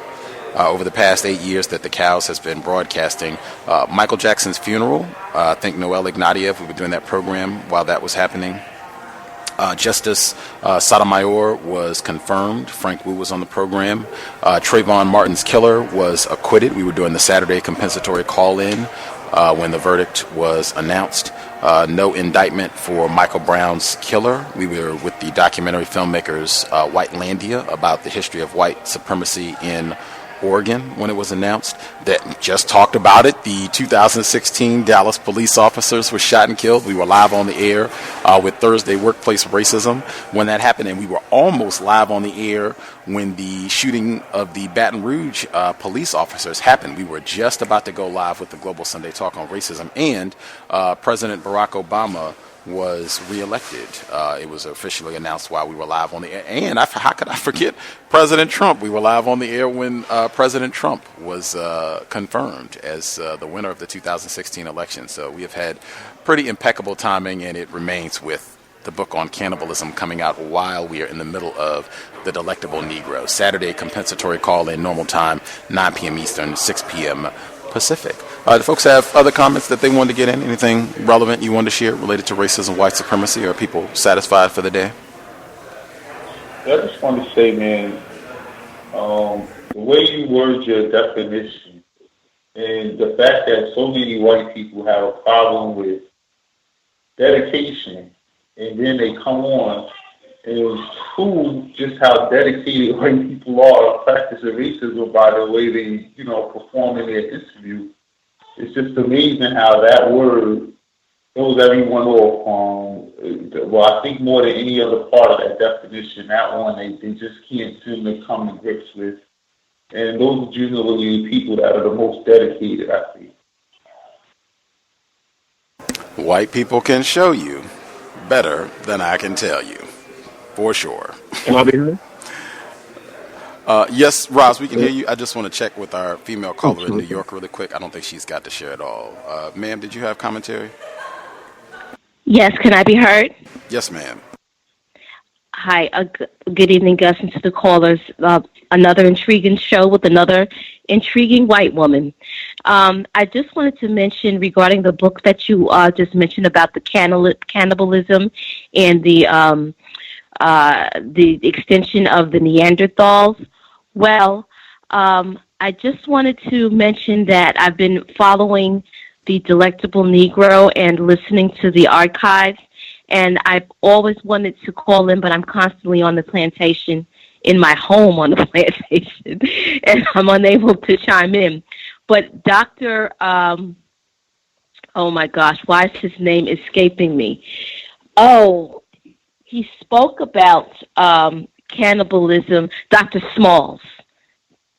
Speaker 5: over the past 8 years that the C.O.W.S has been broadcasting. Michael Jackson's funeral, I think Noel Ignatieff, we were doing that program while that was happening. Justice Sotomayor was confirmed. Frank Wu was on the program. Trayvon Martin's killer was acquitted. We were doing the Saturday compensatory call-in when the verdict was announced. No indictment for Michael Brown's killer. We were with the documentary filmmakers Whitelandia about the history of white supremacy in Oregon when it was announced. That just talked about it. The 2016 Dallas police officers were shot and killed. We were live on the air with Thursday Workplace Racism when that happened, and we were almost live on the air when the shooting of the Baton Rouge police officers happened. We were just about to go live with the Global Sunday Talk on Racism, and President Barack Obama was reelected. It was officially announced while we were live on the air. And how could I forget President Trump? We were live on the air when President Trump was confirmed as the winner of the 2016 election. So we have had pretty impeccable timing, and it remains with the book on cannibalism coming out while we are in the middle of the Delectable Negro. Saturday compensatory call-in, normal time, 9 p.m. Eastern, 6 p.m. Pacific. Do folks have other comments that they wanted to get in? Anything relevant you wanted to share related to racism, white supremacy? Or are people satisfied for the day?
Speaker 7: I just want to say, man, the way you word your definition and the fact that so many white people have a problem with dedication, and then they come on and prove just how dedicated white people are to practicing racism by the way they, perform in their interview. It's just amazing how that word throws everyone off. I think more than any other part of that definition, that one they just can't seem to come to grips with. And those are generally the people that are the most dedicated, I think.
Speaker 5: White people can show you better than I can tell you, for sure.
Speaker 14: Can I be heard?
Speaker 5: Yes, Roz, we can hear you. I just want to check with our female caller in New York really quick. I don't think she's got to share at all. Ma'am, did you have commentary?
Speaker 15: Yes, can I be heard?
Speaker 5: Yes, ma'am.
Speaker 15: Hi, good evening, Gus, and to the callers. Another intriguing show with another intriguing white woman. I just wanted to mention regarding the book that you just mentioned about the cannibalism and the extension of the Neanderthals. Well, I just wanted to mention that I've been following the Delectable Negro and listening to the archives, and I've always wanted to call in, but I'm constantly on the plantation, in my home on the plantation, and I'm unable to chime in. But Dr. Oh my gosh, why is his name escaping me? Oh, he spoke about cannibalism, Dr. Smalls,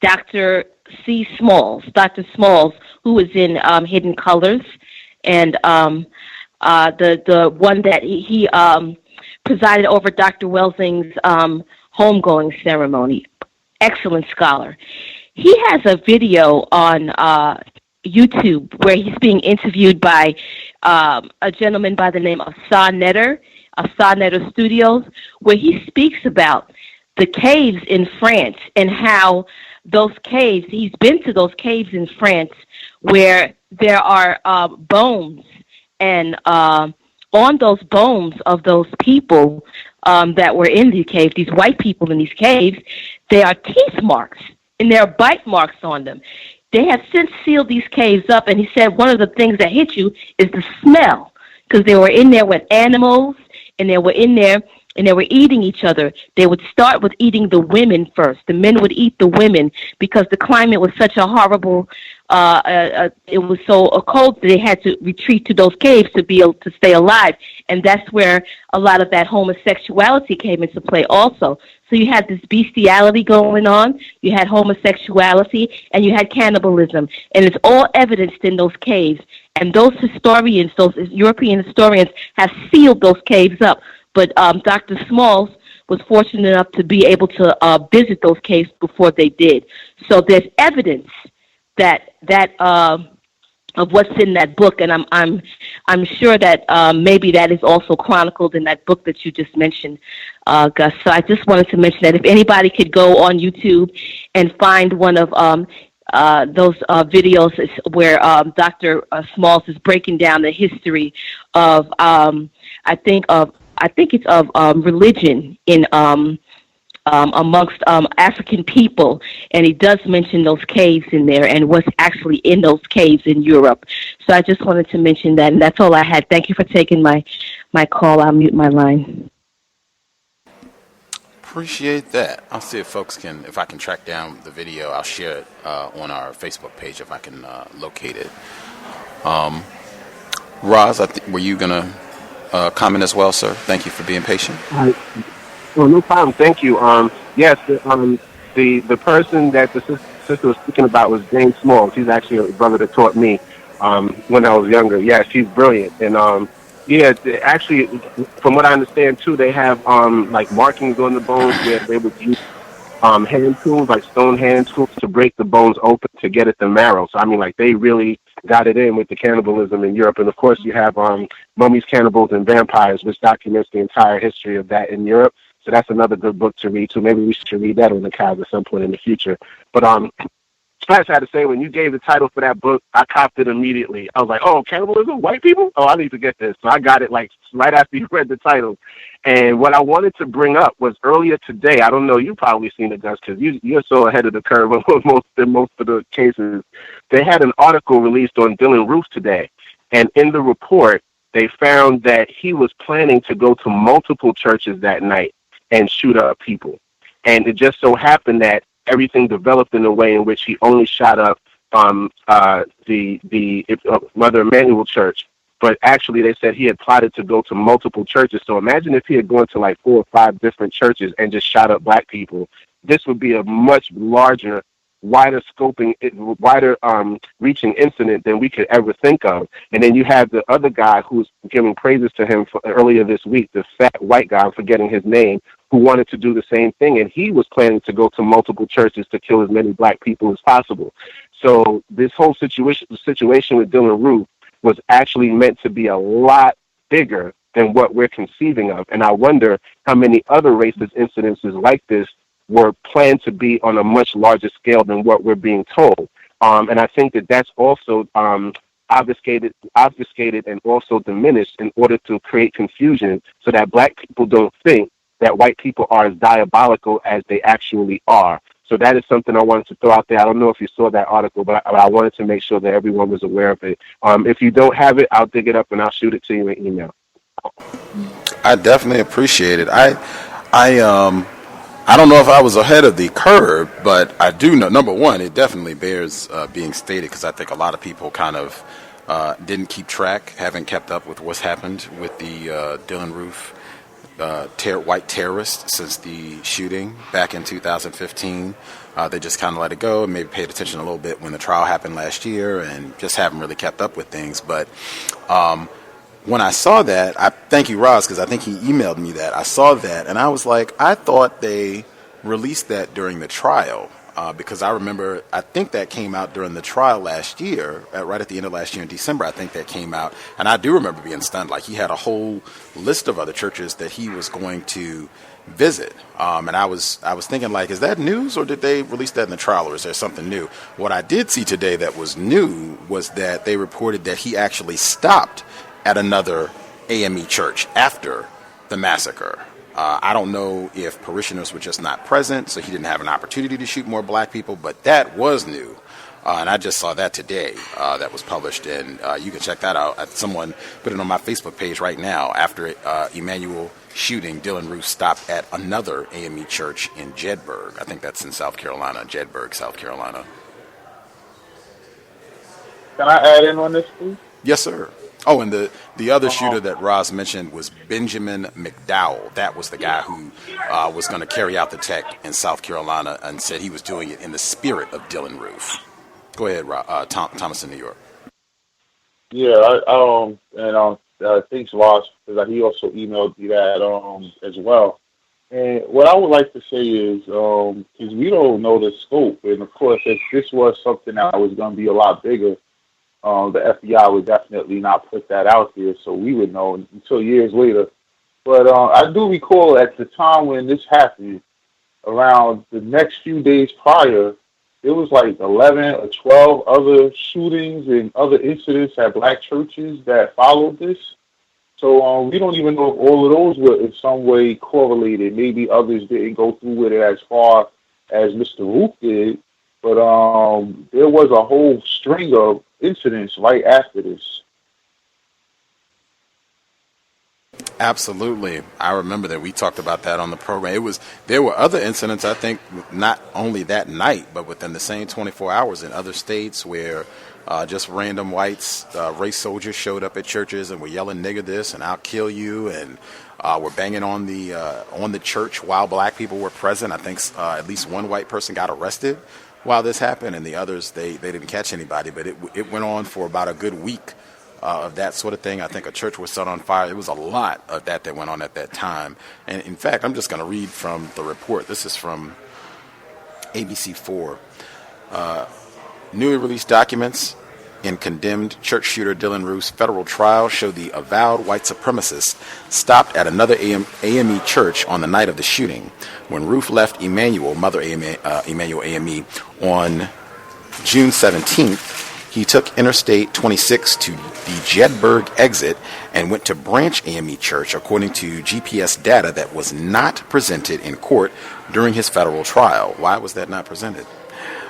Speaker 15: Dr. C. Smalls, Dr. Smalls, who was in Hidden Colors, and the one that he presided over Dr. Welsing's homegoing ceremony. Excellent scholar. He has a video on YouTube where he's being interviewed by a gentleman by the name of Saw Netter, of Saw Netter Studios, where he speaks about the caves in France and how those caves, he's been to those caves in France where there are bones, and on those bones of those people that were in the cave, these white people in these caves, there are teeth marks and there are bite marks on them. They have since sealed these caves up, and he said one of the things that hit you is the smell, because they were in there with animals, and they were in there and they were eating each other. They would start with eating the women first. The men would eat the women because the climate was such a horrible, it was so cold that they had to retreat to those caves to be able to stay alive. And that's where a lot of that homosexuality came into play also. So you had this bestiality going on, you had homosexuality, and you had cannibalism. And it's all evidenced in those caves. And those historians, those European historians, have sealed those caves up. But Dr. Smalls was fortunate enough to be able to visit those caves before they did. So there's evidence that of what's in that book, and I'm sure that maybe that is also chronicled in that book that you just mentioned, Gus. So I just wanted to mention that if anybody could go on YouTube and find one of those videos where Dr. Smalls is breaking down the history of I think it's of religion in amongst African people, and he does mention those caves in there and what's actually in those caves in Europe. So I just wanted to mention that, and that's all I had. Thank you for taking my call. I'll mute my line.
Speaker 5: Appreciate that. I'll see if I can track down the video. I'll share it on our Facebook page if I can locate it. Roz, were you going to comment as well, sir? Thank you for being patient.
Speaker 14: Well, no problem. Thank you. Yes, the person that the sister was speaking about was James Smalls. He's actually a brother that taught me when I was younger. Yeah, she's brilliant. And yeah, actually, from what I understand too, they have like markings on the bones where they would use hand tools, like stone hand tools, to break the bones open to get at the marrow. So I mean, like they really got it in with the cannibalism in Europe. And of course, you have Mummies, Cannibals, and Vampires, which documents the entire history of that in Europe. So that's another good book to read too. Maybe we should read that on the Cavs at some point in the future. But I just had to say, when you gave the title for that book, I copped it immediately. I was like, oh, cannibalism, white people? Oh, I need to get this. So I got it like right after you read the title. And what I wanted to bring up was earlier today, I don't know, you've probably seen it, Gus, because you're so ahead of the curve on most of the cases. They had an article released on Dylan Roof today. And in the report, they found that he was planning to go to multiple churches that night and shoot up people. And it just so happened that everything developed in a way in which he only shot up the Mother Emanuel Church. But actually, they said he had plotted to go to multiple churches. So imagine if he had gone to like 4 or 5 different churches and just shot up black people. This would be a much larger, wider scoping, wider reaching incident than we could ever think of. And then you have the other guy who's giving praises to him for earlier this week, the fat white guy, I'm forgetting his name, who wanted to do the same thing. And he was planning to go to multiple churches to kill as many black people as possible. So this whole situation with Dylan Roof was actually meant to be a lot bigger than what we're conceiving of. And I wonder how many other racist incidences like this were planned to be on a much larger scale than what we're being told. And I think that that's also obfuscated and also diminished in order to create confusion so that black people don't think that white people are as diabolical as they actually are. So that is something I wanted to throw out there. I don't know if you saw that article, but I wanted to make sure that everyone was aware of it. If you don't have it, I'll dig it up and I'll shoot it to you in email.
Speaker 5: I definitely appreciate it. I don't know if I was ahead of the curve, but I do know, number one, it definitely bears being stated because I think a lot of people kind of didn't keep track, haven't kept up with what's happened with the Dylan Roof white terrorist since the shooting back in 2015. They just kind of let it go and maybe paid attention a little bit when the trial happened last year and just haven't really kept up with things. But when I saw that, I thank you, Roz, because I think he emailed me that. I saw that and I was like, I thought they released that during the trial. Because I remember, I think that came out during the trial last year, right at the end of last year in December, I think that came out. And I do remember being stunned. Like, he had a whole list of other churches that he was going to visit. And I was thinking, like, is that news or did they release that in the trial or is there something new? What I did see today that was new was that they reported that he actually stopped at another AME church after the massacre. I don't know if parishioners were just not present, so he didn't have an opportunity to shoot more black people, but that was new. And I just saw that today that was published, and you can check that out. Someone put it on my Facebook page right now. After Emanuel shooting, Dylan Roof stopped at another AME church in Jedburgh. I think that's in South Carolina, Jedburgh, South Carolina.
Speaker 7: Can I add in on this, please?
Speaker 5: Yes, sir. Oh, and the other shooter that Roz mentioned was Benjamin McDowell. That was the guy who was going to carry out the tech in South Carolina and said he was doing it in the spirit of Dylan Roof. Go ahead, Thomas in New York.
Speaker 7: Yeah, thanks, Roz, because he also emailed you that as well. And what I would like to say is, because we don't know the scope, and of course, if this was something that was going to be a lot bigger, the FBI would definitely not put that out there, so we would know until years later. But I do recall at the time when this happened, around the next few days prior, there was like 11 or 12 other shootings and other incidents at black churches that followed this. So we don't even know if all of those were in some way correlated. Maybe others didn't go through with it as far as Mr. Roof did, but there was a whole string of incidents right after this.
Speaker 5: Absolutely. I remember that we talked about that on the program. There were other incidents, I think, not only that night, but within the same 24 hours in other states where just random whites, race soldiers showed up at churches and were yelling "nigger this" and "I'll kill you," and were banging on the church while black people were present. I think at least one white person got arrested while this happened, and the others they didn't catch anybody. But it went on for about a good week. Of that sort of thing. I think a church was set on fire. It was a lot of that went on at that time. And in fact, I'm just going to read from the report. This is from ABC4. Newly released documents in condemned church shooter Dylan Roof's federal trial show the avowed white supremacist stopped at another AME church on the night of the shooting. When Roof left Emmanuel, Mother Emmanuel AME, on June 17th, he took Interstate 26 to the Jedburgh exit and went to Branch AME Church, according to GPS data that was not presented in court during his federal trial. Why was that not presented?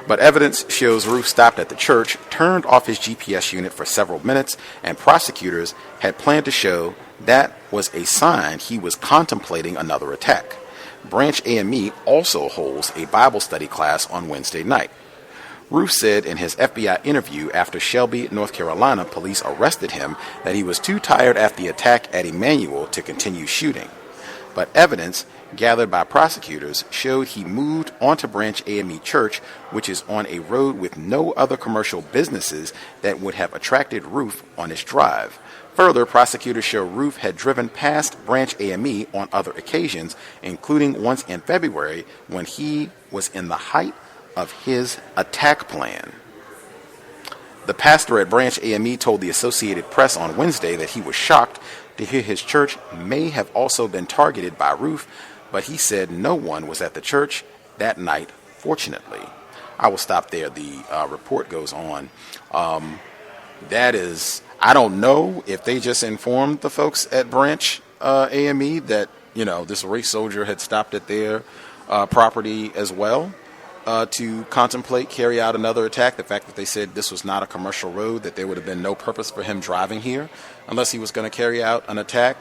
Speaker 5: But evidence shows Roof stopped at the church, turned off his GPS unit for several minutes, and prosecutors had planned to show that was a sign he was contemplating another attack. Branch AME also holds a Bible study class on Wednesday night. Roof said in his FBI interview after Shelby, North Carolina, police arrested him that he was too tired after the attack at Emmanuel to continue shooting. But evidence gathered by prosecutors showed he moved onto Branch AME Church, which is on a road with no other commercial businesses that would have attracted Roof on his drive. Further, prosecutors show Roof had driven past Branch AME on other occasions, including once in February when he was in the height of his attack plan. The pastor at Branch AME told the Associated Press on Wednesday that he was shocked to hear his church may have also been targeted by Roof, but he said no one was at the church that night, fortunately. I will stop there. The report goes on. That is, I don't know if they just informed the folks at Branch AME that, this race soldier had stopped at their property as well. To carry out another attack. The fact that they said this was not a commercial road, that there would have been no purpose for him driving here unless he was going to carry out an attack.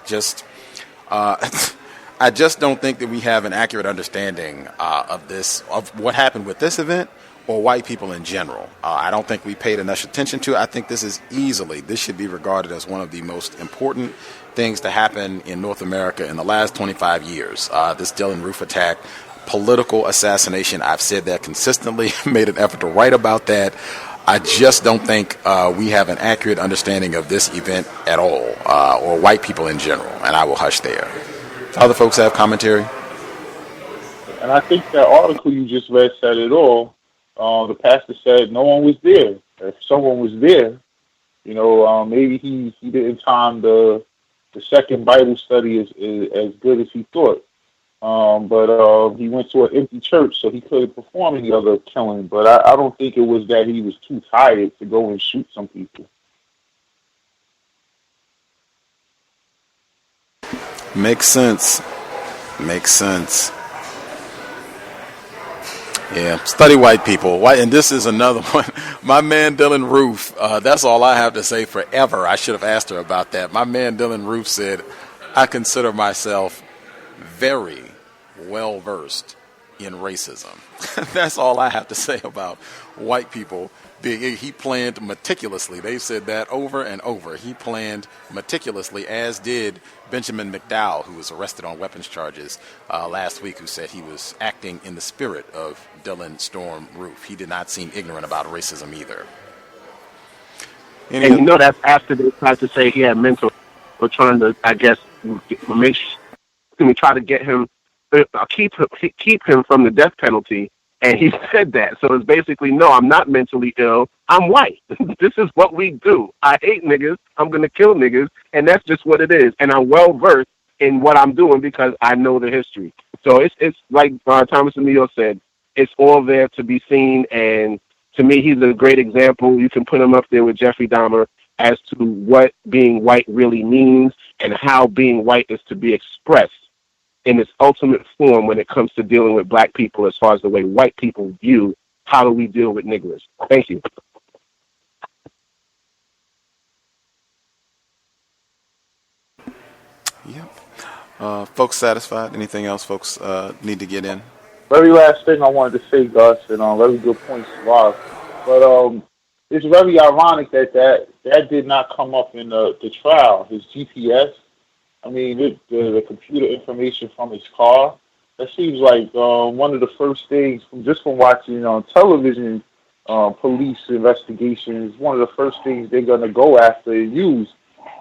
Speaker 5: I just don't think that we have an accurate understanding of what happened with this event or white people in general. I don't think we paid enough attention to it. I think this should be regarded as one of the most important things to happen in North America in the last 25 years. This Dylan Roof attack. Political assassination. I've said that consistently, made an effort to write about that. I just don't think we have an accurate understanding of this event at all, or white people in general, and I will hush there. Other folks have commentary?
Speaker 7: And I think that article you just read said it all. The pastor said no one was there. If someone was there, maybe he didn't time the second Bible study as good as he thought. But he went to an empty church, so he couldn't perform any other killing. But I don't think it was that he was too tired to go and shoot some people.
Speaker 5: Makes sense. Yeah, study white people. And this is another one. My man Dylan Roof, that's all I have to say forever. I should have asked her about that. My man Dylan Roof said, I consider myself very well versed in racism. That's all I have to say about white people. He planned meticulously. They've said that over and over. He planned meticulously, as did Benjamin McDowell, who was arrested on weapons charges last week, who said he was acting in the spirit of Dylan Storm Roof. He did not seem ignorant about racism either.
Speaker 14: And that's after they tried to say he had mental, or trying to, I guess, try to get him keep him from the death penalty. And he said that. So it's basically, no, I'm not mentally ill. I'm white. This is what we do. I hate niggas. I'm going to kill niggas. And that's just what it is. And I'm well versed in what I'm doing because I know the history. So it's like Thomas Emilio said, it's all there to be seen. And to me, he's a great example. You can put him up there with Jeffrey Dahmer as to what being white really means and how being white is to be expressed in its ultimate form when it comes to dealing with black people as far as the way white people view how do we deal with niggers. Thank you.
Speaker 5: Yep. Folks satisfied? Anything else folks need to get in?
Speaker 7: Very last thing I wanted to say, Gus, and very good points, Rob. But it's very ironic that did not come up in the trial, his GPS. I mean, the computer information from his car, that seems like one of the first things, from watching on television, police investigations, one of the first things they're going to go after and use.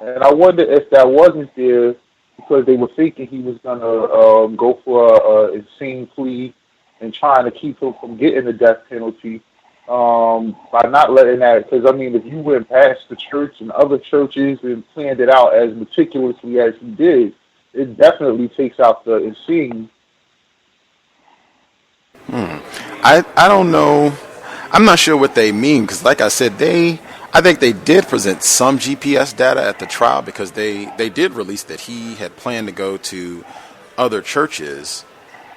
Speaker 7: And I wonder if that wasn't there because they were thinking he was going to go for an insane plea and trying to keep him from getting the death penalty. By not letting that, because I mean, if you went past the church and other churches and planned it out as meticulously as he did, it definitely takes out the insane.
Speaker 5: I don't know. I'm not sure what they mean because, like I said, I think they did present some GPS data at the trial because they did release that he had planned to go to other churches.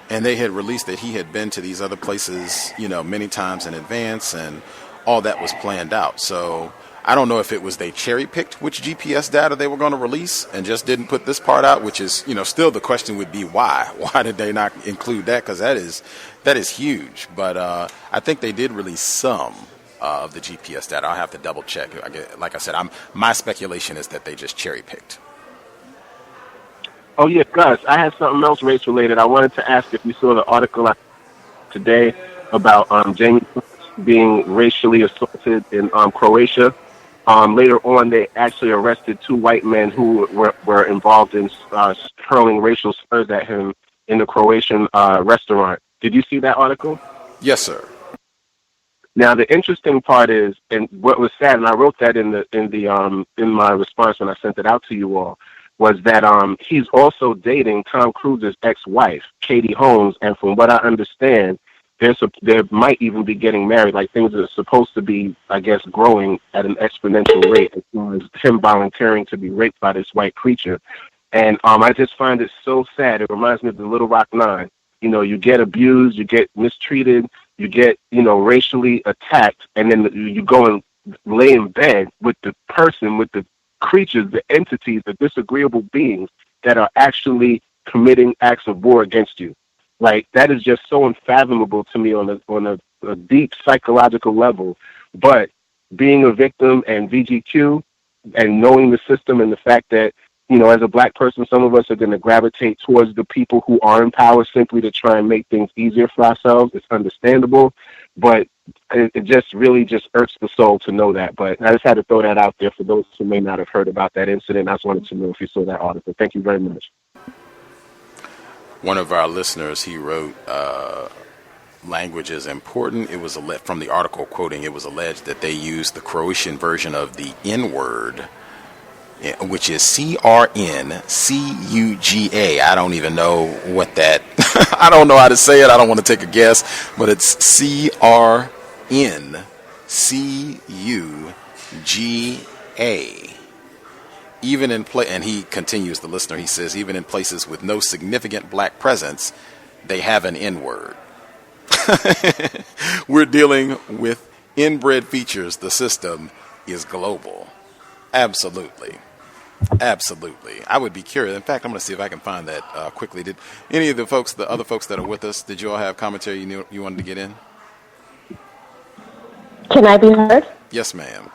Speaker 5: And they had released that he had been to these other places, many times in advance, and all that was planned out. So I don't know if it was they cherry-picked which GPS data they were going to release and just didn't put this part out, which is, still the question would be why? Why did they not include that? Because that is huge. But I think they did release some of the GPS data. I'll have to double-check. Like I said, my speculation is that they just cherry-picked.
Speaker 14: Oh, yeah, Gus, I had something else race-related. I wanted to ask if you saw the article today about Jamie being racially assaulted in Croatia. Later on, they actually arrested 2 white men who were involved in hurling racial slurs at him in the Croatian restaurant. Did you see that article?
Speaker 5: Yes, sir.
Speaker 14: Now, the interesting part is, and what was sad, and I wrote that in my response when I sent it out to you all, was that he's also dating Tom Cruise's ex-wife, Katie Holmes, and from what I understand, they might even be getting married. Like things are supposed to be, I guess, growing at an exponential rate as far as him volunteering to be raped by this white creature. And I just find it so sad. It reminds me of the Little Rock Nine. You get abused, you get mistreated, you get, racially attacked, and then you go and lay in bed with the person, with the creatures, the entities, the disagreeable beings that are actually committing acts of war against you. Like, that is just so unfathomable to me on a deep psychological level. But being a victim and VGQ and knowing the system and the fact that, as a black person, some of us are going to gravitate towards the people who are in power simply to try and make things easier for ourselves. It's understandable, but it just really just irks the soul to know that. But I just had to throw that out there for those who may not have heard about that incident. I just wanted to know if you saw that article. Thank you very much.
Speaker 5: One of our listeners, he wrote, language is important. It was from the article quoting, it was alleged that they used the Croatian version of the N-word, which is CRNCUGA. I don't even know what that, I don't know how to say it. I don't want to take a guess, but it's CRNCUGA. Even in and he continues, the listener, he says, even in places with no significant black presence, they have an N-word. We're dealing with inbred features. The system is global. Absolutely. I would be curious. In fact, I'm going to see if I can find that quickly. Did any of the other folks that are with us, did you all have commentary you wanted to get in?
Speaker 15: Can I be heard?
Speaker 5: Yes, ma'am.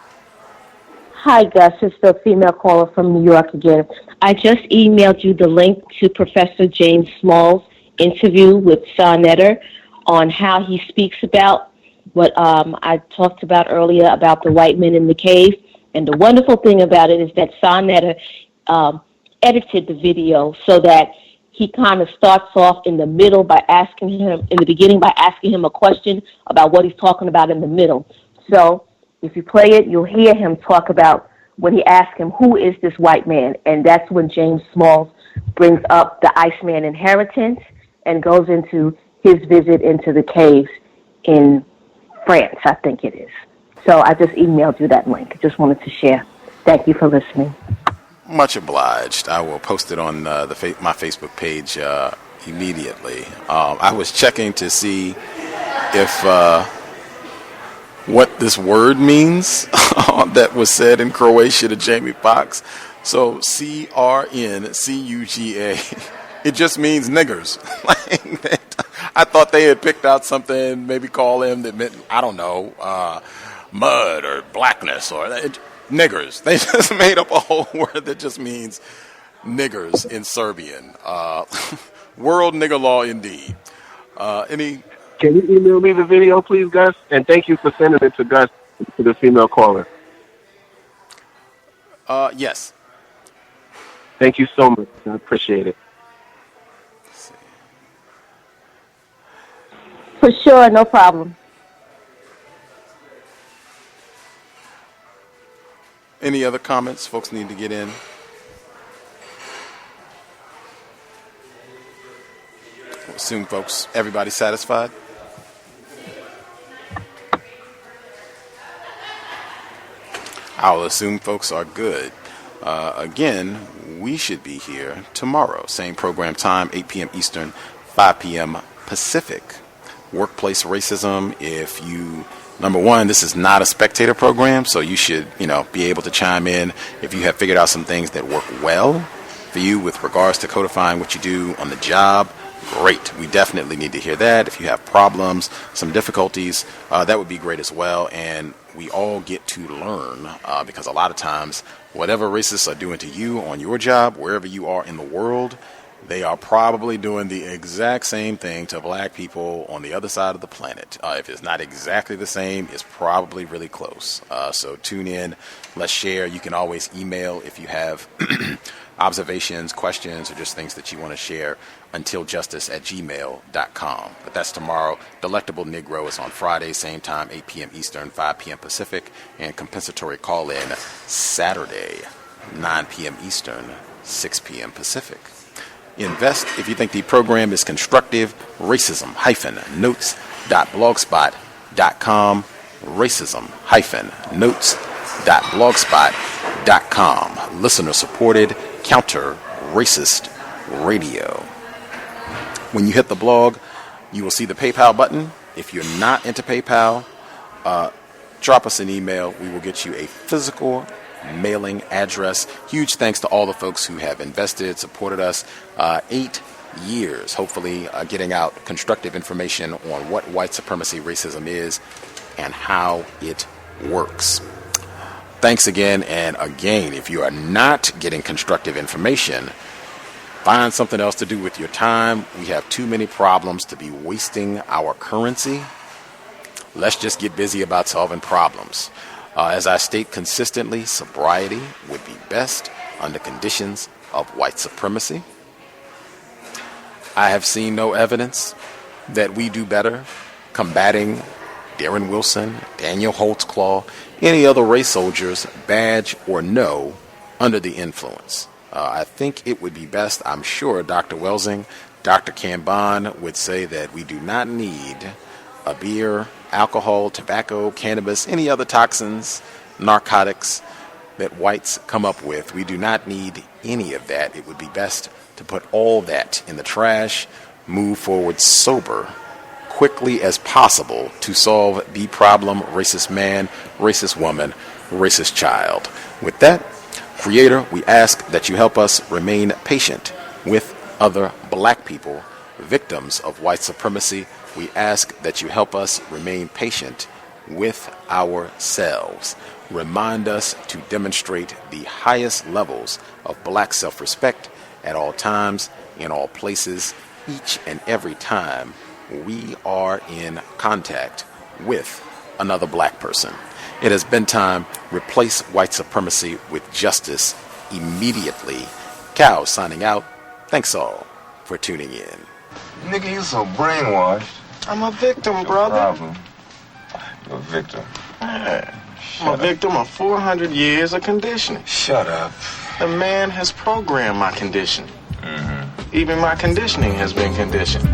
Speaker 15: Hi, Gus. It's the female caller from New York again. I just emailed you the link to Professor James Small's interview with Sa Neter on how he speaks about what I talked about earlier about the white men in the cave. And the wonderful thing about it is that Sa Neter edited the video so that he kind of starts off in the middle by asking him, in the beginning by asking him a question about what he's talking about in the middle. So if you play it, you'll hear him talk about when he asks him, who is this white man? And that's when James Smalls brings up the Iceman inheritance and goes into his visit into the caves in France, I think it is. So I just emailed you that link. Just wanted to share. Thank you for listening.
Speaker 5: Much obliged. I will post it on my Facebook page immediately. I was checking to see if what this word means that was said in Croatia to Jamie Foxx. So CRNCUGA, it just means niggers. I thought they had picked out something, maybe call him that meant, I don't know, mud or blackness or niggers. They just made up a whole word that just means niggers in Serbian. World nigger law indeed.
Speaker 14: Can you email me the video, please, Gus? And thank you for sending it to Gus, to the female caller.
Speaker 5: Yes.
Speaker 14: Thank you so much. I appreciate it.
Speaker 15: For sure, no problem.
Speaker 5: Any other comments folks need to get in? Assume folks, everybody satisfied? I'll assume folks are good. Again, we should be here tomorrow. Same program time, 8 p.m. Eastern, 5 p.m. Pacific. Workplace racism. Number one, this is not a spectator program, so you should, be able to chime in if you have figured out some things that work well for you with regards to codifying what you do on the job. Great. We definitely need to hear that. If you have problems, some difficulties, that would be great as well. And we all get to learn because a lot of times, whatever racists are doing to you on your job, wherever you are in the world, they are probably doing the exact same thing to black people on the other side of the planet. If it's not exactly the same, it's probably really close. So tune in. Let's share. You can always email if you have observations, questions, or just things that you want to share, untiljustice@gmail.com. But that's tomorrow. Delectable Negro is on Friday, same time, 8 p.m. Eastern, 5 p.m. Pacific, and compensatory call-in Saturday, 9 p.m. Eastern, 6 p.m. Pacific. Invest if you think the program is constructive. Racism-notes.blogspot.com. Racism-notes.blogspot.com. Listener-supported counter-racist radio. When you hit the blog, you will see the PayPal button. If you're not into PayPal, drop us an email. We will get you a physical mailing address. Huge thanks to all the folks who have invested, supported us. 8 years, hopefully, getting out constructive information on what white supremacy racism is and how it works. Thanks again. And again, if you are not getting constructive information, find something else to do with your time. We have too many problems to be wasting our currency. Let's just get busy about solving problems. As I state consistently, sobriety would be best under conditions of white supremacy. I have seen no evidence that we do better combating Darren Wilson, Daniel Holtzclaw, any other race soldiers, badge or no, under the influence. I think it would be best, I'm sure Dr. Welsing, Dr. Kanban would say that we do not need a beer, alcohol, tobacco, cannabis, any other toxins, narcotics that whites come up with. We do not need any of that. It would be best to put all that in the trash, move forward sober, quickly as possible to solve the problem: racist man, racist woman, racist child. With that, Creator, we ask that you help us remain patient with other black people, victims of white supremacy. We ask that you help us remain patient with ourselves. Remind us to demonstrate the highest levels of black self-respect at all times, in all places, each and every time we are in contact with another black person. It has been time. Replace white supremacy with justice immediately. Cow signing out. Thanks all. for tuning in.
Speaker 16: Nigga, you so brainwashed.
Speaker 17: I'm a victim, brother.
Speaker 16: Problem. You're a victim.
Speaker 17: I'm a victim of 400 years of conditioning.
Speaker 16: Shut up.
Speaker 17: The man has programmed my conditioning. Even my conditioning has been conditioned.